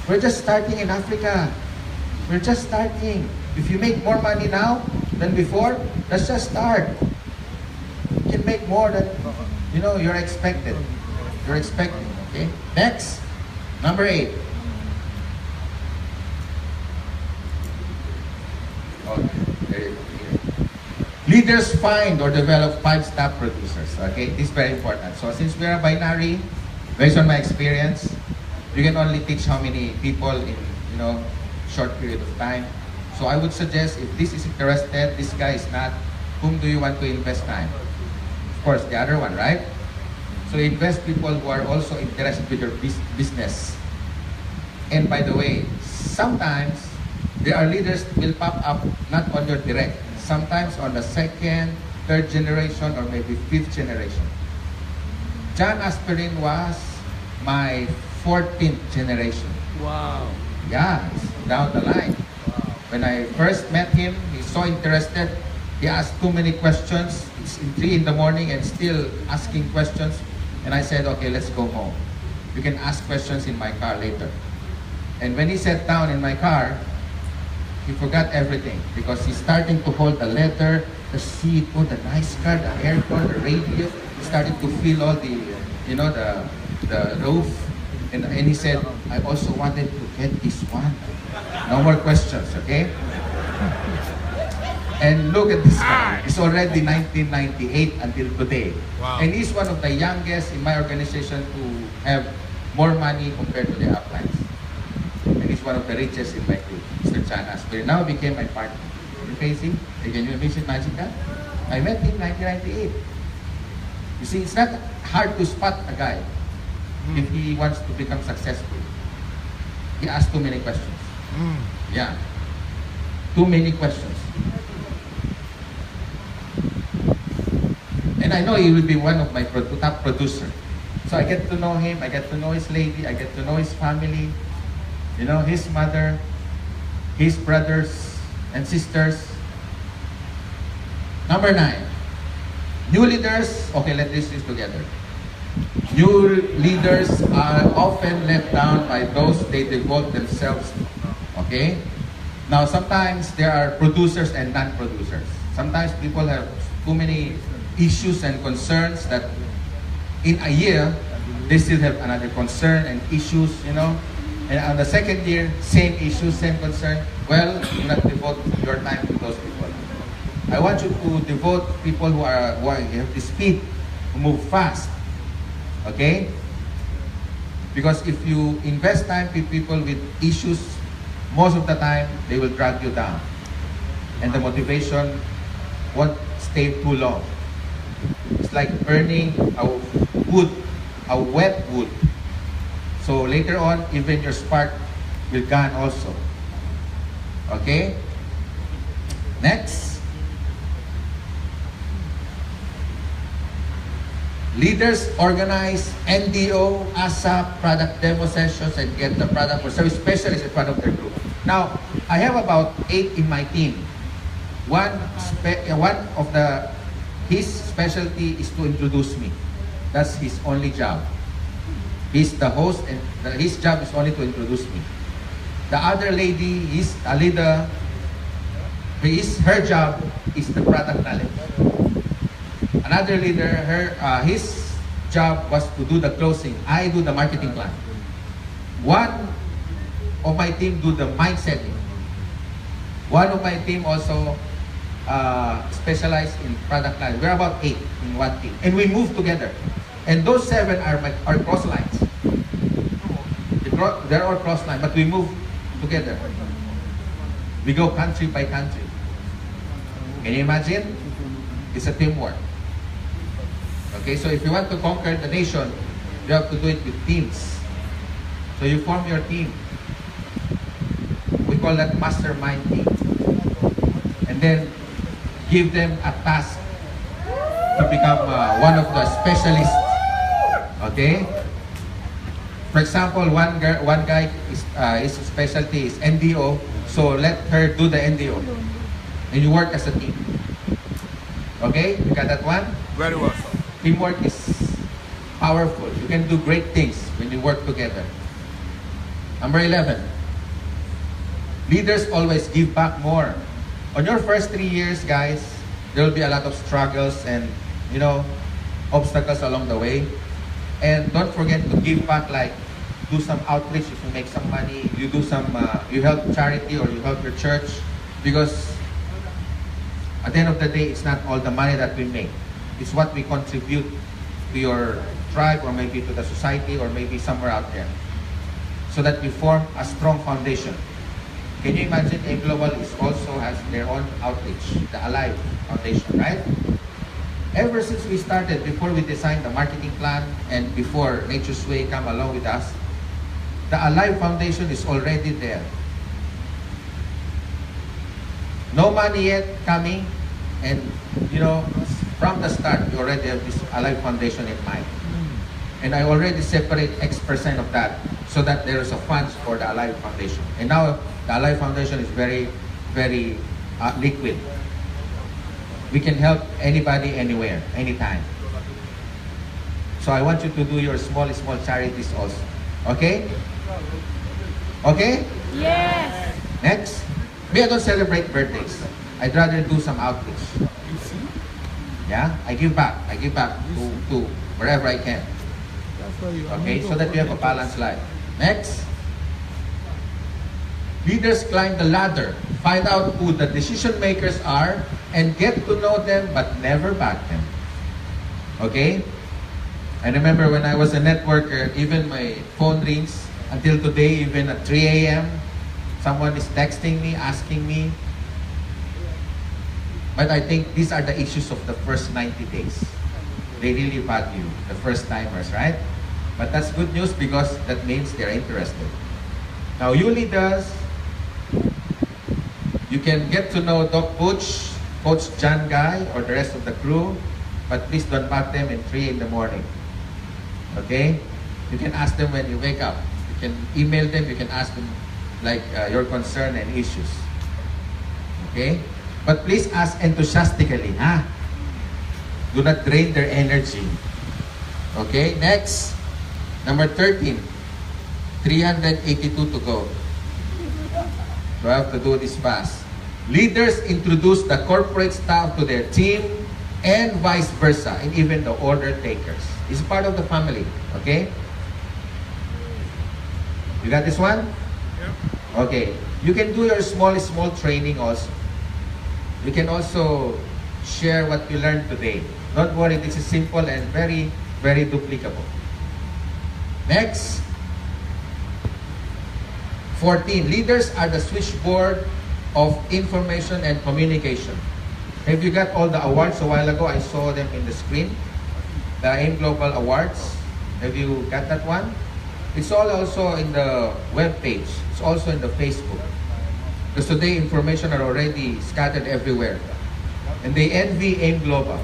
We're just starting in Africa. We're just starting. If you make more money now than before, let's just start. You can make more than, you're expected. You're expecting, okay? Next, number 8. Okay, there you go. Leaders find or develop 5 staff producers. Okay, this is very important. So since we are binary, based on my experience, you can only teach how many people in short period of time. So I would suggest if this is interested, this guy is not, whom do you want to invest time? Of course, the other one, right? So invest people who are also interested with your business. And by the way, sometimes there are leaders will pop up not on your direct, sometimes on the 2nd, 3rd generation, or maybe 5th generation. John Aspirin was my 14th generation. Wow. Yeah, it's down the line. When I first met him, he's so interested. He asked too many questions. It's in 3 in the morning and still asking questions. And I said, okay, let's go home. You can ask questions in my car later. And when he sat down in my car, he forgot everything because he's starting to hold the leather, the seat, the nice car, the aircon, the radio. He started to feel all the, the roof. And he said, I also wanted to get this one. No more questions, okay? And look at this guy. It's already 1998 until today. Wow. And he's one of the youngest in my organization to have more money compared to the uplines. And he's one of the richest in my group, Mr. Chan Asper. Now became my partner. You crazy? Can you imagine that? I met him in 1998. You see, it's not hard to spot a guy if he wants to become successful. He asks too many questions. Yeah. Too many questions. And I know he will be one of my top producers. So I get to know him, I get to know his lady, I get to know his family, his mother, his brothers and sisters. Number 9, new leaders. Okay, let's list this together. New leaders are often let down by those they devote themselves to. Okay? Now, sometimes there are producers and non-producers. Sometimes people have too many issues and concerns that in a year, they still have another concern and issues, And on the 2nd year, same issues, same concern. Well, do not devote your time to those people. I want you to devote people who have the speed, who move fast. Okay? Because if you invest time with people with issues, most of the time, they will drag you down. And the motivation won't stay too long. It's like burning a wet wood. So later on, even your spark will gone also. Okay? Next. Leaders organize NDO, ASAP, product demo sessions, and get the product or service specialist in front of their group. Now, I have about 8 in my team. His specialty is to introduce me. That's his only job. He's the host, and his job is only to introduce me. The other lady is a leader. Her job is the product knowledge. Another leader, his job was to do the closing. I do the marketing plan. One of my team do the mindsetting. One of my team also specialized in product line. We're about 8 in one team, and we move together. And those 7 are cross lines. They're all cross lines, but we move together. We go country by country. Can you imagine? It's a teamwork. Okay, so if you want to conquer the nation, you have to do it with teams. So you form your team. We call that mastermind team. And then give them a task to become one of the specialists. Okay? For example, one guy his specialty is NDO, so let her do the NDO. And you work as a team. Okay? You got that one? Very well, sir. Teamwork is powerful. You can do great things when you work together. Number 11. Leaders always give back more. On your first 3 years, guys, there will be a lot of struggles and, obstacles along the way. And don't forget to give back, like do some outreach if you make some money, you do some, you help charity or you help your church, because at the end of the day, it's not all the money that we make. It's what we contribute to your tribe or maybe to the society or maybe somewhere out there, so that we form a strong foundation. Can you imagine A Global also has their own outreach, the Alive Foundation, right? Ever since we started, before we designed the marketing plan and before Nature's Way come along with us, the Alive Foundation is already there. No money yet coming, and from the start, we already have this Alive Foundation in mind. And I already separate X% of that so that there is a funds for the Alive Foundation. And now the Alive Foundation is very, very liquid. We can help anybody, anywhere, anytime. So I want you to do your small charities also. Okay? Okay? Yes. Next. Me, I don't celebrate birthdays. I'd rather do some outreach. Yeah? I give back. I give back to wherever I can. Okay? So that we have a balanced life. Next. Leaders climb the ladder, find out who the decision makers are, and get to know them but never back them. Okay? I remember when I was a networker, even my phone rings until today, even at 3 a.m., someone is texting me, asking me. But I think these are the issues of the first 90 days. They really value the first timers, right? But that's good news because that means they're interested. Now, you leaders, you can get to know Doc Butch, Coach John Guy, or the rest of the crew, but please don't back them in 3 in the morning. Okay? You can ask them when you wake up. You can email them, you can ask them like your concern and issues. Okay? But please ask enthusiastically, huh? Do not drain their energy. Okay? Next. Number 13. 382 to go. So I have to do this fast. Leaders introduce the corporate staff to their team and vice versa, and even the order takers. It's part of the family, okay? You got this one? Yeah. Okay. You can do your small training also. You can also share what you learned today. Don't worry, this is simple and very, very duplicable. Next. 14. Leaders are the switchboard of information and communication. Have you got all the awards? A while ago, I saw them in the screen. The AIM Global Awards. Have you got that one? It's all also in the web page. It's also in the Facebook. Because today, information are already scattered everywhere. And they envy AIM Global.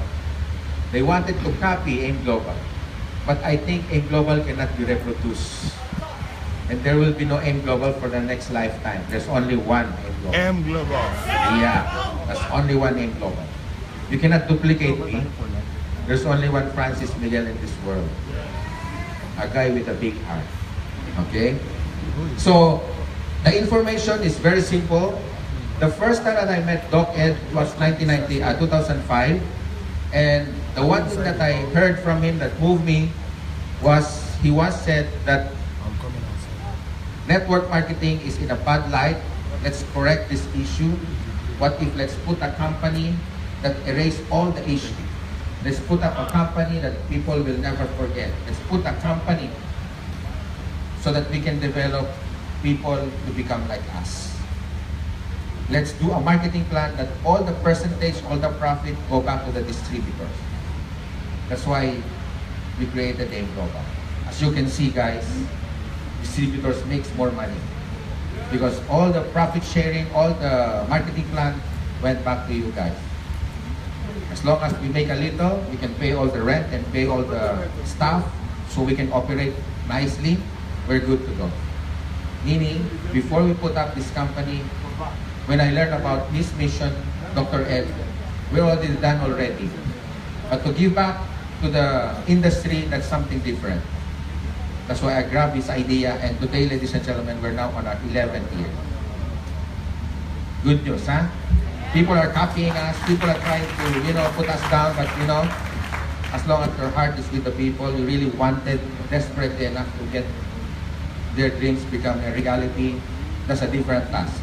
They wanted to copy AIM Global. But I think AIM Global cannot be reproduced. And there will be no AIM Global for the next lifetime. There's only one AIM Global. AIM Global. Yeah, there's only one AIM Global. You cannot duplicate me. There's only one Francis Miguel in this world. A guy with a big heart. Okay? So, the information is very simple. The first time that I met Doc Ed was 2005. And the one thing that I heard from him that moved me was, he once said that network marketing is in a bad light. Let's correct this issue. What if let's put a company that erase all the issue? Let's put up a company that people will never forget. Let's put a company so that we can develop people to become like us. Let's do a marketing plan that all the percentage, all the profit go back to the distributors. That's why we created AIM Global. As you can see, guys, distributors makes more money because all the profit sharing, all the marketing plan went back to you guys. As long as we make a little, we can pay all the rent and pay all the staff so we can operate nicely, we're good to go. Meaning, before we put up this company, when I learned about his mission, Dr. Ed, we're already done already. But to give back to the industry, that's something different. That's why I grabbed this idea, and today, ladies and gentlemen, we're now on our 11th year. Good news, huh? People are copying us, people are trying to, put us down, but as long as your heart is with the people, you really wanted desperately enough to get their dreams become a reality, that's a different task.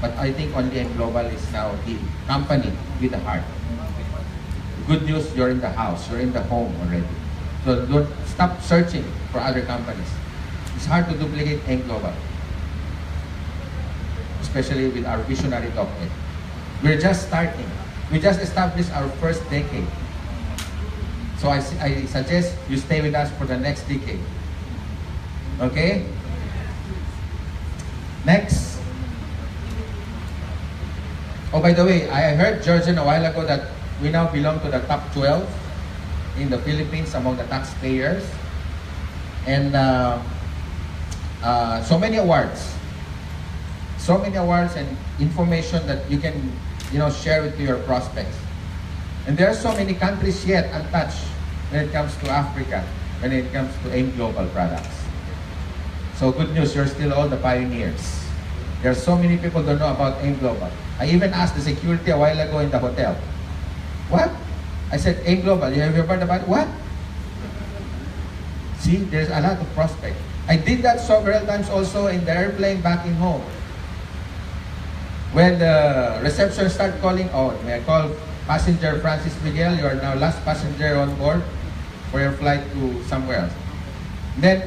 But I think only AIM Global is now the company with the heart. Good news, you're in the house, you're in the home already. So don't stop searching for other companies. It's hard to duplicate AIM Global, especially with our visionary doctor. We're just starting. We just established our first decade. So I suggest you stay with us for the next decade. Okay? Next. Oh, by the way, I heard Georgian a while ago that we now belong to the top 12 in the Philippines among the taxpayers. And so many awards. So many awards and information that you can, share with your prospects. And there are so many countries yet untouched when it comes to Africa, when it comes to AIM Global products. So good news, you're still all the pioneers. There are so many people don't know about AIM Global. I even asked the security a while ago in the hotel. What? I said, AIM Global, you have heard about it? What? See, there's a lot of prospect. I did that several times also in the airplane back in home. When the reception started calling, may I call passenger Francis Miguel, you are now last passenger on board for your flight to somewhere else. Then,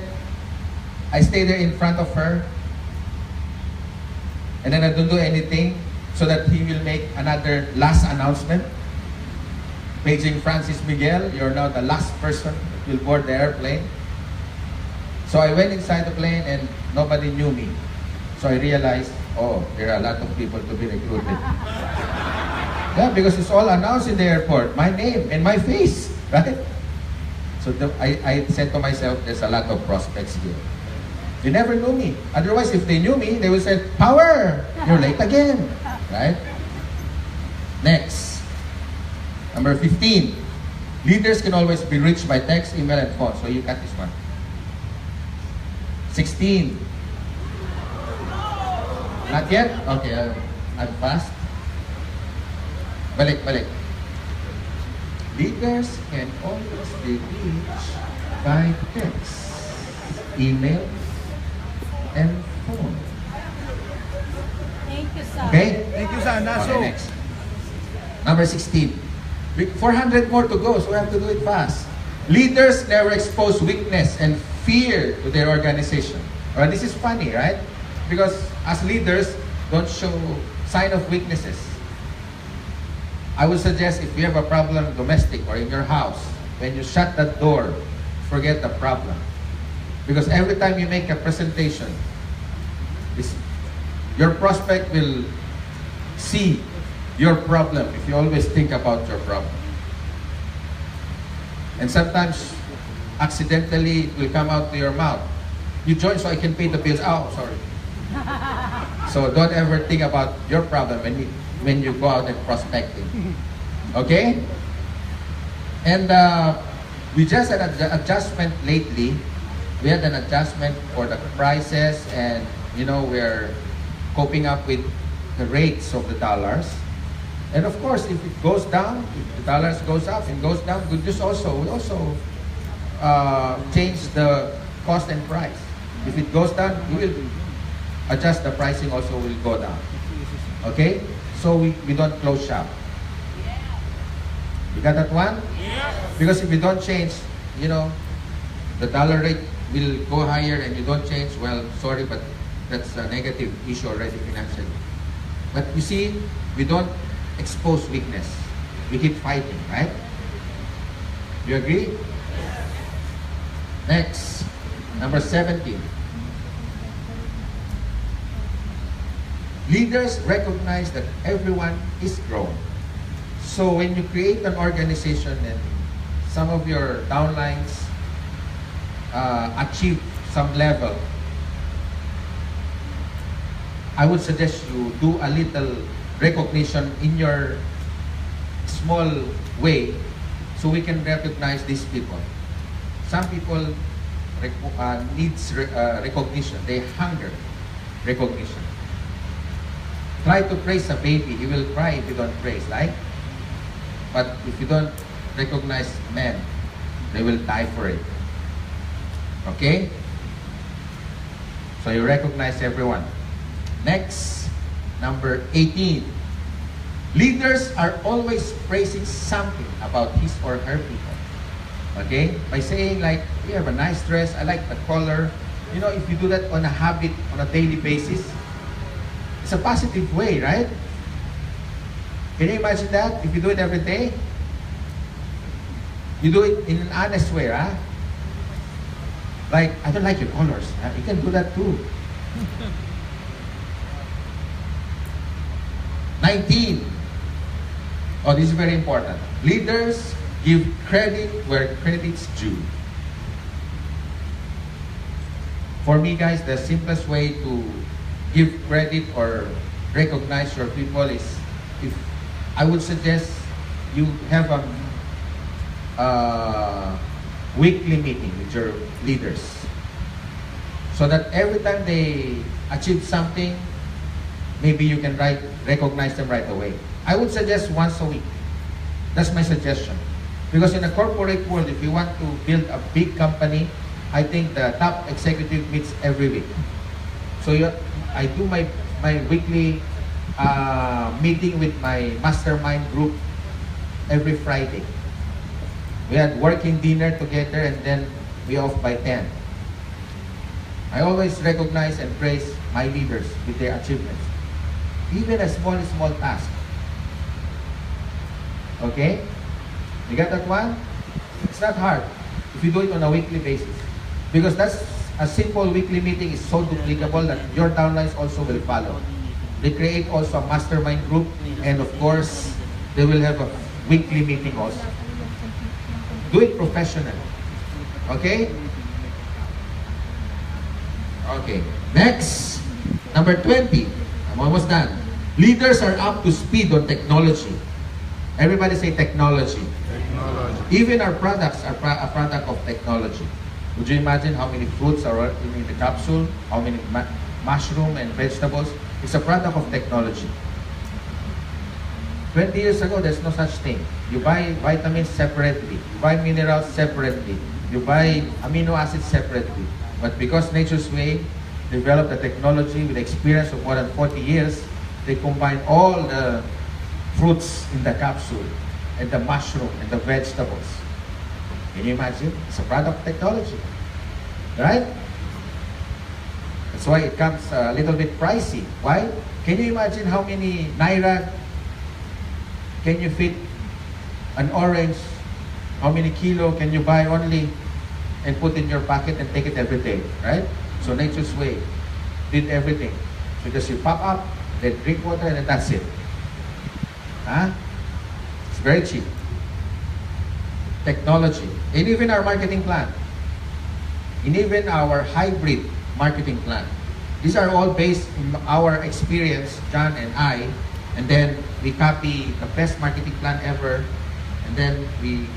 I stay there in front of her, and then I don't do anything so that he will make another last announcement. Paging Francis Miguel, you're now the last person that will board the airplane. So I went inside the plane and nobody knew me. So I realized, there are a lot of people to be recruited. Yeah, because it's all announced in the airport, my name and my face, right? So I said to myself, there's a lot of prospects here. They never knew me. Otherwise, if they knew me, they would say, Power! You're late again. Right? Next. Number 15. Leaders can always be reached by text, email, and phone. So you got this one. 16. Not yet? Okay, I'm fast. Balik. Leaders can always be reached by text, email, and phone. Thank you, sir. Okay? Thank you, sir. Okay, next. Number 16. 400 more to go, so we have to do it fast. Leaders never expose weakness and fear to their organization. Alright, this is funny, right? Because as leaders, don't show sign of weaknesses. I would suggest if you have a problem domestic or in your house, when you shut that door, forget the problem. Because every time you make a presentation, your prospect will see your problem if you always think about your problem. And sometimes, accidentally, it will come out to your mouth. You join so I can pay the bills. Oh, sorry. So don't ever think about your problem when you go out and prospecting. Okay? And we just had an adjustment lately. We had an adjustment for the prices, and we're coping up with the rates of the dollars. And of course, if it goes down, if the dollars goes up and goes down, good news also. We also change the cost and price. If it goes down, we will adjust the pricing also will go down. Okay? So we don't close shop. You got that one? Because if you don't change, you know, the dollar rate will go higher and you don't change, well, sorry, but that's a negative issue already financially. But you see, we don't expose weakness. We keep fighting, right? You agree? Next, number 17. Leaders recognize that everyone is growing. So when you create an organization and some of your downlines achieve some level, I would suggest you do a little recognition in your small way so we can recognize these people. Some people needs recognition. They hunger recognition. Try to praise a baby. He will cry if you don't praise, right? But if you don't recognize men, they will die for it. Okay? So you recognize everyone. Next, number 18. Leaders are always praising something about his or her people. Okay? By saying like, you have a nice dress, I like the color. You know, if you do that on a habit, on a daily basis, it's a positive way, right? Can you imagine that? If you do it every day, you do it in an honest way, huh? Like, I don't like your colors. You can do that too. 19. Oh, this is very important. Leaders give credit where credit's due. For me, guys, the simplest way to give credit or recognize your people is, if I would suggest you have a weekly meeting with your leaders so that every time they achieve something, maybe you can recognize them right away. I would suggest once a week. That's my suggestion. Because in the corporate world, if you want to build a big company, I think the top executive meets every week. So I do my weekly meeting with my mastermind group every Friday. We had working dinner together and then we off by 10. I always recognize and praise my leaders with their achievements. Even a small task. Okay? You get that one? It's not hard if you do it on a weekly basis. Because that's a simple weekly meeting is so duplicable that your downlines also will follow. They create also a mastermind group, and of course, they will have a weekly meeting also. Do it professionally. Okay? Okay. Next, number 20. I'm almost done. Leaders are up to speed on technology. Everybody say technology. Even our products are a product of technology. Would you imagine how many fruits are in the capsule? How many mushroom and vegetables? It's a product of technology. 20 years ago, there's no such thing. You buy vitamins separately. You buy minerals separately. You buy amino acids separately. But because Nature's Way developed the technology with experience of more than 40 years, they combine all the fruits in the capsule and the mushroom and the vegetables. Can you imagine? It's a product of technology. Right? That's why it comes a little bit pricey. Why? Can you imagine how many naira can you fit an orange? How many kilo can you buy only and put in your pocket and take it every day? Right? So Nature's Way did everything. So just you pop up, then drink water, and then that's it. Huh? It's very cheap. Technology. And even our marketing plan. And even our hybrid marketing plan. These are all based on our experience, John and I, and then we copy the best marketing plan ever, and then we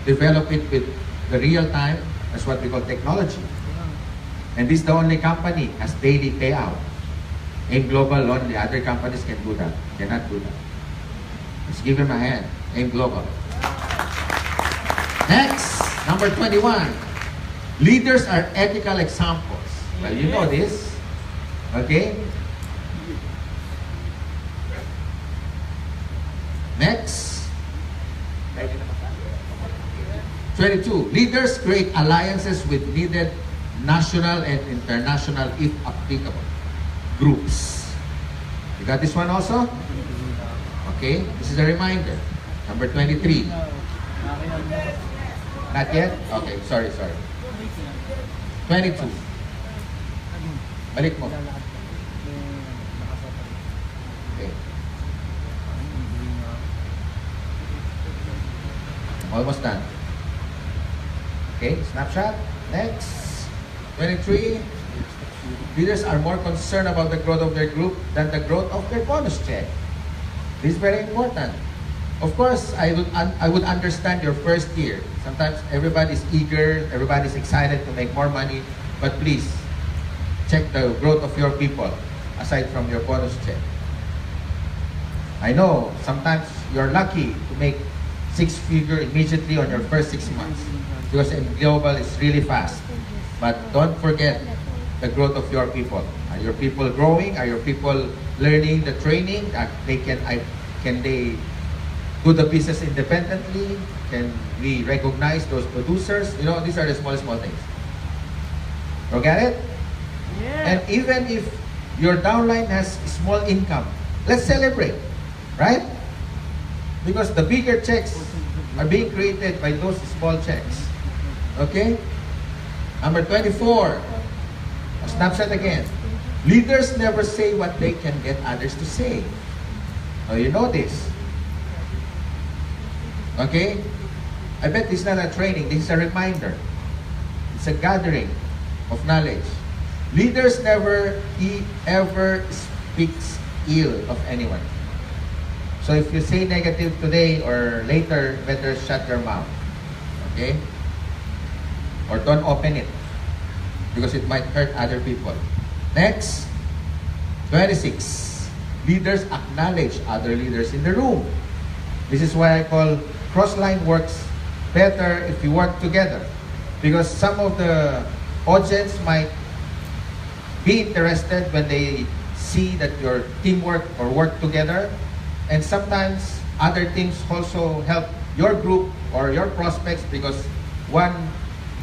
develop it with the real time. That's what we call technology. And this is the only company has daily payout. AIM Global only. Other companies can do that. Cannot do that. Let's give him a hand. AIM Global. Next, number 21. Leaders are ethical examples. Well, you know this. Okay? Next. 22. Leaders create alliances with needed national and international, if applicable, groups. You got this one also? Okay, this is a reminder. Number 23. Not yet? Okay, sorry. 22. Balik mo. Okay. Almost done. Okay, snapshot. Next. 23. Leaders are more concerned about the growth of their group than the growth of their bonus check. This is very important. Of course, I would understand your first year. Sometimes everybody's eager, everybody's excited to make more money, but please check the growth of your people aside from your bonus check. I know sometimes you're lucky to make six-figure immediately on your first 6 months because in global it's really fast. But don't forget the growth of your people. Are your people growing? Are your people learning the training? Can they do the business independently? Can we recognize those producers? You know, these are the small things. You get it? Yeah. And even if your downline has small income, let's celebrate, right? Because the bigger checks are being created by those small checks. Okay? Number 24. A snapshot again. Leaders never say what they can get others to say. Oh, you know this. Okay? I bet this is not a training. This is a reminder. It's a gathering of knowledge. Leaders never ever speaks ill of anyone. So if you say negative today or later, better shut your mouth. Okay? Or don't open it because it might hurt other people. Next, 26. Leaders acknowledge other leaders in the room. This is why I call cross-line works better if you work together. Because some of the audience might be interested when they see that your teamwork or work together. And sometimes other teams also help your group or your prospects because one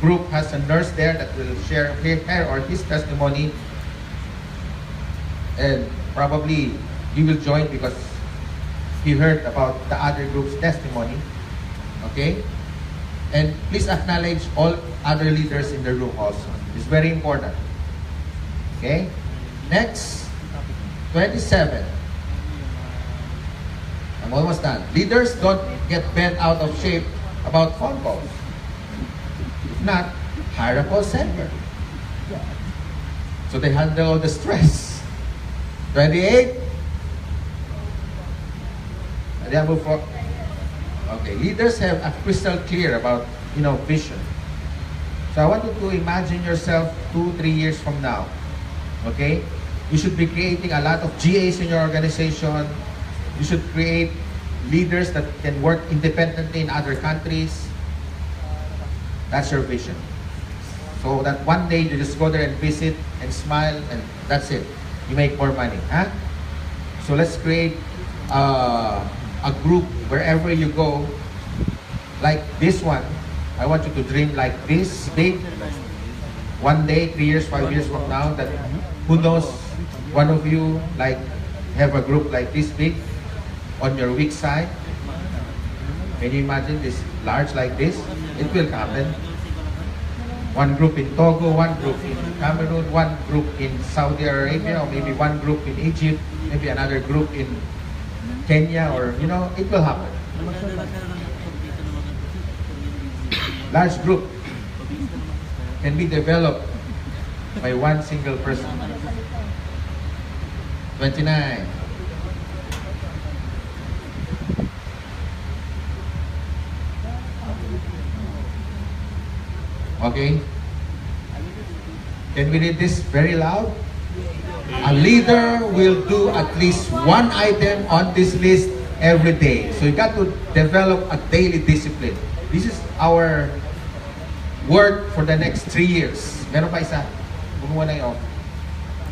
group has a nurse there that will share her or his testimony, and probably you will join because he heard about the other group's testimony. Okay? And please acknowledge all other leaders in the room also. It's very important. Okay? Next, 27. I'm almost done. Leaders don't get bent out of shape about phone calls. If not, hire a call center. So they handle all the stress. 28. And then move forward. Okay, leaders have a crystal clear about, vision. So I want you to imagine yourself 2-3 years from now. Okay? You should be creating a lot of GAs in your organization. You should create leaders that can work independently in other countries. That's your vision. So that one day you just go there and visit and smile and that's it. You make more money. Huh? So let's create a group wherever you go. Like this one. I want you to dream like this big. One day, 3 years, 5 years from now, that who knows, one of you have a group like this big on your weak side. Can you imagine this large like this? It will happen. One group in Togo, one group in Cameroon, one group in Saudi Arabia, or maybe one group in Egypt, maybe another group in Kenya, or it will happen. Large group can be developed by one single person. 29. Okay? Can we read this very loud? A leader will do at least one item on this list every day. So you got to develop a daily discipline. This is our work for the next 3 years. Meron pa isa? Bumuha na yun.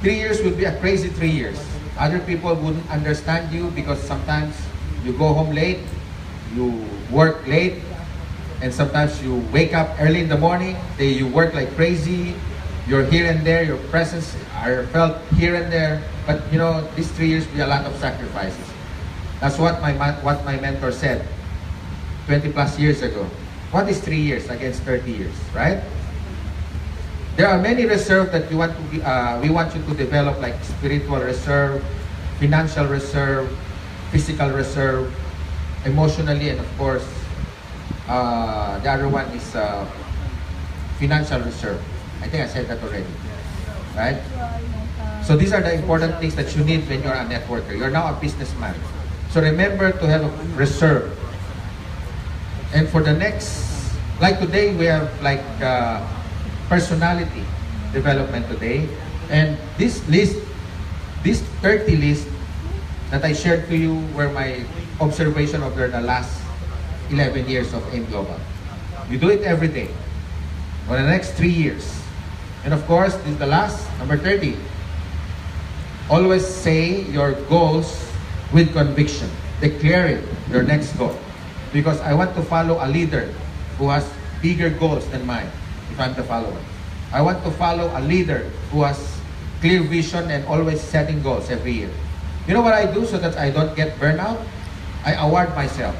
3 years will be a crazy 3 years. Other people wouldn't understand you because sometimes you go home late, you work late, and sometimes you wake up early in the morning, you work like crazy, you're here and there, your presence are felt here and there, but you know, these 3 years will be a lot of sacrifices. That's what my mentor said 20 plus years ago. What is 3 years against 30 years, right? There are many reserves that we want you to develop, like spiritual reserve, financial reserve, physical reserve, emotionally, and of course, the other one is financial reserve. I think I said that already, right? So these are the important things that you need when you're a networker. You're now a businessman. So remember to have a reserve. And for the next, like today, we have like personality development today. And this list, this 30 list that I shared to you were my observation over the last 11 years of AIM Global. You do it every day for the next 3 years. And of course, this is the last, number 30. Always say your goals with conviction. Declare it, your next goal. Because I want to follow a leader who has bigger goals than mine, if I'm the follower. I want to follow a leader who has clear vision and always setting goals every year. You know what I do so that I don't get burnout? I award myself.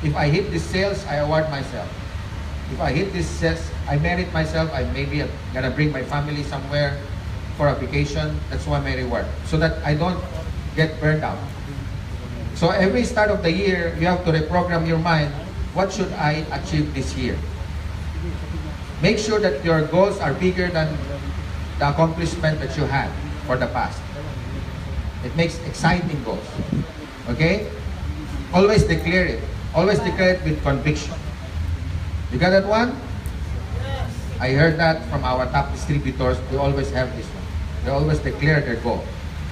If I hit this sales, I award myself. If I hit this sales, I merit myself. I'm gonna bring my family somewhere for a vacation. That's why my reward. So that I don't get burned out. So every start of the year, you have to reprogram your mind. What should I achieve this year? Make sure that your goals are bigger than the accomplishment that you had for the past. It makes exciting goals. Okay? Always declare it. Always declare it with conviction. You got that one? I heard that from our top distributors. They always have this one. They always declare their goal.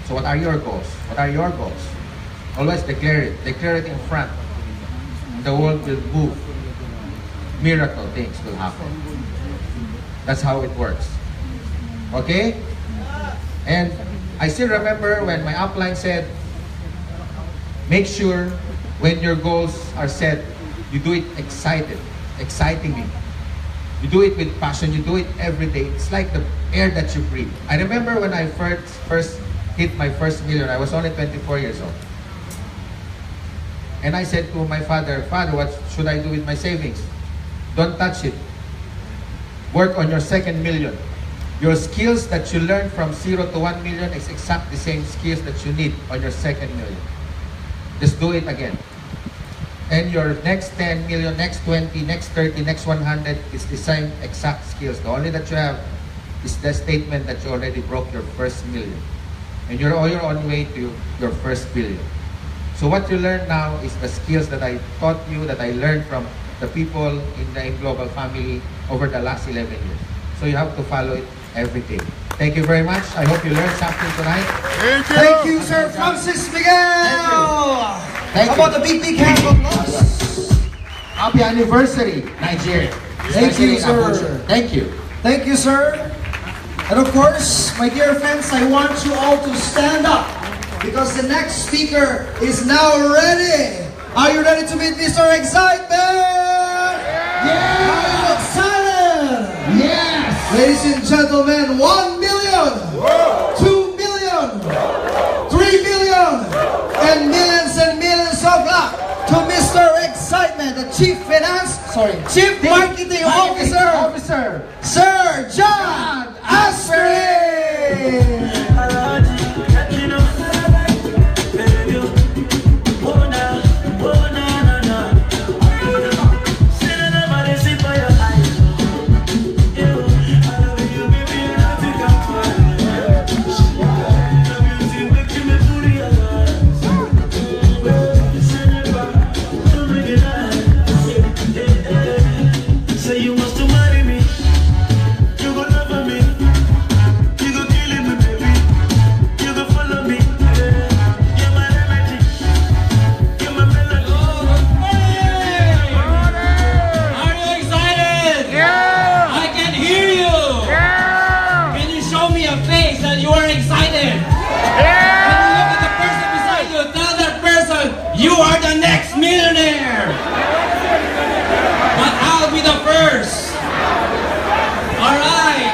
So what are your goals? What are your goals? Always declare it. Declare it in front. The world will move. Miracle things will happen. That's how it works. Okay? And I still remember when my upline said, make sure when your goals are set, you do it excitingly. You do it with passion. You do it every day. It's like the air that you breathe. I remember when I first hit my first million, I was only 24 years old. And I said to my father, Father, what should I do with my savings? Don't touch it. Work on your second million. Your skills that you learn from 0 to 1 million is exactly the same skills that you need on your second million. Just do it again. And your next 10 million, next 20, next 30, next 100 is the same exact skills. The only that you have is the statement that you already broke your first million. And you're on your own way to your first billion. So what you learn now is the skills that I taught you, that I learned from the people in the AIM Global family over the last 11 years. So you have to follow it every day. Thank you very much. I hope you learned something tonight. Thank you, Sir Francis Miguel. Thank How you. about the big hand of applause? Happy anniversary, Nigeria. Thank you, Especially sir. Abuja. Thank you. Thank you, sir. And of course, my dear friends, I want you all to stand up because the next speaker is now ready. Are you ready to meet Mr. Excitement? Yeah! Are you excited? Yes! Ladies and gentlemen, 1 million, 2 million, 3 million, and millions of luck to Mr. Excitement, the Chief Marketing Officer, Sir John Aspirin. Say you must marry me, you gonna love me. You are the next millionaire! But I'll be the first! Alright!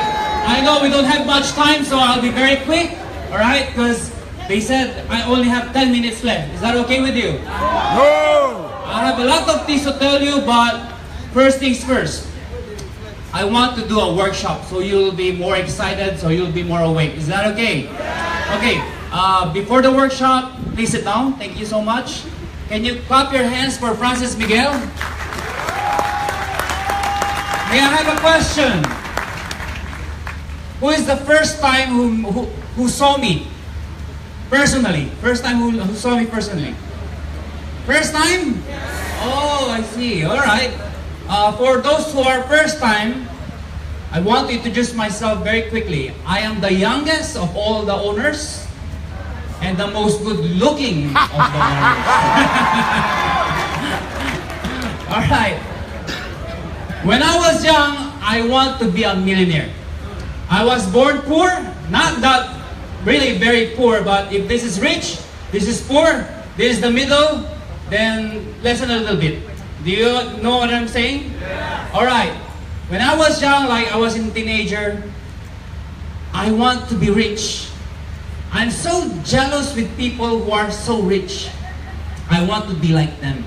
I know we don't have much time, so I'll be very quick. Alright? Because they said I only have 10 minutes left. Is that okay with you? No! I have a lot of things to tell you, but first things first. I want to do a workshop, so you'll be more excited, so you'll be more awake. Is that okay? Okay. Before the workshop, please sit down. Thank you so much. Can you clap your hands for Francis Miguel? May I have a question? Who is the first time who saw me personally? First time who saw me personally? First time? Oh, I see. All right. For those who are first time, I want to introduce myself very quickly. I am the youngest of all the owners and the most good looking of the owners. All right. When I was young, I want to be a millionaire. I was born poor, not that really very poor, but if this is rich, this is poor, this is the middle, then listen a little bit. Do you know what I'm saying? Yeah. Alright. When I was young, like I was a teenager, I want to be rich. I'm so jealous with people who are so rich. I want to be like them.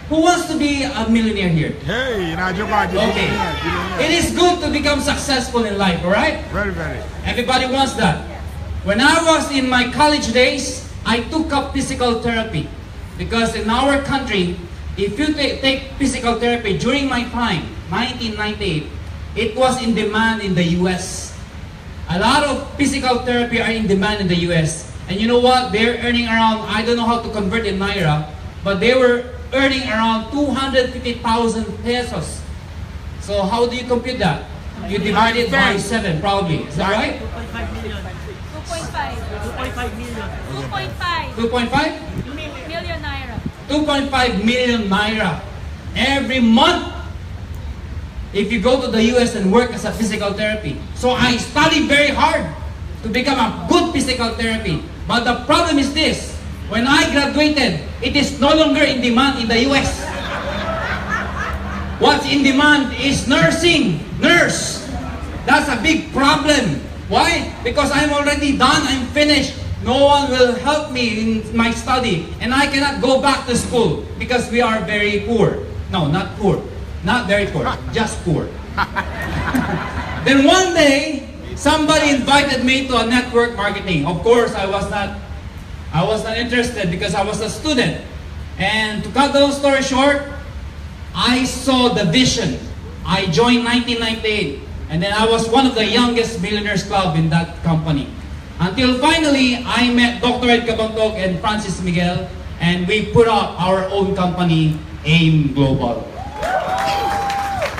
Who wants to be a millionaire here? Hey, okay. It is good to become successful in life, alright? Very, very. Everybody wants that. When I was in my college days, I took up physical therapy. Because in our country, if you take physical therapy during my time, 1998, it was in demand in the US. A lot of physical therapy are in demand in the US. And you know what? They're earning around, I don't know how to convert in Naira, but they were earning around 250,000 pesos. So how do you compute that? You divide it by 7 probably. Is that right? 2.5 million. 2.5. 2.5 million. 2.5. 2.5? Million Naira. 2.5 million Naira every month if you go to the US and work as a physical therapy. So I studied very hard to become a good physical therapy. But the problem is this, when I graduated, it is no longer in demand in the US. What's in demand is nursing, nurse. That's a big problem. Why? Because I'm already done, I'm finished. No one will help me in my study. And I cannot go back to school because we are very poor. No, not poor. Not very poor. Just poor. Then one day, somebody invited me to a network marketing. Of course, I was not interested because I was a student. And to cut the whole story short, I saw the vision. I joined 1998. And then I was one of the youngest millionaires club in that company. Until finally, I met Dr. Ed Cabantog and Francis Miguel, and we put up our own company, AIM Global.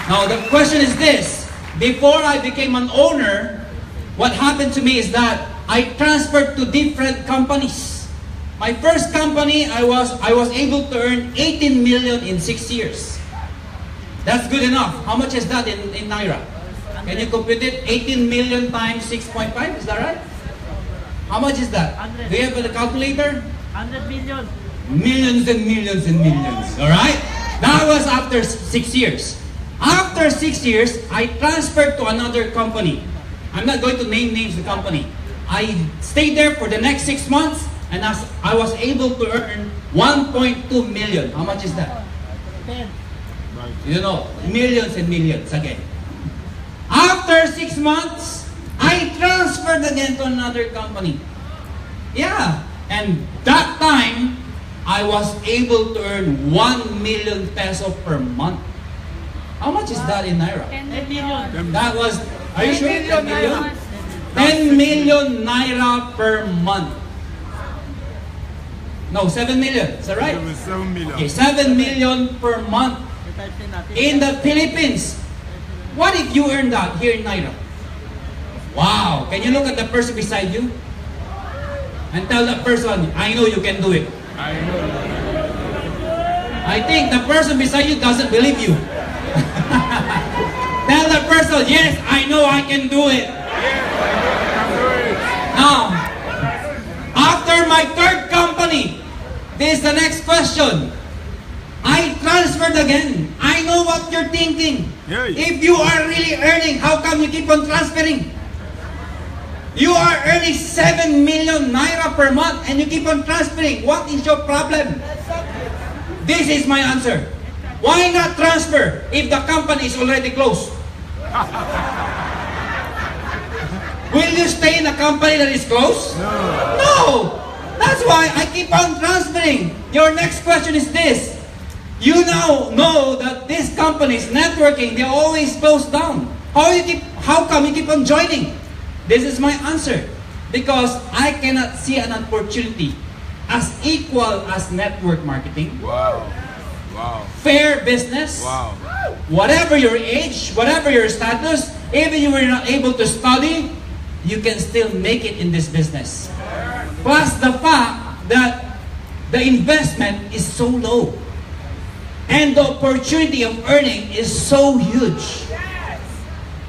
Now, the question is this. Before I became an owner, what happened to me is that I transferred to different companies. My first company, I was able to earn 18 million in 6 years. That's good enough. How much is that in Naira? Can you compute it? 18 million times 6.5, is that right? How much is that? 100. Do you have a calculator? 100 million. Millions and millions and millions. Alright? That was after 6 years. After 6 years, I transferred to another company. I'm not going to name names of the company. I stayed there for the next 6 months, and I was able to earn 1.2 million. How much is that? 10. You know, millions and millions again. After 6 months, I transferred again to another company. Yeah, and that time, I was able to earn 1 million peso per month. How much is that in Naira? 10 million. That was, are you sure? 10 million? 10 million Naira per month. No, 7 million. Is that right? 7 million. Okay, 7 million per month in the Philippines. What if you earn that here in Naira? Wow! Can you look at the person beside you? And tell that person, I know you can do it. I know. I think the person beside you doesn't believe you. Tell the person, yes, I know I can do it. Yes, I know I can do it. Now, after my third company, This is the next question. I transferred again. I know what you're thinking. If you are really earning, how come you keep on transferring? You are earning 7 million naira per month and you keep on transferring. What is your problem? This is my answer. Why not transfer if the company is already closed? Will you stay in a company that is closed? No. That's why I keep on transferring. Your next question is this. You now know that these companies, networking, they always close down. How come you keep on joining? This is my answer. Because I cannot see an opportunity as equal as network marketing. Wow. Wow. Fair business. Wow. Whatever your age, whatever your status, even you were not able to study, you can still make it in this business. Plus the fact that the investment is so low. And the opportunity of earning is so huge.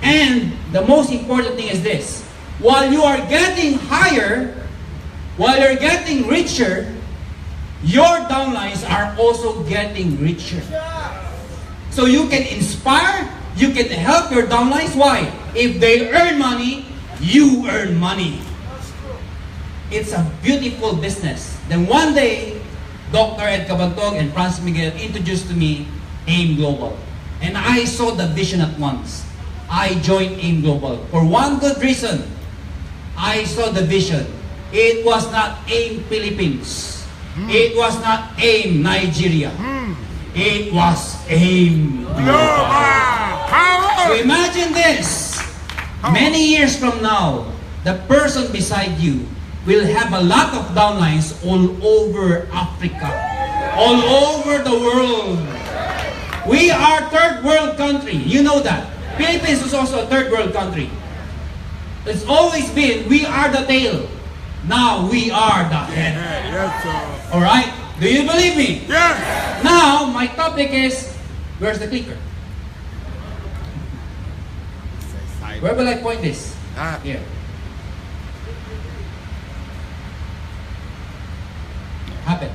And the most important thing is this. While you are getting higher, while you're getting richer, your downlines are also getting richer. So you can inspire, you can help your downlines. Why? If they earn money, you earn money. It's a beautiful business. Then one day, Dr. Ed Cabantog and Francis Miguel introduced to me AIM Global. And I saw the vision at once. I joined AIM Global for one good reason. I saw the vision. It was not AIM Philippines. It was not AIM Nigeria. It was AIM Global. So imagine this. Many years from now, the person beside you will have a lot of downlines all over Africa, all over the world. We are third world country. You know that. Philippines is also a third world country. It's always been, we are the tail. Now we are the head. Alright? Do you believe me? Yes. Now, my topic is, where's the clicker? Where will I point this? Here. Happen.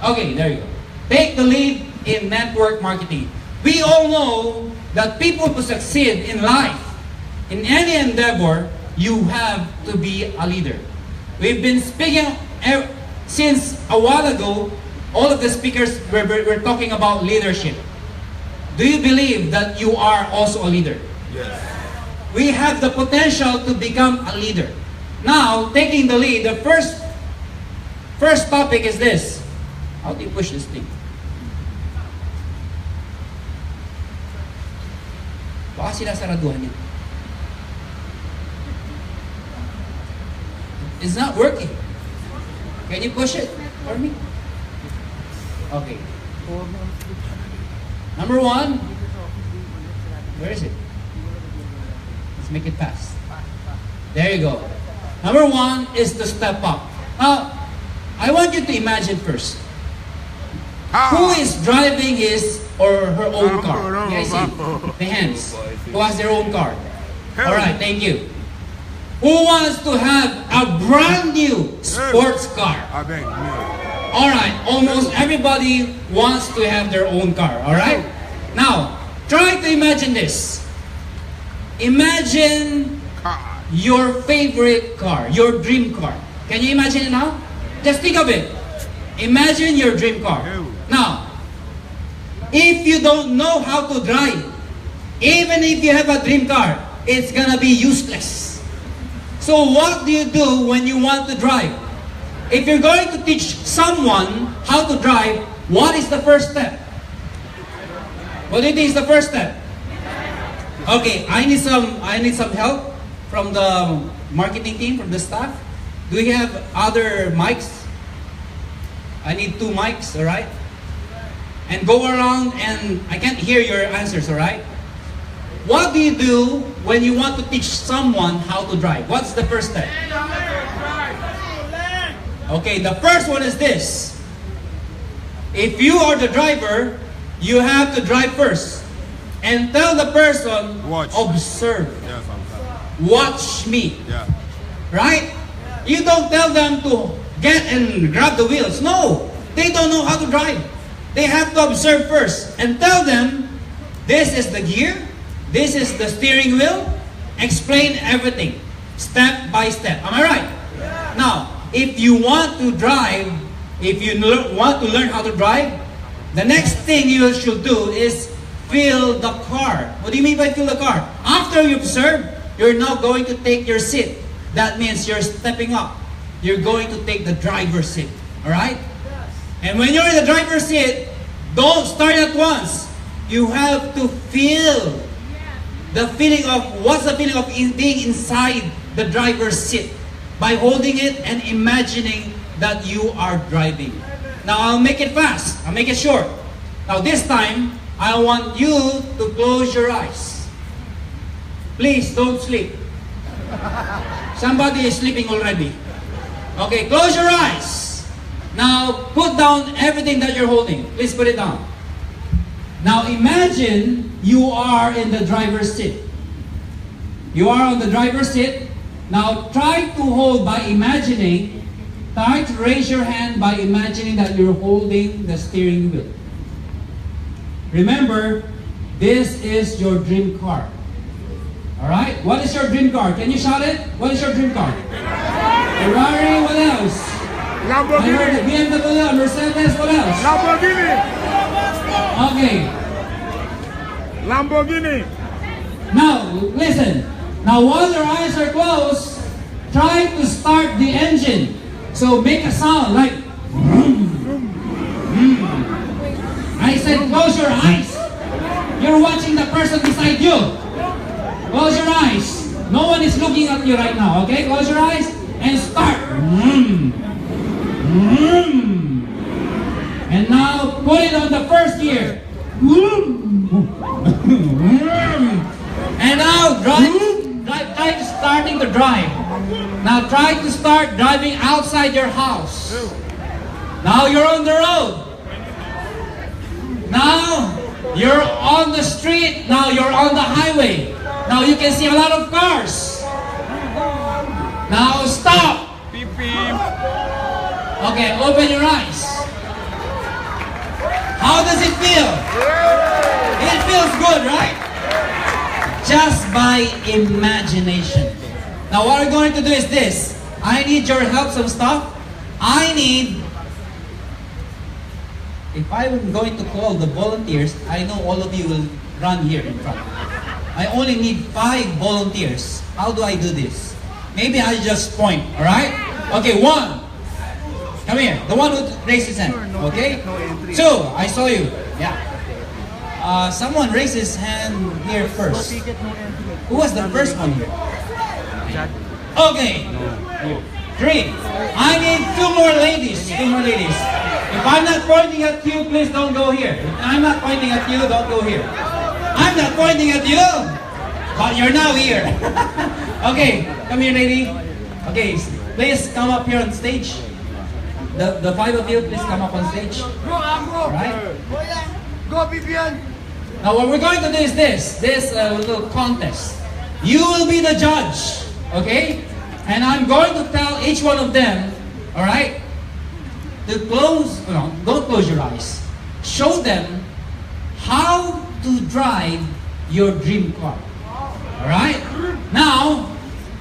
Okay, there you go. Take the lead in network marketing. We all know that people who succeed in life, in any endeavor, you have to be a leader. We've been speaking since a while ago, all of the speakers were talking about leadership. Do you believe that you are also a leader? Yes. We have the potential to become a leader. Now, taking the lead, the first topic is this. How do you push this thing? Baka sinasaraduhan niya. It's not working. Can you push it for me? Okay. Number one. Where is it? Let's make it fast. There you go. Number one is to step up. Now, I want you to imagine first. Who is driving his or her own car? Yeah, I see. The hands. Who has their own car? Alright, thank you. Who wants to have a brand new sports car? Alright, almost everybody wants to have their own car. Alright? Now, try to imagine this. Imagine your favorite car, your dream car. Can you imagine it now? Just think of it. Imagine your dream car. Now, if you don't know how to drive, even if you have a dream car, it's gonna be useless. So what do you do when you want to drive? If you're going to teach someone how to drive, what is the first step? What do you think is the first step? Okay, I need some help from the marketing team, from the staff. Do we have other mics? I need 2 mics, alright? And go around and I can't hear your answers, alright? What do you do when you want to teach someone how to drive? What's the first step? Okay, the first one is this. If you are the driver, you have to drive first. And tell the person, observe. Watch me. Right? You don't tell them to get and grab the wheels. No, they don't know how to drive. They have to observe first and tell them, this is the gear, this is the steering wheel. Explain everything, step by step. Am I right? Now, if you want to drive, if you want to learn how to drive, the next thing you should do is fill the car. What do you mean by fill the car? After you observe, you're now going to take your seat. That means you're stepping up. You're going to take the driver's seat. Alright? And when you're in the driver's seat, don't start at once. You have to feel the feeling of, what's the feeling of being inside the driver's seat? By holding it and imagining that you are driving. Now I'll make it fast. I'll make it short. Now this time, I want you to close your eyes. Please don't sleep. Somebody is sleeping already. Okay, close your eyes. Now put down everything that you're holding. Please put it down. Now imagine you are in the driver's seat. You are on the driver's seat. Now try to hold by imagining. Try to raise your hand by imagining that you're holding the steering wheel. Remember, this is your dream car. Alright? What is your dream car? Can you shout it? What is your dream car? Ferrari, what else? Lamborghini. I heard the BMW, Mercedes, what else? Lamborghini. Okay. Lamborghini. Now, listen. Now, while your eyes are closed, try to start the engine. So, make a sound like vroom, vroom. I said close your eyes. You're watching the person beside you. Close your eyes. No one is looking at you right now, okay? Close your eyes and start. And now put it on the first gear. And now try starting the drive. Now try to start driving outside your house. Now you're on the road. Now you're on the street. Now you're on the highway. Now you can see a lot of cars. Now stop. Beep, beep. Okay, open your eyes. How does it feel? It feels good, right? Just by imagination. Now what we're going to do is this. I need your help, some stuff. If I'm going to call the volunteers, I know all of you will run here in front. I only need 5 volunteers. How do I do this? Maybe I just point, alright? Okay, 1. Come here. The one who raised his hand. Okay? 2. I saw you. Yeah. Someone raised his hand here first. Who was the first one here? Okay. 3. I need 2 more ladies. 2 more ladies. If I'm not pointing at you, please don't go here. If I'm not pointing at you, don't go here. I'm not pointing at you, but you're now here. Okay, come here, lady. Okay, please come up here on stage. The 5 of you, please come up on stage. Alright? Go, Vivian. Now what we're going to do is this little contest. You will be the judge, okay? And I'm going to tell each one of them, alright, to close, no, don't close your eyes. Show them how to drive your dream car. Alright? Now,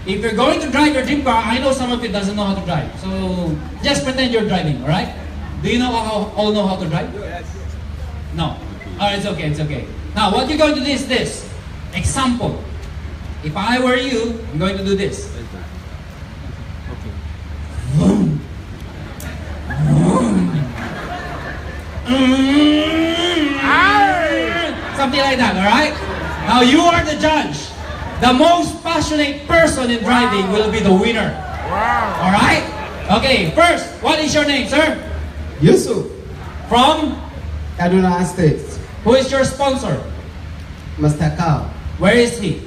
if you're going to drive your dream car, I know some of you doesn't know how to drive. So, just pretend you're driving, alright? Do you all know how to drive? No. Alright, it's okay, it's okay. Now, what you're going to do is this. Example. If I were you, I'm going to do this. Vroom. Vroom. Something like that, alright? Now you are the judge. The most passionate person in driving will be the winner. Wow. Alright? Okay, first, what is your name, sir? Yusuf, From? Kaduna State, Who is your sponsor? Master Cow, Where is he?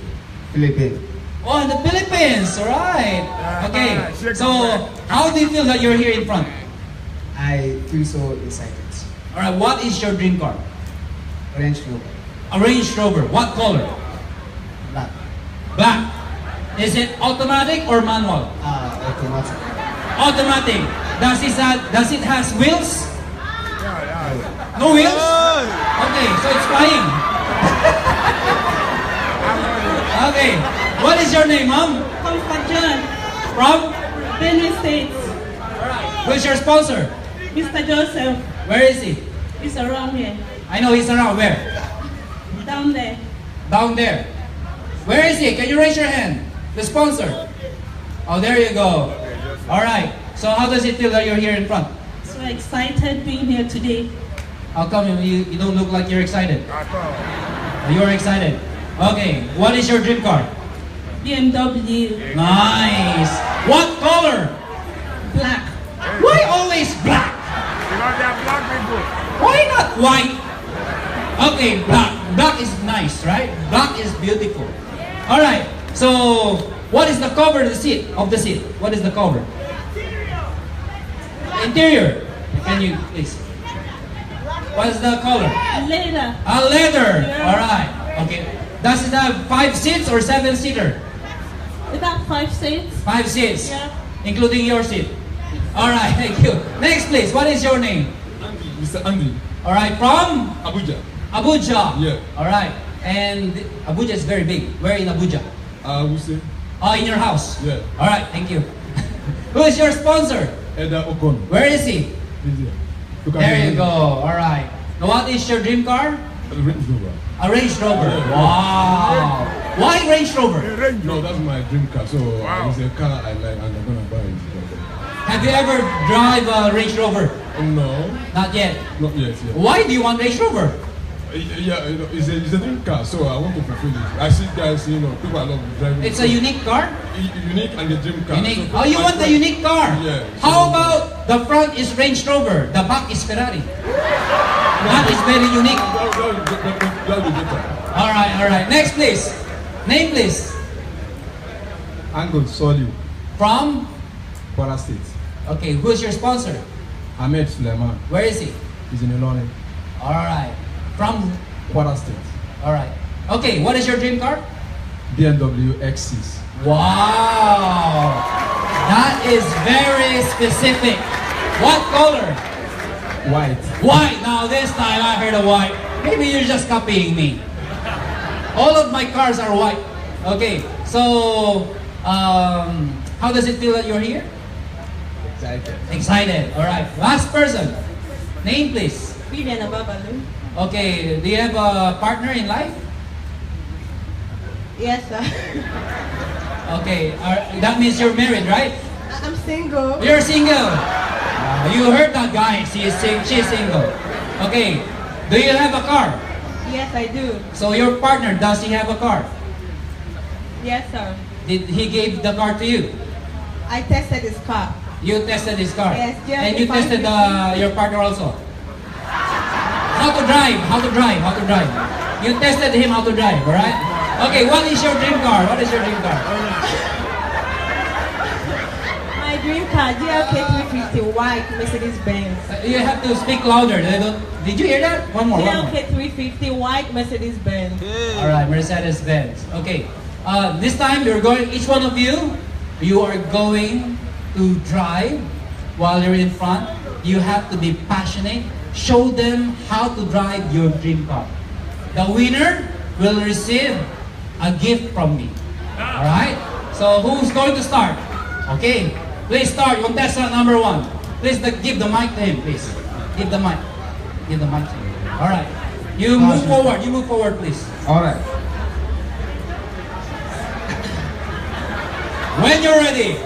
Philippines. Oh, in the Philippines, alright. Okay, so how do you feel that you're here in front? I feel so excited. Alright, what is your dream car? Range Rover, A Range Rover. What color? black, Black. Is it automatic or manual? automatic. Automatic. Does it has wheels? No wheels? Okay, so it's flying. Okay, what is your name, Mom? Comfort John, From? Benue States. Who's your sponsor? Mr. Joseph, Where is he? he's around here. I know he's around. Where? Down there. Down there. Where is he? Can you raise your hand? The sponsor. Oh, there you go. All right. So how does it feel that you're here in front? So excited being here today. How come you don't look like you're excited? You're excited. Okay. What is your dream car? BMW. Nice. What color? Black. Why always black? Because they are black people. Why not white? Okay, black. Black is nice, right? Black is beautiful. All right. So, what is the cover of the seat? What is the cover? Interior. Can you please? What is the color? Leather. A leather. All right. Okay. Does it have 5 seats or 7-seater? About 5 seats. 5 seats, Yeah. including your seat. All right. Thank you. Next, please. What is your name? Mr. Andy, All right. From Abuja. Abuja. Yeah. All right. And Abuja is very big. Where in Abuja? We say, Oh, in your house. yeah, All right. Thank you. Who is your sponsor? Eda Okon. Where is he? This here. Look at There him. you go. All right. Now, what is your dream car? Range Rover. A Range Rover. Yeah. Wow. Why Range Rover? No, that's my dream car. So it's a car I like and I'm gonna buy it. Have you ever drive a Range Rover? No, Not yet. not yet. Yeah, Why do you want Range Rover? yeah, it's a dream car, so I want to fulfill it. I see guys, people I love driving. It's a unique car? Unique and the dream car. Unique. So Oh, you want the unique car? Yeah. How about the front is Range Rover, the back is Ferrari? That is very unique. That'll be better. All right. Next, please. Name, please. Angle Soli, From? Kwara State. Okay, who's your sponsor? Ahmed Suleiman Where is he? is in Ilorin, All right. From? Kwara State. All right. Okay, what is your dream car? BMW X6. Wow. That is very specific. What color? White. White. Now this time I heard a white. Maybe you're just copying me. All of my cars are white. Okay, so how does it feel that you're here? Excited. Excited. All right. Last person. Name, please. Vivian Ababalu. Okay. Do you have a partner in life? Yes, sir. Okay. That means you're married, right? I'm single. You're single. You heard that, guys. She's single. Okay. Do you have a car? Yes, I do. So your partner, does he have a car? Yes, sir. Did he give the car to you? I tested his car. You tested his car? Yes, just And you if I tested could- your partner also? How to drive? You tested him how to drive, alright? Okay, what is your dream car? My dream car, GLK 350 white Mercedes Benz. You have to speak louder. Did you hear that? One more. GLK 350 white Mercedes Benz. Alright, Mercedes Benz. Okay. This time each one of you are going to drive while you're in front. You have to be passionate. Show them how to drive your dream car. The winner will receive a gift from me. Alright? So who's going to start? Okay. Please start. Contestant number 1. Please give the mic to him, please. Give the mic to him. Alright. You move forward, please. Alright. When you're ready.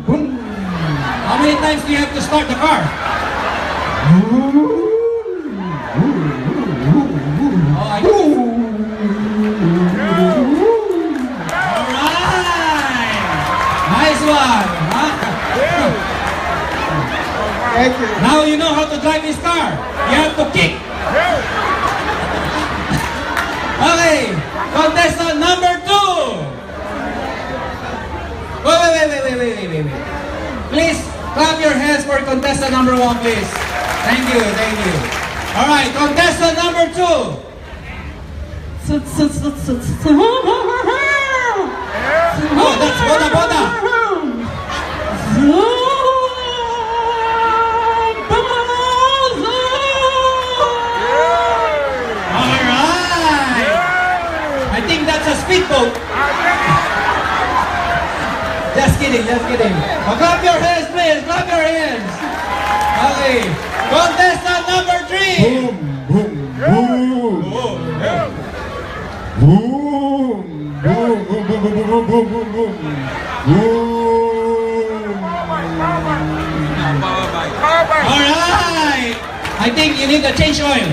How many times do you have to start the car? Nice one. Thank you. Now you know how to drive this car. You have to kick. Okay, contestant number 2. Wait. Please clap your hands for contestant number 1, please. Thank you. All right, contestant number 2. Oh, that's Boda Boda. Alright. I think that's a speedboat. Just kidding, just kidding. Oh, clap your hands, please. Clap your hands. Okay. Contestant number 3. Boom, boom, boom. Boom, boom, boom, boom, boom, boom, boom, boom, boom. Alright. I think you need to change oil.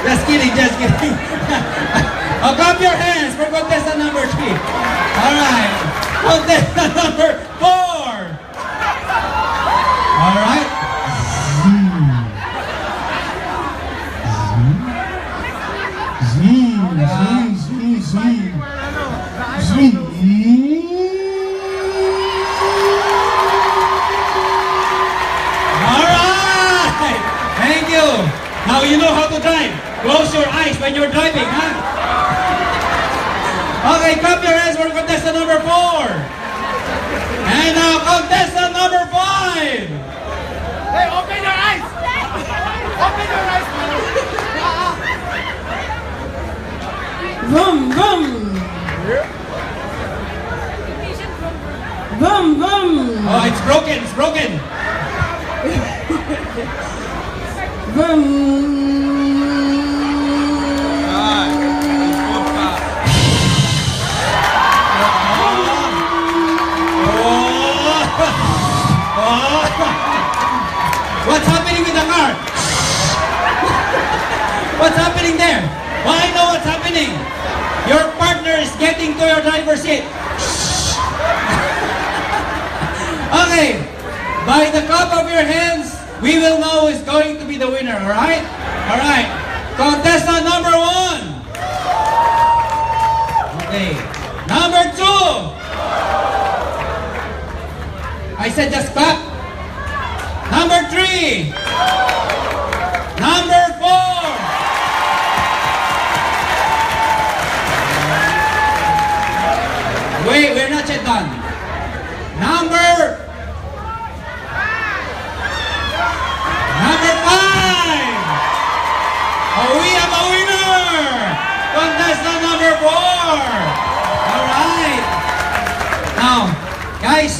Just kidding, just kidding. Oh, clap your hands for contestant number 3. Alright. Contestant number 4. Alright. Alright. Thank you. Now you know how to drive. Close your eyes when you're driving, huh? Okay, clap your hands for contestant number 4. And now contestant number 5. Hey, open your eyes! Open your eyes! Vroom, vroom. Vroom, vroom. Oh, it's broken, it's broken. Vroom. What's happening with the car? What's happening there? Well, I know what's happening. Your partner is getting to your driver's seat. Okay. By the clap of your hands, we will know who's going to be the winner, alright? Alright. Contestant number 1. Okay. Number 2. I said just clap. Number 3. Number 4. Wait, we're not yet done. Number 5. Oh, we have a winner. Contestant number 4. All right. Now, guys,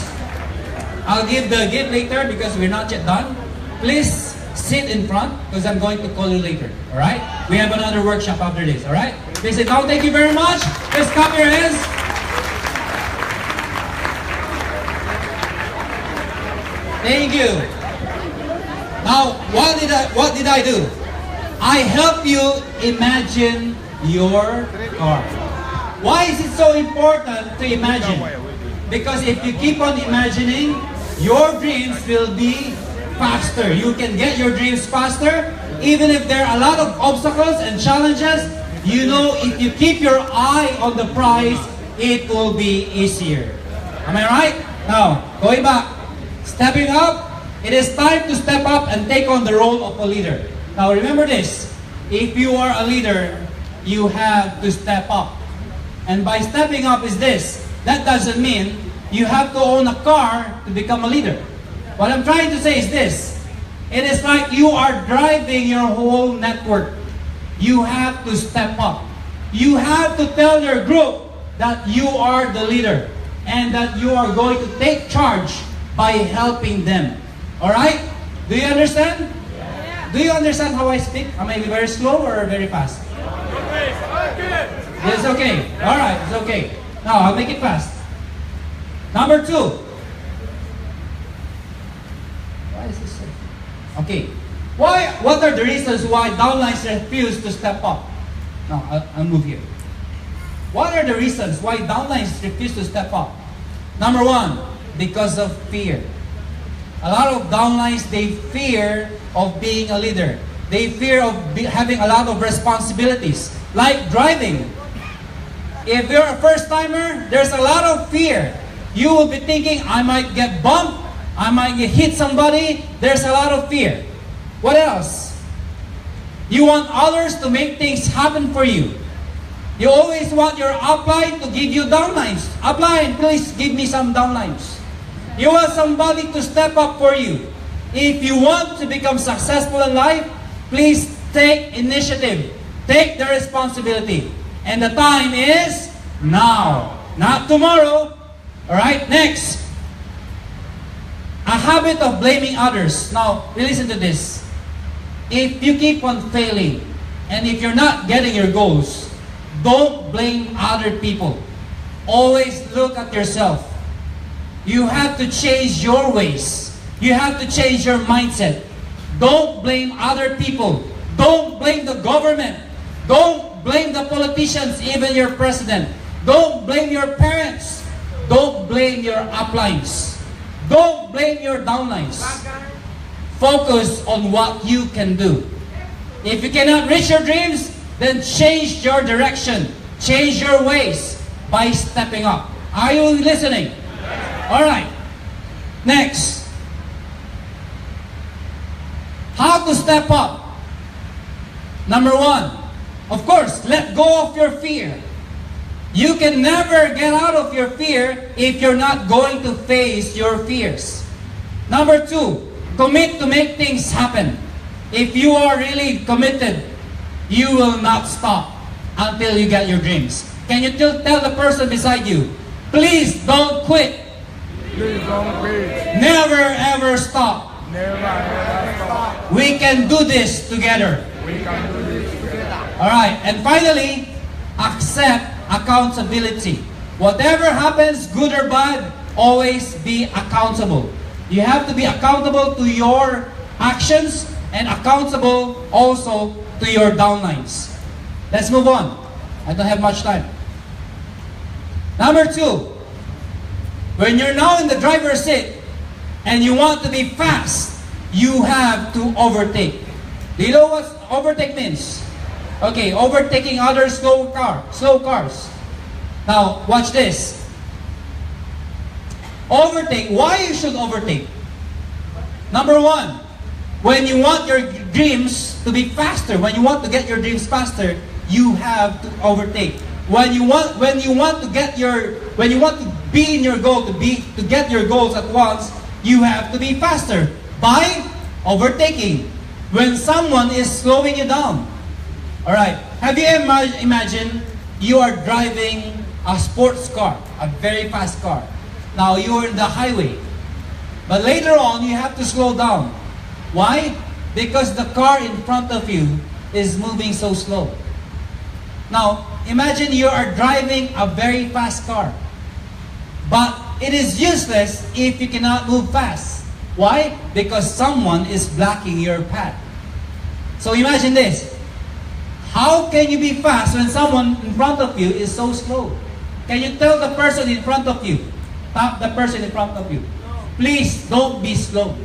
I'll give the gift later because we're not yet done. Please sit in front because I'm going to call you later. Alright? We have another workshop after this. Alright? Please sit down. Thank you very much. Please clap your hands. Thank you. Now, what did I do? I help you imagine your car. Why is it so important to imagine? Because if you keep on imagining, your dreams will be faster. You can get your dreams faster. Even if there are a lot of obstacles and challenges, you know if you keep your eye on the prize, it will be easier. Am I right? Now, going back. Stepping up, it is time to step up and take on the role of a leader. Now remember this, if you are a leader, you have to step up. And by stepping up is this, that doesn't mean you have to own a car to become a leader. What I'm trying to say is this, it is like you are driving your whole network. You have to step up. You have to tell your group that you are the leader and that you are going to take charge by helping them. Alright? Do you understand? Yeah. Do you understand how I speak? Am I very slow or very fast? It's okay. Alright, it's okay. Now, I'll make it fast. Number 2. Why is this so? Okay. What are the reasons why downlines refuse to step up? Now, I'll move here. What are the reasons why downlines refuse to step up? Number 1. Because of fear. A lot of downlines, they fear of being a leader. They fear of having a lot of responsibilities. Like driving. If you're a first-timer, there's a lot of fear. You will be thinking, I might get bumped, I might hit somebody. There's a lot of fear. What else? You want others to make things happen for you. You always want your upline to give you downlines. Upline, please give me some downlines. You want somebody to step up for you. If you want to become successful in life, please take initiative. Take the responsibility. And the time is now, not tomorrow. Alright, next. A habit of blaming others. Now, listen to this. If you keep on failing, and if you're not getting your goals, don't blame other people. Always look at yourself. You have to change your ways. You have to change your mindset. Don't blame other people. Don't blame the government. Don't blame the politicians, even your president. Don't blame your parents. Don't blame your uplines. Don't blame your downlines. Focus on what you can do. If you cannot reach your dreams, then change your direction. Change your ways by stepping up. Are you listening? Alright. Next. How to step up? Number one, of course, let go of your fear. You can never get out of your fear if you're not going to face your fears. Number two, commit to make things happen. If you are really committed, you will not stop until you get your dreams. Can you tell the person beside you, please don't quit. Please don't quit. Never ever stop. Never ever stop. We can do this together. We can do this together. Alright, and finally, accept accountability. Whatever happens, good or bad, always be accountable. You have to be accountable to your actions and accountable also to your downlines. Let's move on. I don't have much time. Number two, when you're now in the driver's seat and you want to be fast, you have to overtake. Do you know what overtake means? Okay, overtaking other slow cars. Now, watch this. Overtake. Why you should overtake? Number one, when you want your dreams to be faster, when you want to get your dreams faster, you have to overtake. When you want to be in your goal, to get your goals at once, you have to be faster by overtaking. When someone is slowing you down. Alright, have you imagined you are driving a sports car, a very fast car. Now you are in the highway. But later on, you have to slow down. Why? Because the car in front of you is moving so slow. Now, imagine you are driving a very fast car. But it is useless if you cannot move fast. Why? Because someone is blocking your path. So imagine this. How can you be fast when someone in front of you is so slow? Can you tell the person in front of you, stop the person in front of you, please don't be slow.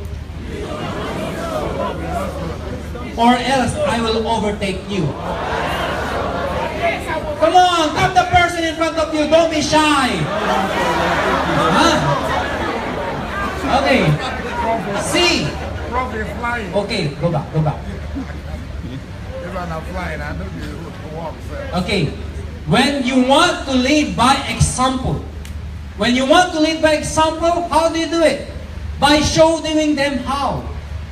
Or else I will overtake you. Come on, tap the person in front of you, don't be shy. Huh? Okay. C. Okay, go back. Okay, when you want to lead by example, how do you do it? By showing them how.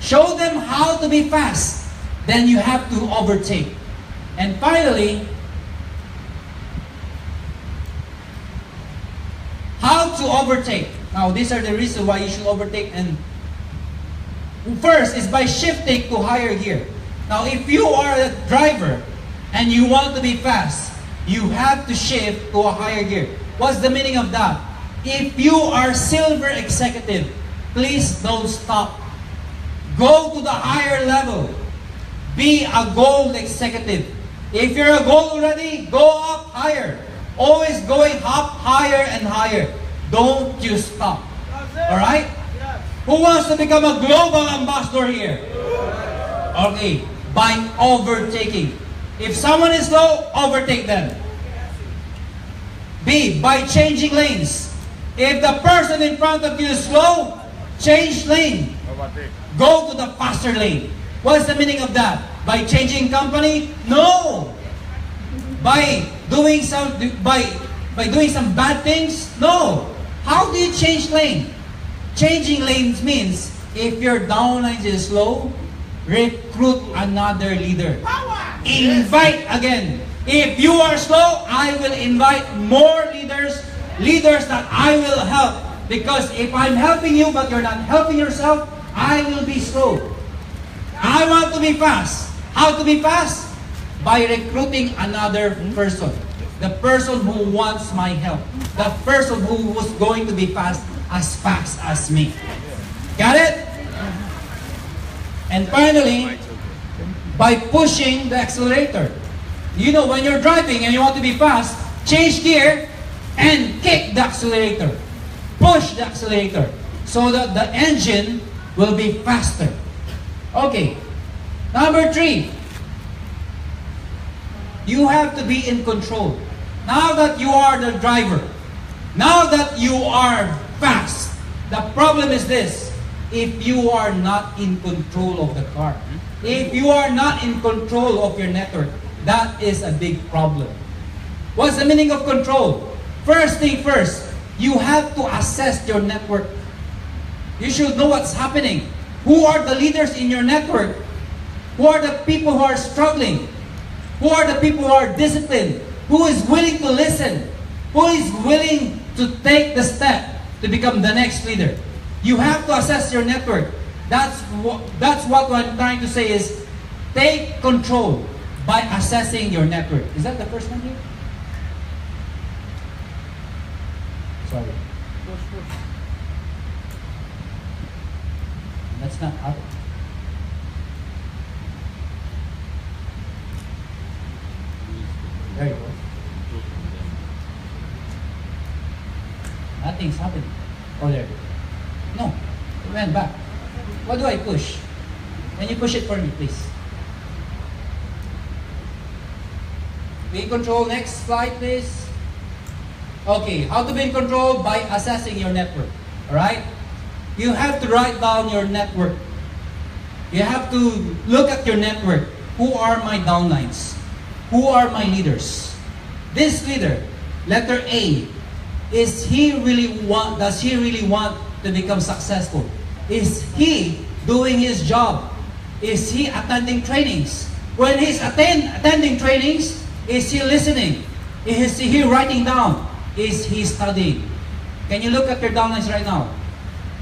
Show them how to be fast. Then you have to overtake. And finally, how to overtake. Now, these are the reasons why you should overtake. And first is by shifting to higher gear. Now, if you are a driver and you want to be fast, you have to shift to a higher gear. What's the meaning of that? If you are silver executive, please don't stop. Go to the higher level. Be a gold executive. If you're a gold already, go up higher. Always going up higher and higher. Don't you stop. Alright? Who wants to become a global ambassador here? Okay. By overtaking. If someone is slow, overtake them. B. By changing lanes. If the person in front of you is slow, change lane. Go to the faster lane. What's the meaning of that? By changing company? No. By doing some bad things? No. How do you change lane? Changing lanes means if your downline is slow, recruit another leader. Invite again. If you are slow, I will invite more leaders that I will help. Because if I'm helping you but you're not helping yourself, I will be slow. I want to be fast. How to be fast? By recruiting another person. The person who wants my help. The person who was going to be fast as me. Got it? And finally, by pushing the accelerator. You know, when you're driving and you want to be fast, change gear and kick the accelerator. Push the accelerator so that the engine will be faster. Okay. Number 3. You have to be in control. Now that you are the driver, now that you are fast, the problem is this. If you are not in control of the car, if you are not in control of your network, that is a big problem. What's the meaning of control? First thing first, you have to assess your network. You should know what's happening. Who are the leaders in your network? Who are the people who are struggling? Who are the people who are disciplined? Who is willing to listen? Who is willing to take the step to become the next leader? You have to assess your network. That's what I'm trying to say is take control by assessing your network. Is that the first one here? Sorry. That's not other. There you go. Nothing's happening. Oh, there. No. It went back. What do I push? Can you push it for me, please? Be in control. Next slide, please. Okay. How to be in control? By assessing your network. Alright? You have to write down your network. You have to look at your network. Who are my downlines? Who are my leaders? This leader, letter A, does he really want to become successful? Is he doing his job? Is he attending trainings? When he's attending trainings, is he listening? Is he writing down? Is he studying? Can you look at your downlines right now?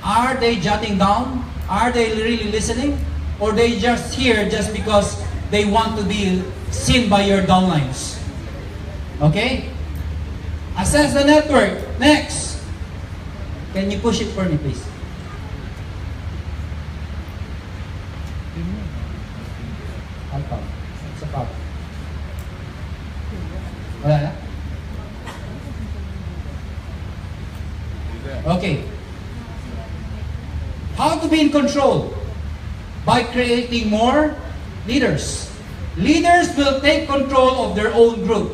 Are they jotting down? Are they really listening? Or they just here just because they want to be seen by your downlines? Okay? Assess the network. Next. Can you push it for me, please? It's a problem. Wala na? Okay. How to be in control? By creating more leaders. Leaders will take control of their own group.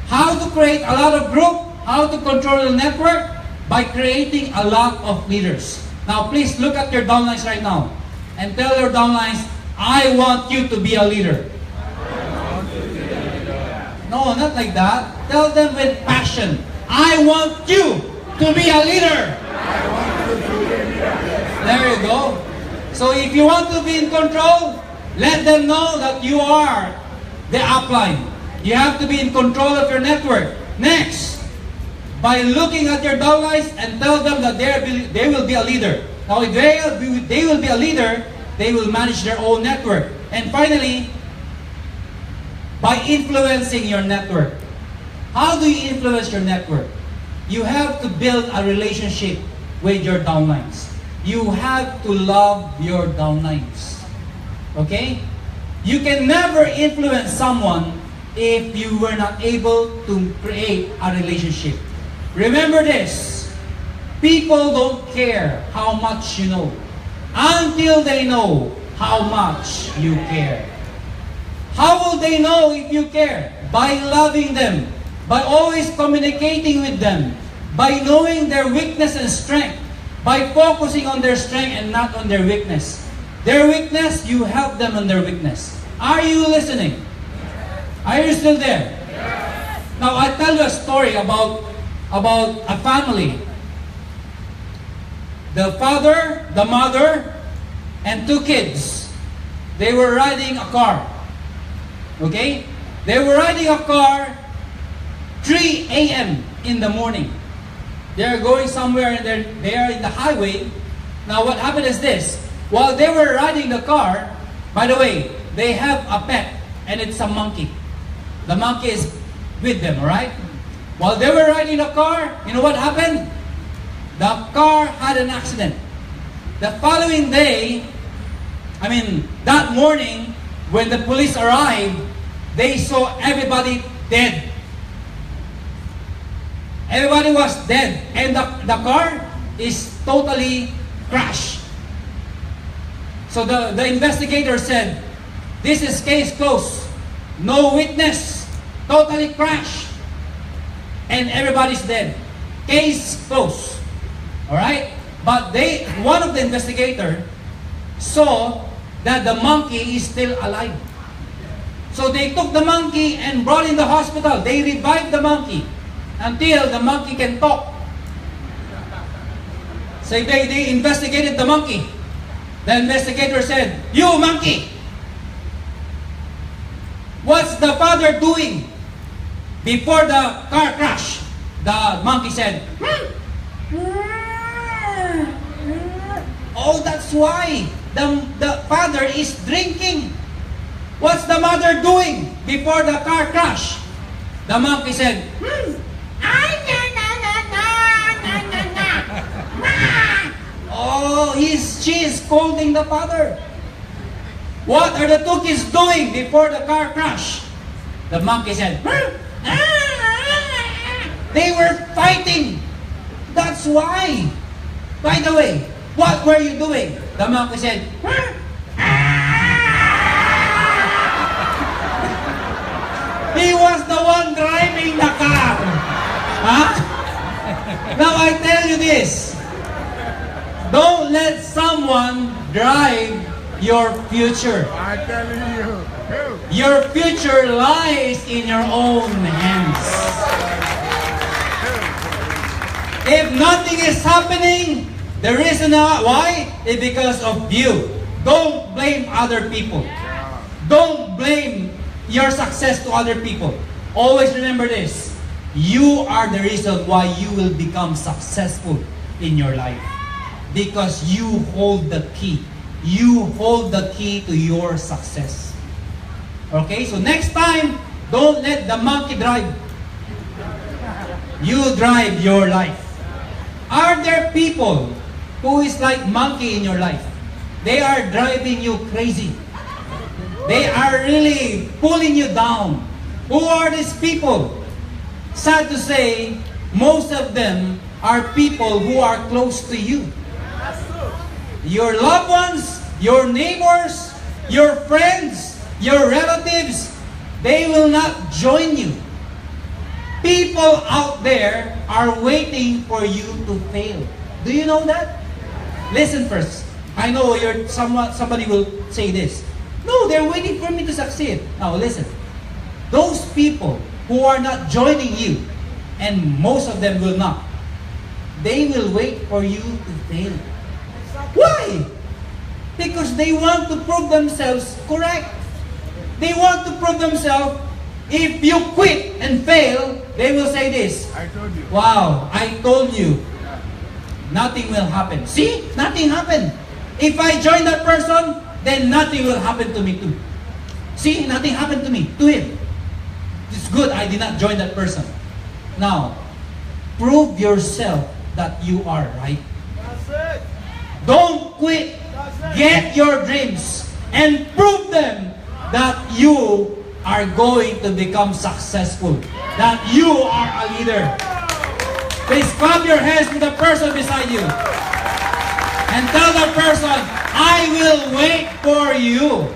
How to create a lot of group? How to control the network? By creating a lot of leaders. Now please look at your downlines right now and tell your downlines, I want you to be a leader. No, not like that. Tell them with passion, I want you to be a leader. There you go. So if you want to be in control, let them know that you are the upline. You have to be in control of your network. Next, by looking at your downlines and tell them that they will be a leader. Now if they will be a leader, they will manage their own network. And finally, by influencing your network. How do you influence your network? You have to build a relationship with your downlines. You have to love your downlines. Okay? You can never influence someone if you were not able to create a relationship. Remember this. People don't care how much you know until they know how much you care. How will they know if you care? By loving them, by always communicating with them, by knowing their weakness and strength, by focusing on their strength and not on their weakness. Their weakness, you help them on their weakness. Are you listening? Are you still there? Now I tell you a story about a family. The father, the mother, and 2 kids. They were riding a car. Okay? They were riding a car 3 a.m. in the morning. They are going somewhere and they are in the highway. Now what happened is this. While they were riding the car, by the way, they have a pet and it's a monkey. The monkey is with them, alright? While they were riding the car, you know what happened? The car had an accident. The following day, that morning, when the police arrived, they saw everybody dead. Everybody was dead. And the car is totally crashed. So the investigator said, this is case closed. No witness. Totally crashed. And everybody's dead. Case closed. Alright? But one of the investigators saw that the monkey is still alive. So they took the monkey and brought in the hospital. They revived the monkey until the monkey can talk. So they investigated the monkey. The investigator said, "You monkey, what's the father doing before the car crash?" The monkey said, "Oh, that's why the father is drinking. What's the mother doing before the car crash?" The monkey said, "Oh, she is scolding the father. What are the 2 kids doing before the car crash?" The monkey said, "They were fighting. That's why. By the way, what were you doing?" The monkey said, "He was the one driving the car." Huh? Now I tell you this. Don't let someone drive your future. I'm telling you. Your future lies in your own hands. If nothing is happening, the reason why is because of you. Don't blame other people. Don't blame your success to other people. Always remember this. You are the reason why you will become successful in your life. Because you hold the key. You hold the key to your success. Okay? So next time, don't let the monkey drive. You drive your life. Are there people who is like monkey in your life? They are driving you crazy. They are really pulling you down. Who are these people? Sad to say, most of them are people who are close to you. Your loved ones, your neighbors, your friends, your relatives, they will not join you. People out there are waiting for you to fail. Do you know that? Listen first. I know somebody will say this. No, they're waiting for me to succeed. Now listen. Those people who are not joining you, and most of them will not, they will wait for you to fail. Why? Because they want to prove themselves correct. They want to prove themselves. If you quit and fail, they will say this. I told you. Wow, I told you. Nothing will happen. See? Nothing happened. If I join that person, then nothing will happen to me too. See? Nothing happened to me, to him. It's good I did not join that person. Now, prove yourself that you are right. That's it. Don't quit. Get your dreams and prove them that you are going to become successful. That you are a leader. Please clap your hands to the person beside you. And tell the person, I will wait for you.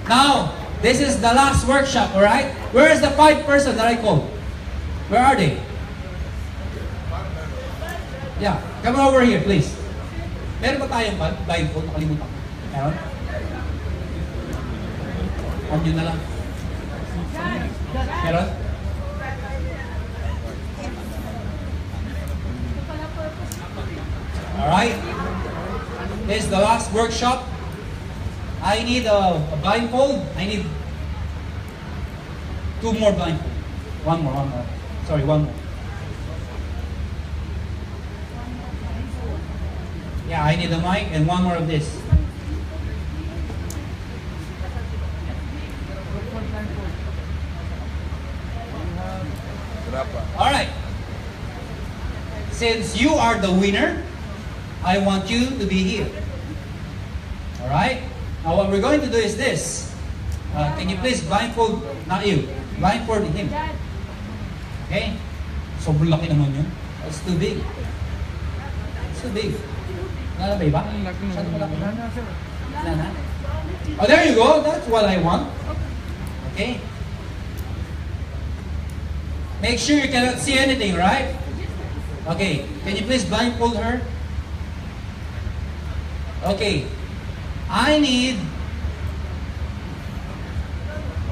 Now, this is the last workshop, alright? Where is the 5 person that I called? Where are they? Yeah, come over here, please. Meron ba tayong blindfold? Nakalimutan ko. Meron? Huwag nyo na lang. Meron? Alright. This is the last workshop. I need a blindfold. I need 2 more blindfold. One more. Sorry, one more. Yeah, I need a mic and 1 more of this. Alright. Since you are the winner, I want you to be here. Alright? Now what we're going to do is this. Can you please blindfold, not you, blindfold him. Okay? Sobrang laki naman yun. It's too big. It's too big. Wala na ba iba? Masyado malaki. Wala na? Oh, there you go. That's what I want. Okay? Make sure you cannot see anything, right? Okay. Can you please blindfold her? Okay. I need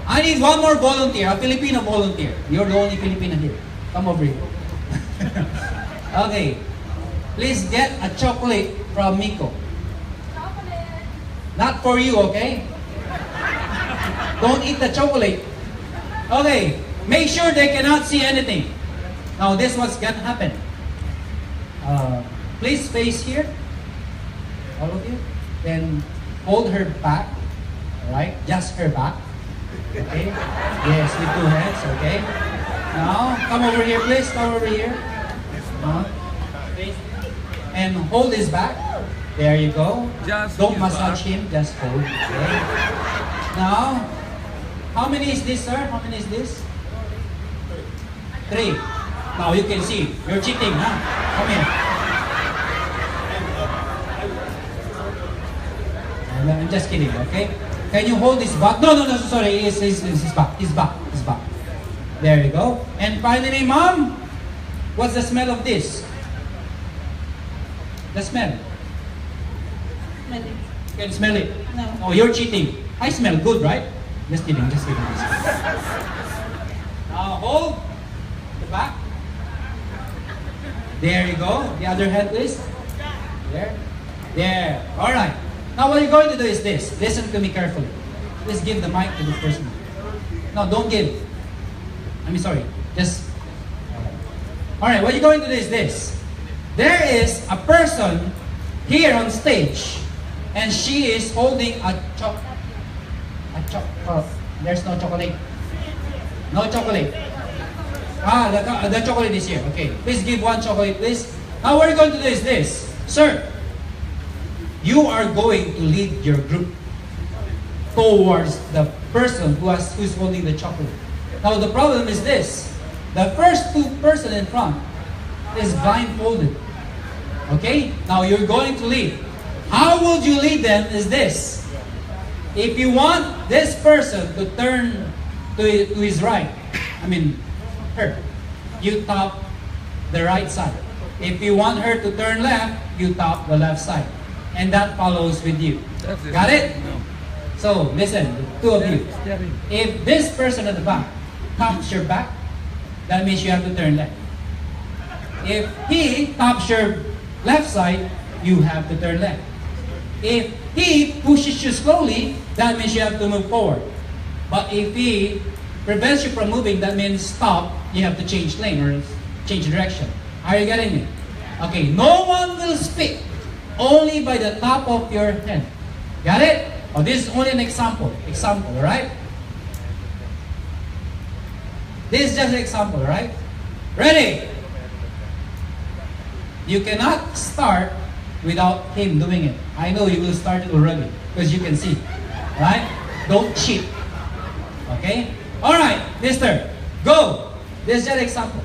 1 more volunteer, a Filipino volunteer. You're the only Filipino here. Come over here. Okay. Please get a chocolate from Miko. Chocolate. Not for you, okay? Don't eat the chocolate. Okay. Make sure they cannot see anything. Now this what's gonna happen. Please face here. All of you. Then hold her back. Alright? Just her back. Okay? Yes, with 2 hands, okay? Now, come over here, please. Come over here. And hold his back. There you go. Don't massage him, just hold. Okay? Now, how many is this, sir? How many is this? 3. Now you can see. You're cheating, huh? Come here. I'm just kidding, okay? Can you hold his back? No, sorry. His back. His back. There you go. And finally, Mom, what's the smell of this? The smell. Smell it. You can smell it. No. Oh, you're cheating. I smell good, right? Just kidding. Now hold the back. There you go. The other hand, please. There. All right. Now what you're going to do is this. Listen to me carefully. Please give the mic to this person. No, don't give. Sorry. Just. All right. What you're going to do is this. There is a person here on stage, and she is holding there's no chocolate. No chocolate. The chocolate is here. Okay. Please give 1 chocolate, please. Now what you're going to do is this. Sir, you are going to lead your group towards the person who's holding the chocolate. Now the problem is this. The first 2 person in front is blindfolded. Okay? Now you're going to lead. How would you lead them is this. If you want this person to turn to his right, her, you tap the right side. If you want her to turn left, you tap the left side. And that follows with you. Got it? So, listen, the 2 of you. If this person at the back taps your back, that means you have to turn left. If he taps your left side, you have to turn left. If he pushes you slowly, that means you have to move forward. But if he prevents you from moving, that means stop, you have to change lane or change direction. Are you getting me? Okay, no one will speak. Only by the top of your hand. Got it? Oh, this is only an example. Alright? This is just an example, right? Ready? You cannot start without him doing it. I know you will start it already because you can see. Right? Don't cheat. Okay? Alright, mister. Go! This is just an example.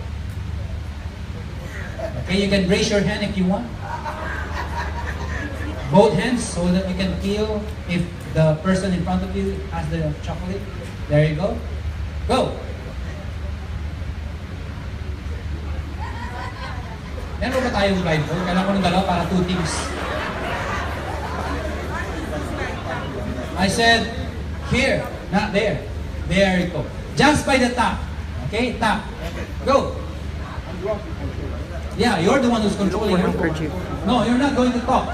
Okay, you can raise your hand if you want. Both hands so that you can feel if the person in front of you has the chocolate. There you go. Go! Meron ba tayong blindfold? Kailangan ko ng dalawa para 2 teams. I said, here. Not there. There you go. Just by the top. Okay, top. Go. Yeah, you're the one who's controlling it. No, you're not going to talk.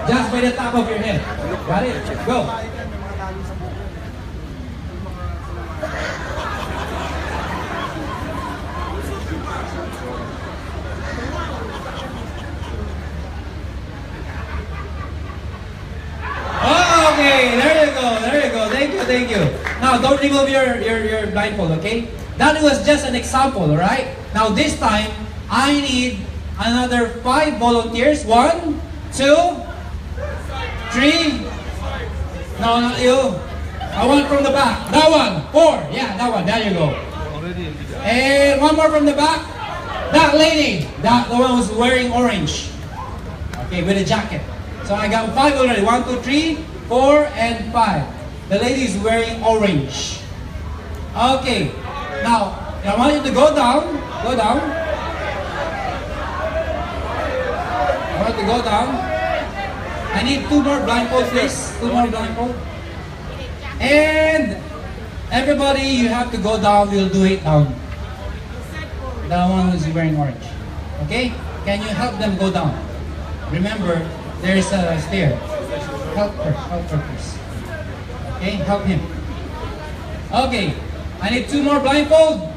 Just by the top of your head. Got it? Go. Oh, okay, there you go, there you go. Thank you, thank you. Now, don't remove your blindfold, okay? That was just an example, alright? Now, this time, I need another 5 volunteers. 1, 2, 3. No, not you. I want from the back. That one. 4. Yeah, that one. There you go. And one more from the back. That lady. That the one who's wearing orange. Okay, with a jacket. So I got 5 already. 1, 2, 3, 4, and 5. The lady is wearing orange. Okay. Now, I want you to go down. Go down. I want to go down. I need 2 more blindfold, please. 2 more blindfold. And everybody, you have to go down. We'll do it down. The one who's wearing orange. Okay? Can you help them go down? Remember, there's a stair. Help her, please. Okay? Help him. Okay. I need 2 more blindfold.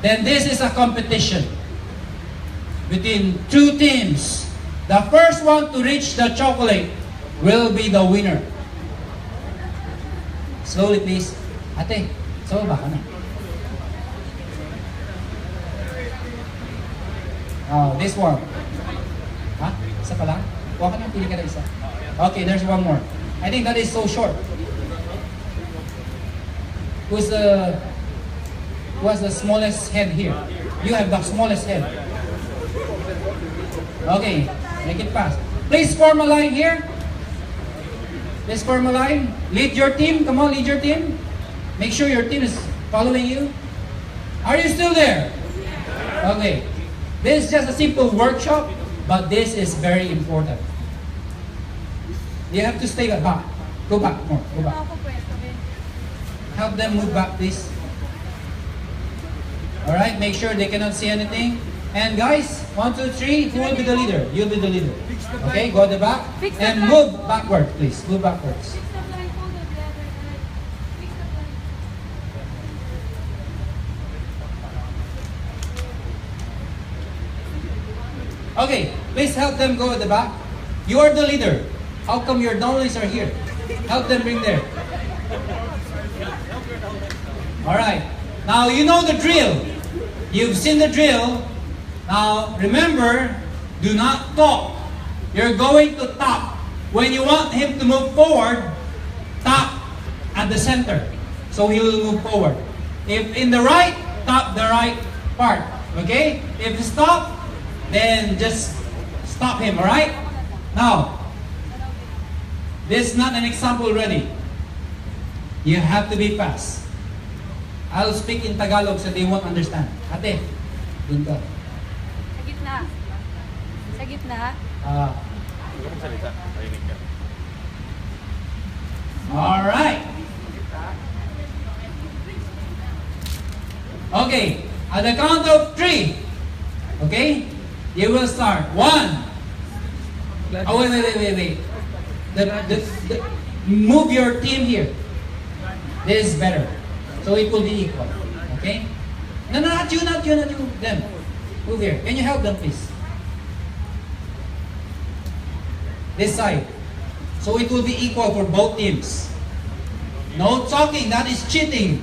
Then this is a competition between 2 teams. The first one to reach the chocolate will be the winner. Slowly, please. Ate, sa baba ka na. Oh, this one. Ha? Isa pa lang? Huwag ka na, pili ka na isa. Okay, there's one more. I think that is so short. Who has the smallest head here? You have the smallest head. Okay, make it fast. Please form a line here. Please form a line. Lead your team. Come on, lead your team. Make sure your team is following you. Are you still there? Okay. This is just a simple workshop, but this is very important. You have to stay back. Go back more. Go back. Help them move back, please. Alright, make sure they cannot see anything. And guys, 1, 2, 3, who will be the leader? You'll be the leader. Okay, go to the back. And move backward, please. Move backwards. Okay, please help them go at the back. You are the leader. How come your downlines are here? Help them bring there. Alright, now you know the drill. You've seen the drill. Now, remember, do not talk. You're going to tap. When you want him to move forward, tap at the center. So he will move forward. If in the right, tap the right part. Okay? If stop, then just stop him, alright? Now, this is not an example already. You have to be fast. I'll speak in Tagalog so they won't understand. Ate, dun ka. Sa gitna? Alright. Okay. At the count of 3. Okay? You will start. 1. Oh, wait. Move your team here. This is better. So it will be equal. Okay? No, not you. Them. Move here. Can you help them, please? This side. So it will be equal for both teams. No talking. That is cheating.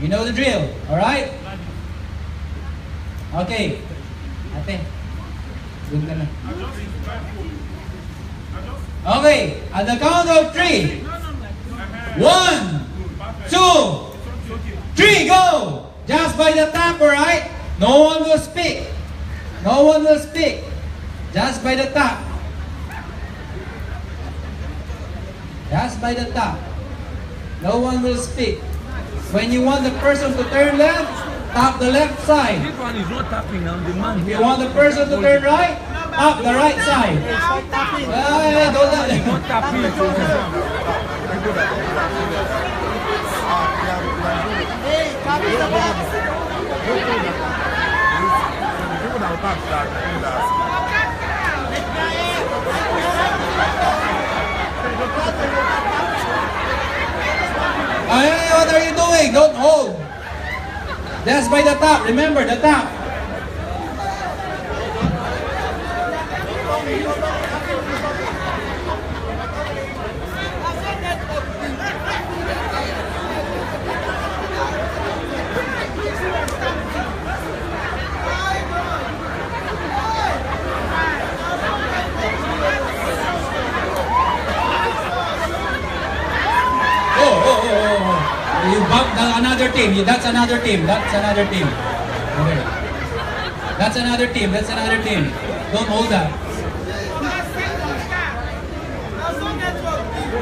You know the drill. Alright? Okay. Ate. Doon ka na. Okay. At the count of 3. 1, 2, 3, go! Just by the top, alright? No one will speak. No one will speak. Just by the top. Just by the top. No one will speak. When you want the person to turn left, tap the left side. This one is not tapping now. The man if you want the person to turn right, Up the right side. Hey, don't let it. Hey, what are you doing? Don't hold. That's by the top. Remember, the top. You bumped another team. That's another team. That's another team. Okay. That's another team. That's another team. Don't hold that.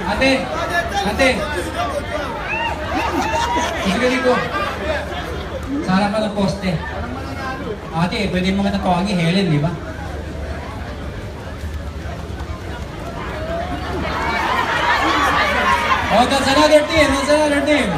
Ate. Ate. Sige dito. Sa harapan ng poste. Ate, pwede mo nga natawagin Helen, di ba? Oh, that's another team. That's another team.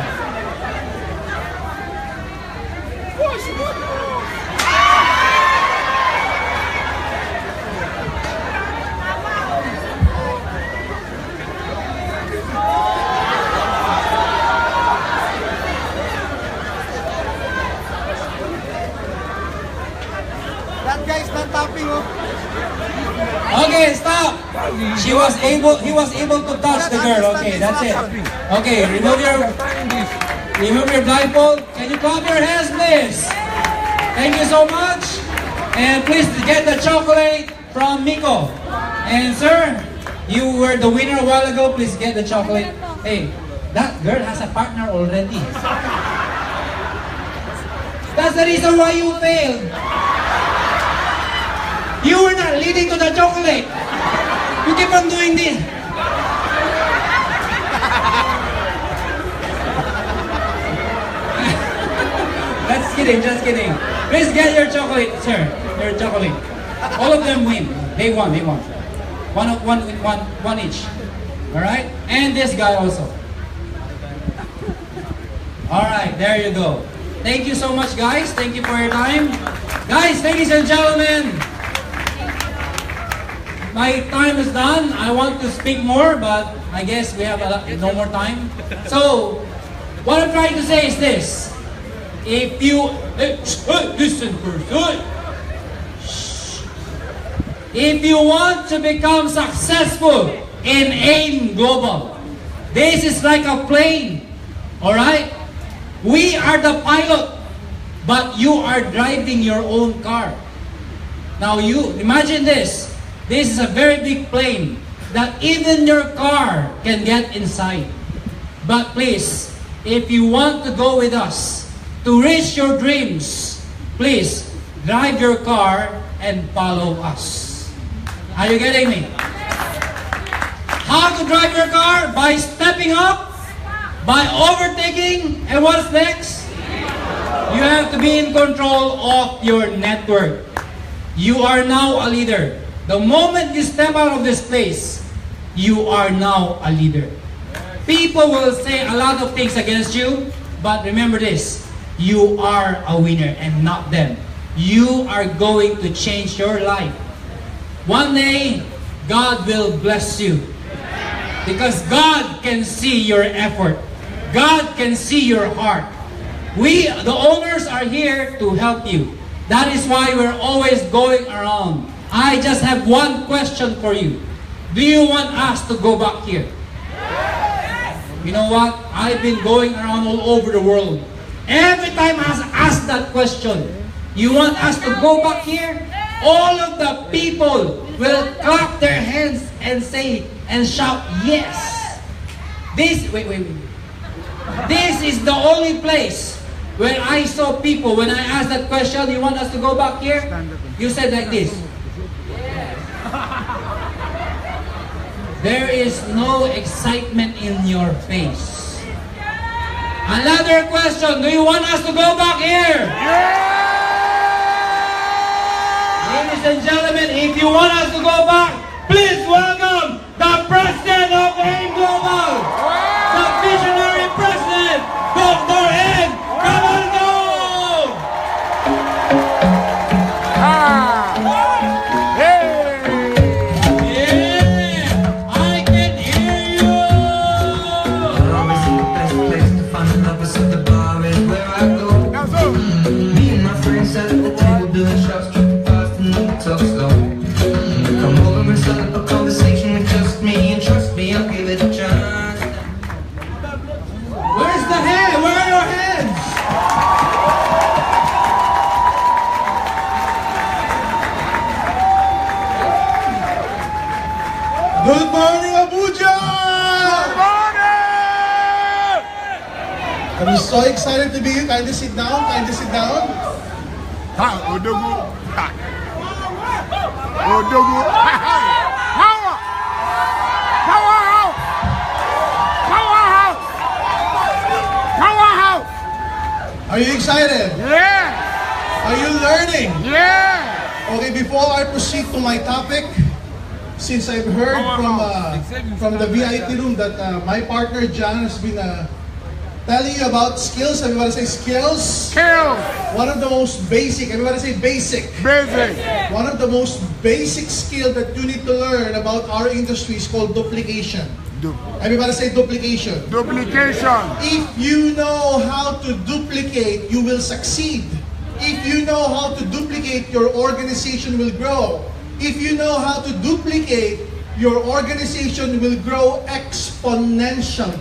That guy's not tapping, oh. Okay, stop. He was able to touch the girl. Okay, that's it. Okay, remove your blindfold. Can you clap your hands, please? Thank you so much. And please get the chocolate from Miko. And sir, you were the winner a while ago. Please get the chocolate. Hey, that girl has a partner already. That's the reason why you failed. You were not leading to the chocolate. You keep on doing this. Just kidding, just kidding. Please get your chocolate, sir. Your chocolate. All of them win. They won, they won. One each. Alright? And this guy also. Alright, there you go. Thank you so much, guys. Thank you for your time. Guys, ladies and gentlemen, my time is done. I want to speak more, but I guess we have no more time. So, what I'm trying to say is this. If you... listen first. If you want to become successful in AIM Global, this is like a plane. Alright? We are the pilot, but you are driving your own car. Now you, imagine this. This is a very big plane that even your car can get inside. But please, if you want to go with us to reach your dreams, please drive your car and follow us. Are you getting me? How to drive your car? By stepping up, by overtaking, and what's next? You have to be in control of your network. You are now a leader. The moment you step out of this place, you are now a leader. People will say a lot of things against you, but remember this, you are a winner and not them. You are going to change your life. One day, God will bless you. Because God can see your effort. God can see your heart. We, the owners, are here to help you. That is why we're always going around. I just have one question for you. Do you want us to go back here? You know what? I've been going around all over the world. Every time I ask that question, you want us to go back here? All of the people will clap their hands and say and shout, yes. This is the only place where I saw people, when I asked that question, you want us to go back here? You said like this. There is no excitement in your face. Another question, do you want us to go back here? Ladies and gentlemen, if you want us to go back, please welcome the President of AIM Global, the visionary President, Dr. Ed Cabaldo! Good morning, Abuja! Good morning! I'm so excited to be here. Kindly sit down. Kindly sit down. Ha, Odogu. Ha. Odogu. Power! Powerhouse! Powerhouse! Powerhouse! Are you excited? Yeah! Are you learning? Yeah! Okay, before I proceed to my topic, since I've heard from the VIP room that my partner John has been telling you about skills. Everybody say skills. Skills. One of the most basic. Everybody say basic. Basic. One of the most basic skill that you need to learn about our industry is called duplication. Everybody say duplication. Duplication. If you know how to duplicate, you will succeed. If you know how to duplicate, your organization will grow. If you know how to duplicate, your organization will grow exponentially.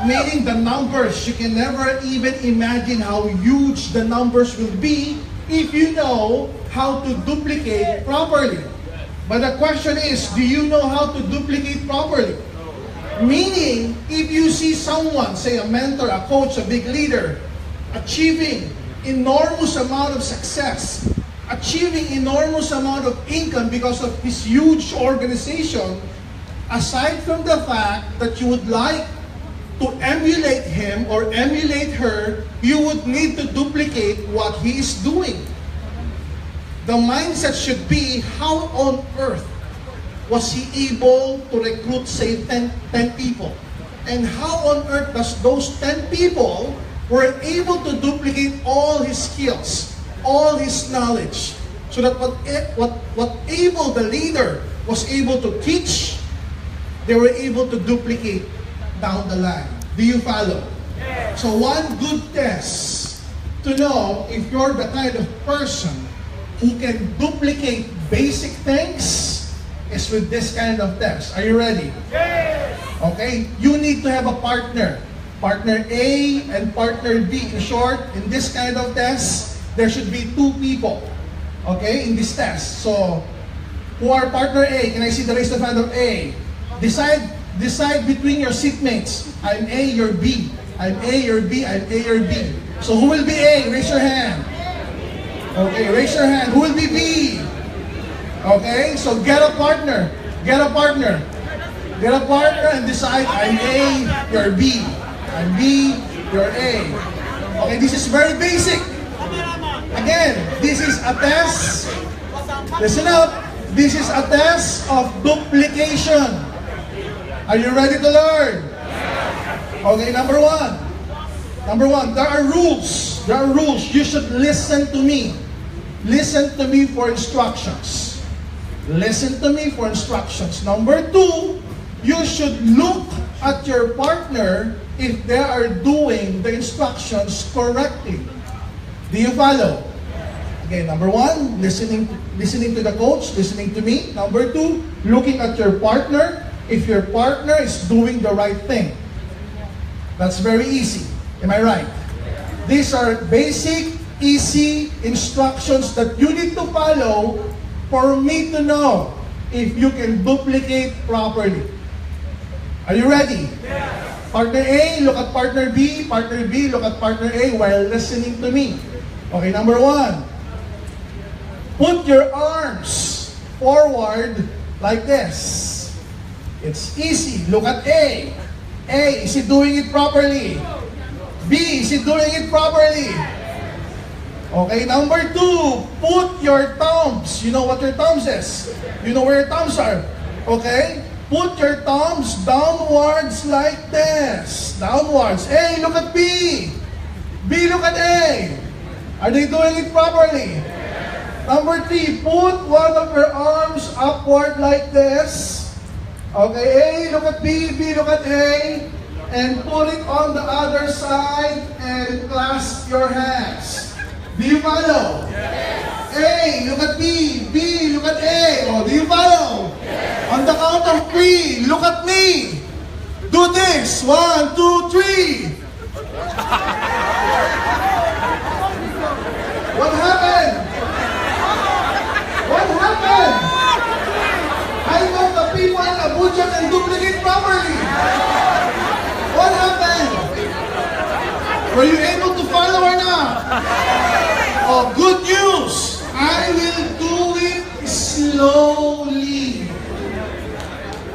Meaning the numbers, you can never even imagine how huge the numbers will be if you know how to duplicate properly. But the question is, do you know how to duplicate properly? Meaning, if you see someone, say a mentor, a coach, a big leader, achieving enormous amount of success, achieving enormous amount of income because of his huge organization, aside from the fact that you would like to emulate him or emulate her, you would need to duplicate what he is doing. The mindset should be, how on earth was he able to recruit, say, 10 people? And how on earth does those 10 people were able to duplicate all his skills, all his knowledge, so that what able the leader was able to teach, they were able to duplicate down the line. Do you follow? So one good test to know if you're the kind of person who can duplicate basic things is with this kind of test. Are you ready? Okay? You need to have a partner. Partner A and partner B. In short, in this kind of test, there should be 2 people, okay, in this test. So, who are partner A? Can I see the raise of hand of A? Decide between your seatmates. I'm A, you're B. I'm A, you're B. I'm A, you're B. So, who will be A? Raise your hand. Okay, raise your hand. Who will be B? Okay, so get a partner. Get a partner. Get a partner and decide, I'm A, you're B. I'm B, you're A. Okay, this is very basic. Again, this is a test. Listen up. This is a test of duplication. Are you ready to learn? Okay, number one. Number one, there are rules. There are rules. You should listen to me. Listen to me for instructions. Listen to me for instructions. Number two, you should look at your partner if they are doing the instructions correctly. Do you follow? Okay, number one, listening to the coach, listening to me. Number two, looking at your partner if your partner is doing the right thing. That's very easy. Am I right? These are basic, easy instructions that you need to follow for me to know if you can duplicate properly. Are you ready? Partner A, look at partner B. Partner B, look at partner A while listening to me. Okay, number one. Put your arms forward like this. It's easy. Look at A. A, is he doing it properly? B, is he doing it properly? Okay, number 2, put your thumbs. You know what your thumbs is? You know where your thumbs are? Okay? Put your thumbs downwards like this. Downwards. A, look at B. B, look at A. Are they doing it properly? Number 3, put one of your arms upward like this. Okay, A, look at B, B, look at A. And put it on the other side and clasp your hands. Do you follow? Yes. A, look at B. B, look at A. Oh, do you follow? Yes. On the count of 3, look at me. Do this. 1, 2, 3. What happened? What happened? I know the people in Abuja can duplicate properly. What happened? Were you able to follow or not? Oh, good news! I will do it slowly.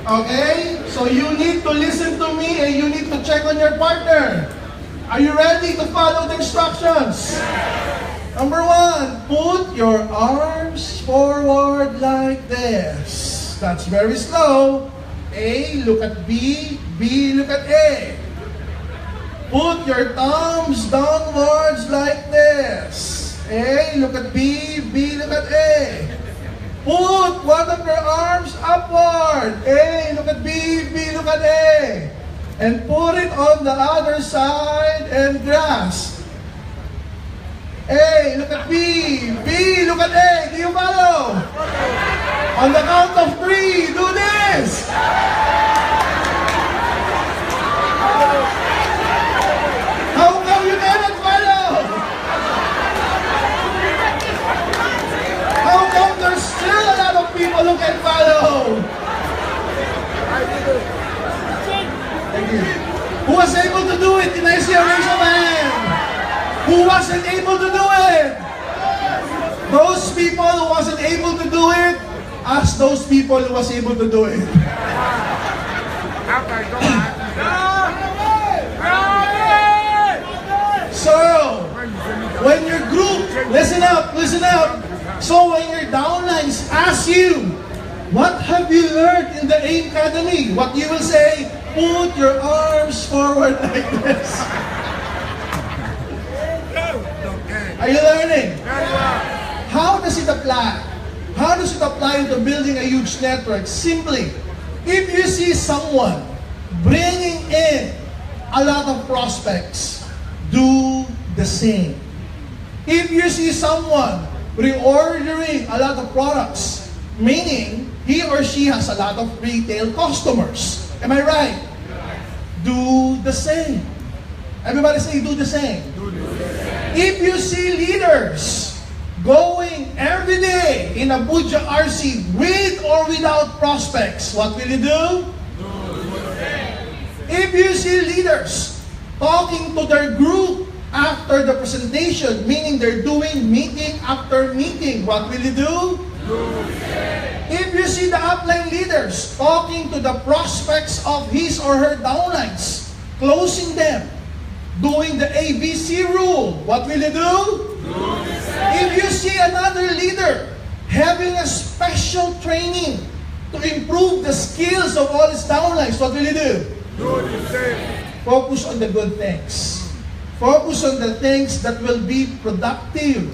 Okay? So you need to listen to me and you need to check on your partner. Are you ready to follow the instructions? Number 1, put your arms forward like this. That's very slow. A, look at B. B, look at A. Put your thumbs downwards like this. A, look at B. B, look at A. Put one of your arms upward. A, look at B. B, look at A. And put it on the other side and grasp. A, look at B. B, look at A. Do you follow? On the count of 3, do this. How come you cannot follow? How come there's still a lot of people who can follow? Thank you. Who was able to do it? Can I see a raise of hand? Who wasn't able to do it? Those people who wasn't able to do it, ask those people who was able to do it. So, when your group, listen up. So when your downlines ask you, what have you learned in the AIM Academy? What you will say, put your arms forward like this. Are you learning? How does it apply? How does it apply into building a huge network? Simply, if you see someone bringing in a lot of prospects, do the same. If you see someone reordering a lot of products, meaning he or she has a lot of retail customers, am I right? Do the same. Everybody say, do the same. If you see leaders going every day in Abuja RC with or without prospects, what will you do? If you see leaders talking to their group after the presentation, meaning they're doing meeting after meeting, what will you do? If you see the upline leaders talking to the prospects of his or her downlines, closing them, doing the ABC rule, what will you do? If you see another leader having a special training to improve the skills of all his downlines, what will you do? Focus on the good things. Focus on the things that will be productive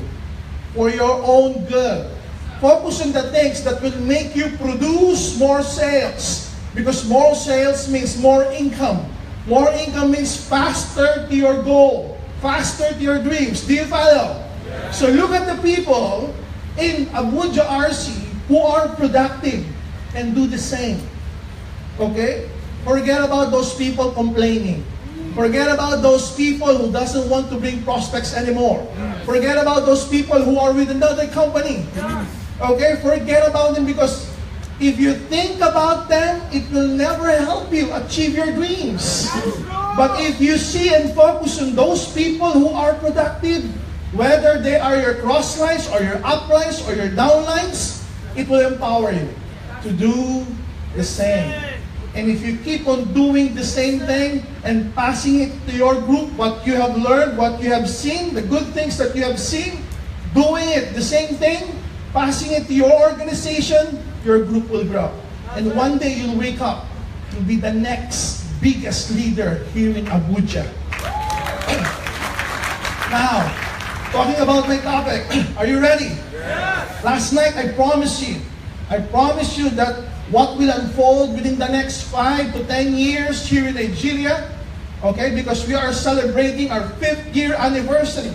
for your own good. Focus on the things that will make you produce more sales. Because more sales means more income. More income means faster to your goal, faster to your dreams. Do you follow? Yes. So look at the people in Abuja RC who are productive and do the same. Okay? Forget about those people complaining. Forget about those people who doesn't want to bring prospects anymore. Forget about those people who are with another company. Okay? Forget about them, because if you think about them, it will never help you achieve your dreams. But if you see and focus on those people who are productive, whether they are your crosslines or your uplines or your downlines, it will empower you to do the same. And if you keep on doing the same thing and passing it to your group, what you have learned, what you have seen, the good things that you have seen, doing it, the same thing, passing it to your organization, your group will grow. And one day you'll wake up, you'll be the next biggest leader here in Abuja. Now, talking about my topic, are you ready? Yes. Last night I promised you that what will unfold within the next 5 to 10 years here in Nigeria, okay, because we are celebrating our 5th year anniversary.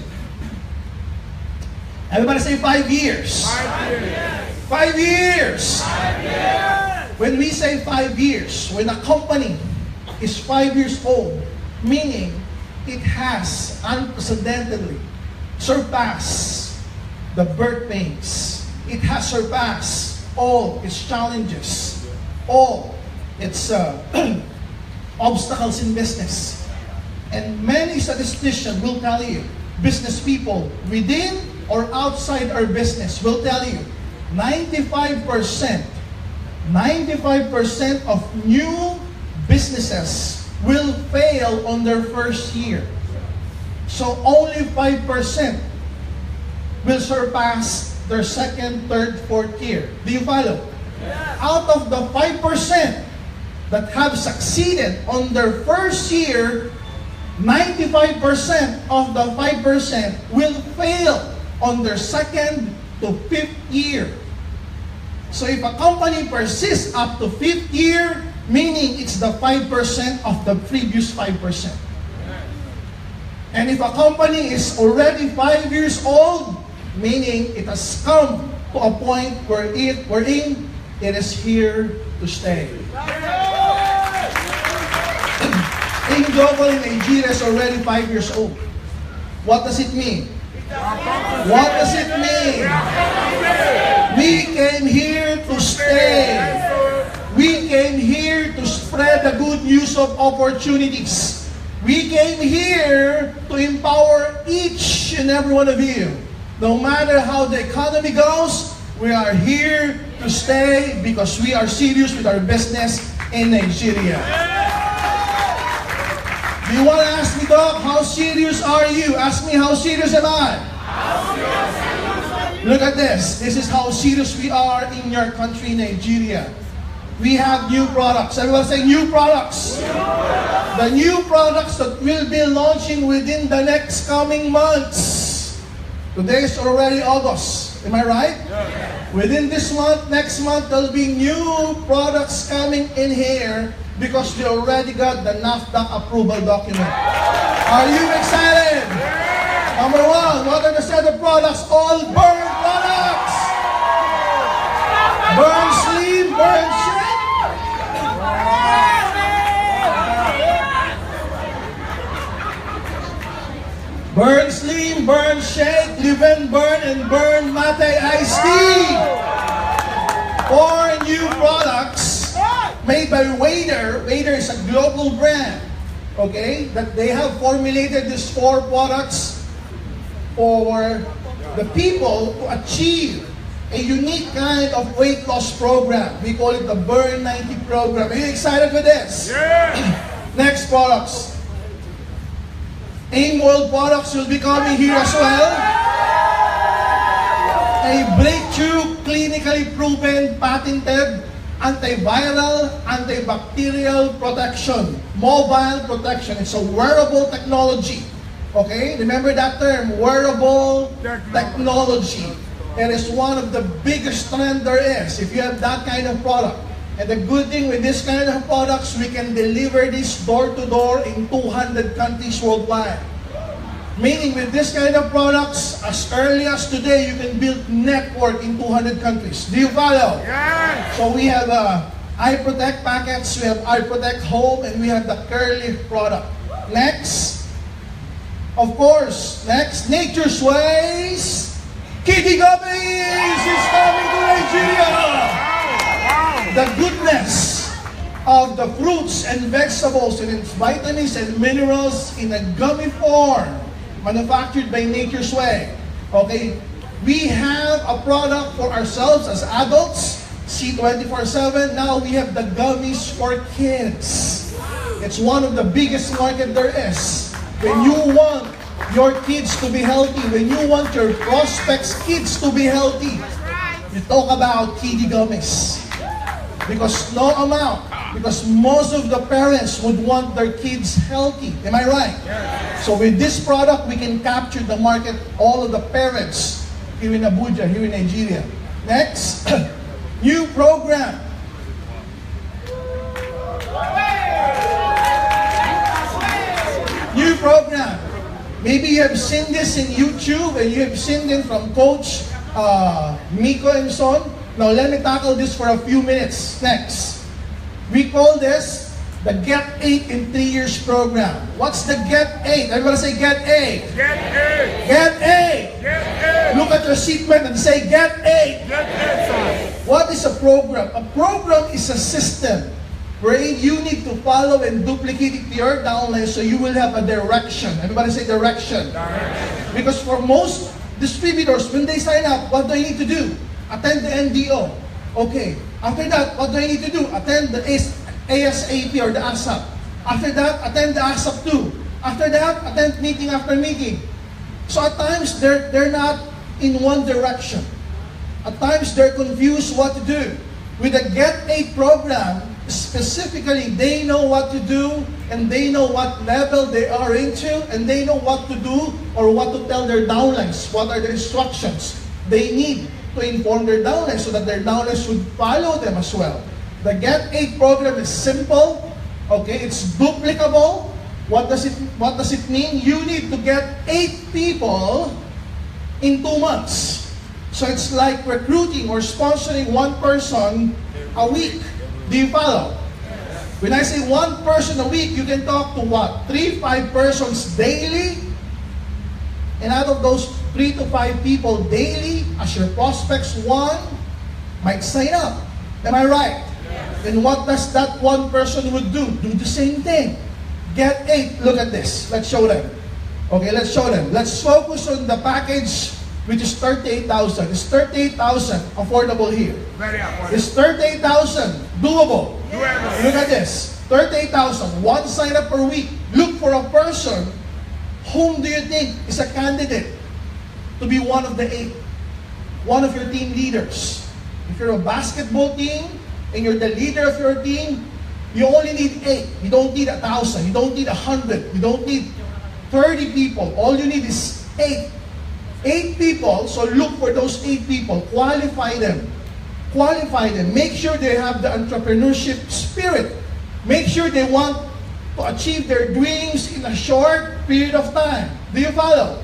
Everybody say 5 years. 5 years. 5 years. 5 years. When we say 5 years, when a company is 5 years old, meaning it has unprecedentedly surpassed the birth pains. It has surpassed all its challenges, all its obstacles in business. And many statisticians will tell you, business people within or outside our business will tell you, 95% of new businesses will fail on their first year. So only 5% will surpass their second, third, fourth year. Do you follow? Yeah. Out of the 5% that have succeeded on their first year, 95% of the 5% will fail on their second to fifth year. So if a company persists up to fifth year, meaning it's the 5% of the previous 5%. And if a company is already 5 years old, meaning it has come to a point wherein it is here to stay. In Global in Nigeria is already 5 years old. What does it mean? What does it mean? We came here to stay. We came here to spread the good news of opportunities. We came here to empower each and every one of you. No matter how the economy goes, we are here to stay because we are serious with our business in Nigeria. Do you want to ask me, Doc, how serious are you? Ask me, how serious am I? Look at this. This is how serious we are in your country, Nigeria. We have new products. Everyone say new products. The new products that will be launching within the next coming months. Today is already August. Am I right? Within this month, next month, there will be new products coming in here because we already got the NAFTA approval document. Are you excited? Number one, what are the set of products? All burn products. Burn slim, burn shake. Burn slim, burn shake, live and burn, and burn mate iced tea. 4 new products made by Wader. Wader is a global brand, okay, that they have formulated these 4 products for the people to achieve a unique kind of weight loss program. We call it the Burn 90 program. Are you excited with this? Yeah. Next products. AIM World products will be coming here as well. A breakthrough, clinically proven, patented, antiviral, antibacterial protection, mobile protection. It's a wearable technology. Okay, remember that term, wearable technology. It is one of the biggest trend there is if you have that kind of product. And the good thing with this kind of products, we can deliver this door to door in 200 countries worldwide. Meaning with this kind of products, as early as today, you can build network in 200 countries. Do you follow? Yes. So we have iProtect packets, we have iProtect Home, and we have the Curly product. Next, of course, next, Nature's Ways. Kitty Gummies is coming to Nigeria. The goodness of the fruits and vegetables and its vitamins and minerals in a gummy form, manufactured by Nature's Way. Okay, we have a product for ourselves as adults, C24/7. Now we have the gummies for kids. It's one of the biggest market there is. When you want your kids to be healthy, when you want your prospects' kids to be healthy, you talk about kiddie gummies. Because because most of the parents would want their kids healthy. Am I right? So with this product, we can capture the market, all of the parents here in Abuja, here in Nigeria. Next, new program. New program. Maybe you have seen this in YouTube and you have seen it from Coach Miko and son. Now let me tackle this for a few minutes. Next. We call this the Get 8 in 3 years program. What's the Get 8? Everybody say Get 8. Get 8. Get 8. Get 8. Look at your seatmate and say Get 8. Get 8, sir. What is a program? A program is a system wherein you need to follow and duplicate it to your downline so you will have a direction. Everybody say direction. Because for most distributors, when they sign up, what do they need to do? Attend the NDO. Okay. After that, what do I need to do? Attend the ASAP or the ASAP. After that, attend the ASAP too. After that, attend meeting after meeting. So at times, they're not in one direction. At times, they're confused what to do. With the Get 8 program, specifically, they know what to do and they know what level they are into and they know what to do or what to tell their downlines. What are the instructions they need to inform their downlines so that their downlines should follow them as well. The Get 8 program is simple. Okay, it's duplicable. What does it mean? You need to get 8 people in 2 months. So it's like recruiting or sponsoring one person a week. Do you follow? When I say one person a week, you can talk to what? 3-5 persons daily. And out of those 3 to 5 people daily, as your prospects, one might sign up. Am I right? Then what does that one person would do? Do the same thing. Get 8. Look at this. Let's show them. Okay, let's show them. Let's focus on the package which is 38,000. Is 38,000 affordable here? Very affordable. Is 38,000 doable? Doable. Look at this. 38,000. One sign up per week. Look for a person. Whom do you think is a candidate to be one of the 8? One of your team leaders. If you're a basketball team and you're the leader of your team, you only need 8. You don't need 1,000. You don't need 100. You don't need 30 people. All you need is 8. 8 people, so look for those 8 people. Qualify them. Qualify them. Make sure they have the entrepreneurship spirit. Make sure they want to achieve their dreams in a short period of time. Do you follow?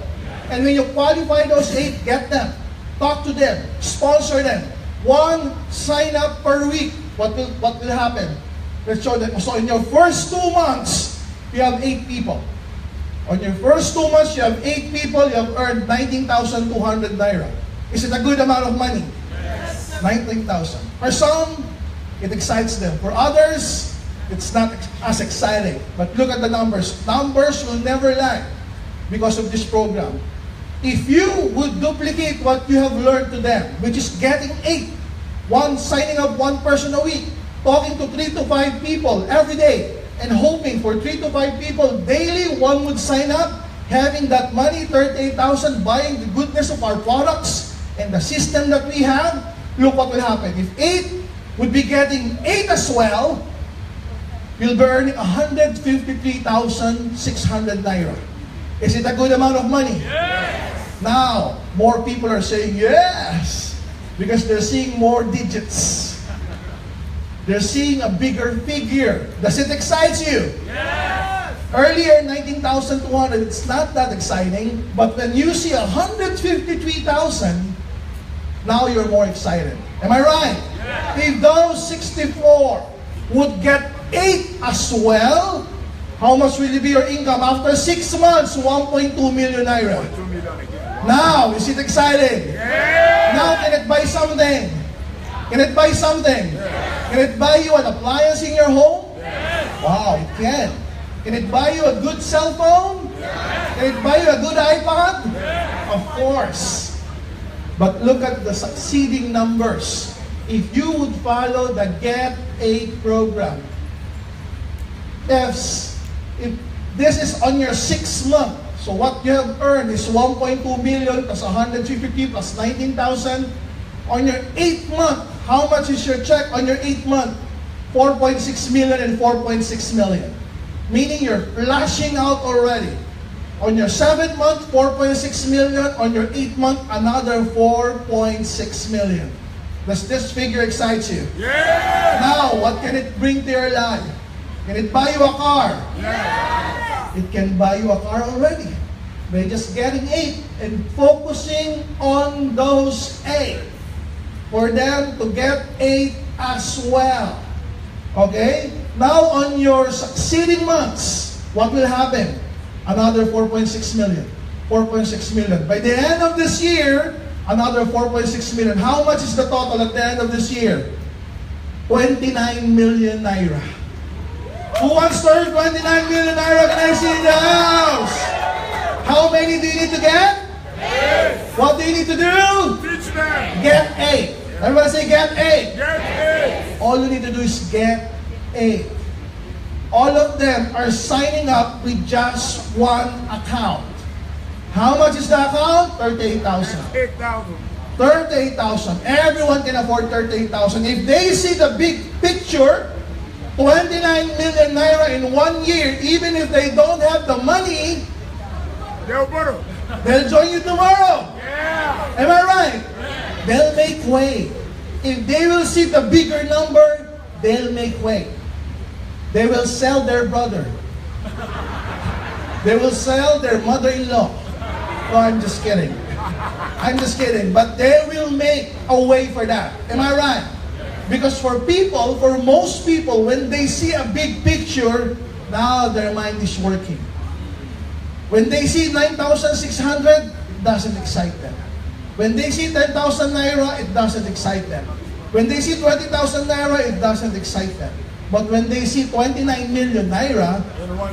And when you qualify those 8, get them. Talk to them. Sponsor them. One sign up per week. What will happen? Let's show them. So in your first 2 months, you have 8 people. On your first 2 months, you have 8 people. You have earned 19,200 naira. Is it a good amount of money? Yes. 19,000. For some, it excites them. For others, it's not as exciting. But look at the numbers. Numbers will never lie because of this program. If you would duplicate what you have learned to them, which is getting 8, signing up one person a week, talking to 3 to 5 people every day, and hoping for 3 to 5 people daily, one would sign up, having that money, 38,000, buying the goodness of our products and the system that we have, look what will happen. If 8 would be getting 8 as well, you'll be earning 153,600 naira. Is it a good amount of money? Yes! Now, more people are saying yes, because they're seeing more digits. They're seeing a bigger figure. Does it excite you? Yes! Earlier, 19,200, it's not that exciting, but when you see 153,000, now you're more excited. Am I right? Yes! If those 64 would get 8 as well, how much will it be your income after 6 months? 1.2 million naira. Now, is it exciting? Yeah. Now, can it buy something? Can it buy something? Yeah. Can it buy you an appliance in your home? Yeah. Wow, it can. Can it buy you a good cell phone? Yeah. Can it buy you a good iPod? Yeah. Of course. But look at the succeeding numbers. If you would follow the Get 8 program, if this is on your 6th month, So what you have earned is 1.2 million plus 150 plus 19,000. On your 8th month, how much is your check on your 8th month? 4.6 million and 4.6 million. Meaning you're flashing out already. On your 7th month, 4.6 million. On your 8th month, another 4.6 million. Does this figure excite you? Yeah! Now, what can it bring to your life? Can it buy you a car? Yeah! It can buy you a car already by just getting 8 and focusing on those 8 for them to get 8 as well. Okay? Now on your succeeding months, what will happen? Another 4.6 million. 4.6 million. By the end of this year, another 4.6 million. How much is the total at the end of this year? 29 million naira. Who wants to earn 29 million naira? Can I see in the house? How many do you need to get? 8. What do you need to do? Teach them. Get 8. Everybody say get 8. Get 8. All you need to do is get 8. All of them are signing up with just one account. How much is the account? 38,000. 8,000. 38,000. Everyone can afford 38,000. If they see the big picture, 29 million naira in 1 year, even if they don't have the money, they'll join you tomorrow. Yeah. Am I right? Yeah. They'll make way. If they will see the bigger number, they'll make way. They will sell their brother. They will sell their mother-in-law. No, I'm just kidding. I'm just kidding. But they will make a way for that. Am I right? Because for most people, when they see a big picture, now their mind is working. When they see 9,600, it doesn't excite them. When they see 10,000 naira, it doesn't excite them. When they see 20,000 naira, it doesn't excite them. But when they see 29 million naira,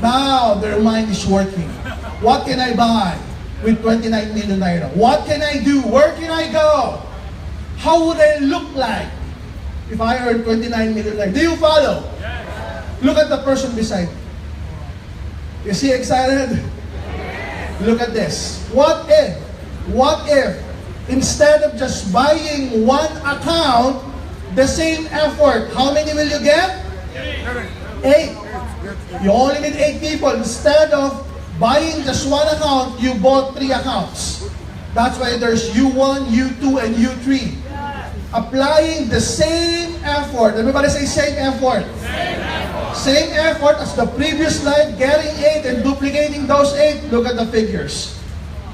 now their mind is working. What can I buy with 29 million naira? What can I do? Where can I go? How would I look like if I earn 29 million naira? Do you follow? Look at the person beside you. Is he excited? Look at this. What if instead of just buying one account, the same effort, how many will you get? 8. You only need 8 people. Instead of buying just one account, you bought 3 accounts. That's why there's U1, U2, and U3. Applying the same effort. Everybody say same effort. Same effort as the previous slide, getting 8 and duplicating those 8. Look at the figures.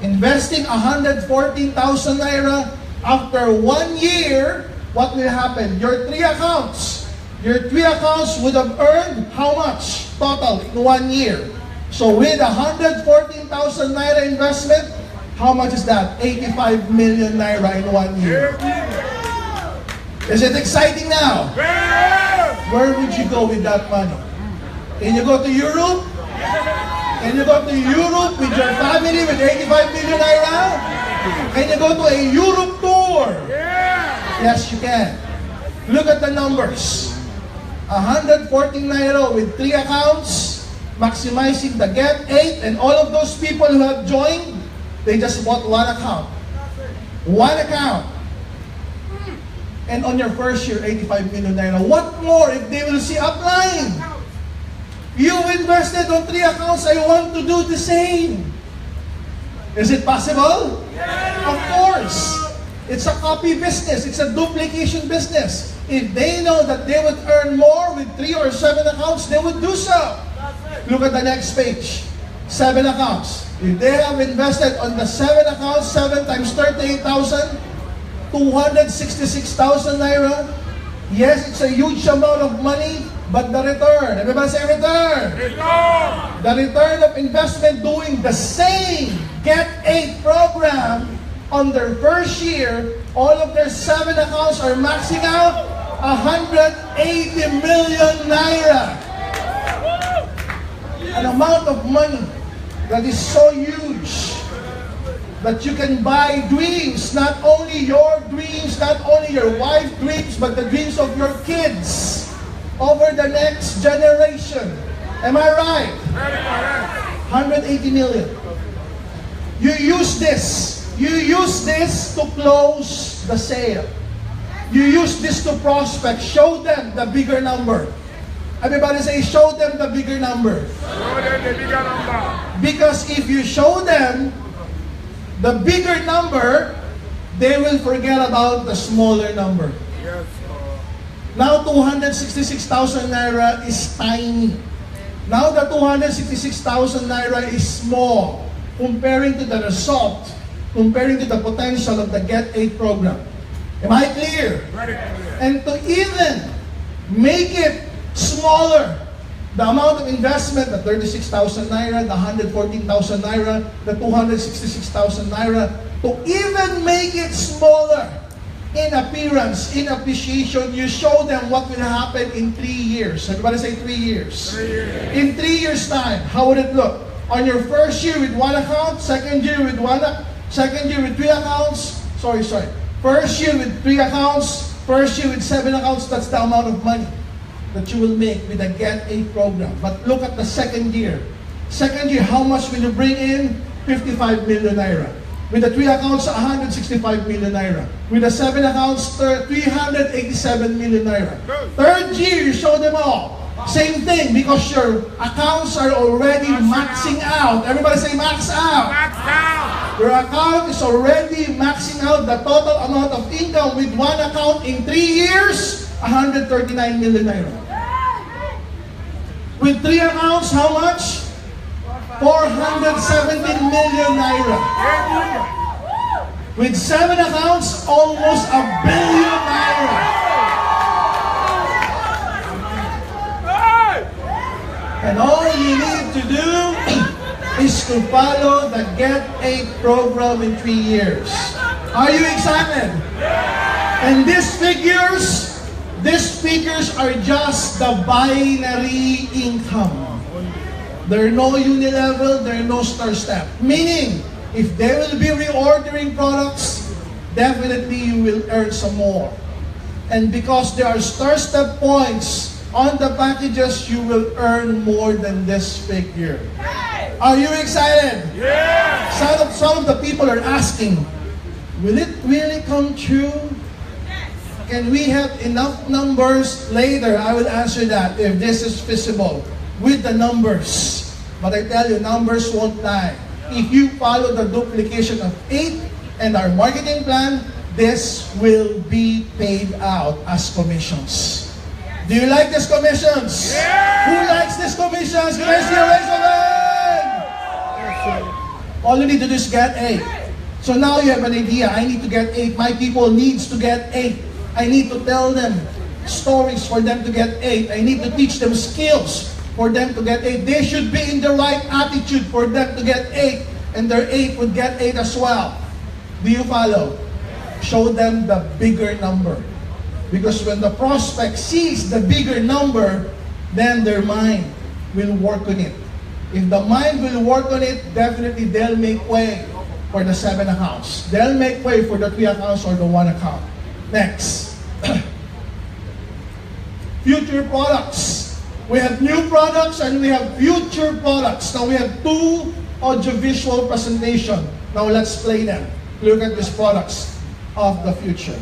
Investing 114,000 naira. After 1 year, what will happen? Your 3 accounts would have earned how much total in 1 year? So with 114,000 naira investment, how much is that? 85 million naira in 1 year. Is it exciting now? Where would you go with that money? Can you go to Europe? Can you go to Europe with your family with 85 million naira? Can you go to a Europe tour? Yes, you can. Look at the numbers. 114 naira with 3 accounts, maximizing the get 8, and all of those people who have joined, they just bought 1 account. 1 account. And on your first year, 85 million naira. What more if they will see upline? You invested on 3 accounts, I want to do the same. Is it possible? Of course. It's a copy business. It's a duplication business. If they know that they would earn more with 3 or 7 accounts, they would do so. Look at the next page. 7 accounts. If they have invested on the 7 accounts, 7 times 38,000, 266,000 naira. Yes, it's a huge amount of money, but the return, everybody say return. The return of investment doing the same Get 8 program on their first year, all of their 7 accounts are maxing out 180 million naira. An amount of money that is so huge that you can buy dreams, not only your dreams, not only your wife's dreams, but the dreams of your kids over the next generation. Am I right? 180 million. You use this. You use this to close the sale. You use this to prospect. Show them the bigger number. Everybody say, show them the bigger number. Show them the bigger number. Because if you show them the bigger number, they will forget about the smaller number. Yes, Now 266,000 naira is tiny. Now the 266,000 naira is small comparing to the result, comparing to the potential of the Get 8 program. Am I clear? very clear. And to even make it smaller, the amount of investment, the 36,000 naira, the 114,000 naira, the 266,000 naira, to even make it smaller in appearance, in appreciation, you show them what will happen in 3 years. Everybody say 3 years. 3 years. In 3 years' time, how would it look? On your first year with 1 account, second year with 3 accounts, first year with 3 accounts, first year with 7 accounts, that's the amount of money that you will make with the Get 8 program. But look at the second year. Second year, how much will you bring in? 55 million naira. With the 3 accounts, 165 million naira. With the 7 accounts, 387 million naira. Third year, you show them all. Same thing, because your accounts are already maxing out. Everybody say max out. Max out. Your account is already maxing out the total amount of income with 1 account in 3 years, 139 million naira. With 3 accounts, how much? 417 million naira. With 7 accounts, almost 1 billion naira. And all you need to do is to follow the Get 8 program in 3 years. Are you excited? And these figures are just the binary income. There are no unilevel, there are no star step. Meaning, if they will be reordering products, definitely you will earn some more. And because there are star step points on the packages, you will earn more than this figure. Are you excited? Yes. Some of the people are asking, will it really come true? Can we have enough numbers? Later, I will answer that if this is feasible with the numbers. But I tell you, numbers won't lie. If you follow the duplication of 8 and our marketing plan, this will be paid out as commissions. Do you like these commissions? Yeah. Who likes these commissions? Can I see a raise of hand? All you need to do is get 8. So now you have an idea. I need to get 8. My people needs to get 8. I need to tell them stories for them to get 8. I need to teach them skills for them to get 8. They should be in the right attitude for them to get 8. And their 8 would get 8 as well. Do you follow? Show them the bigger number. Because when the prospect sees the bigger number, then their mind will work on it. If the mind will work on it, definitely they'll make way for the 7 accounts. They'll make way for the 3 accounts or the 1 account. Next. Future products. We have new products and we have future products. Now we have 2 audiovisual presentation. Now let's play them. Look at these products of the future.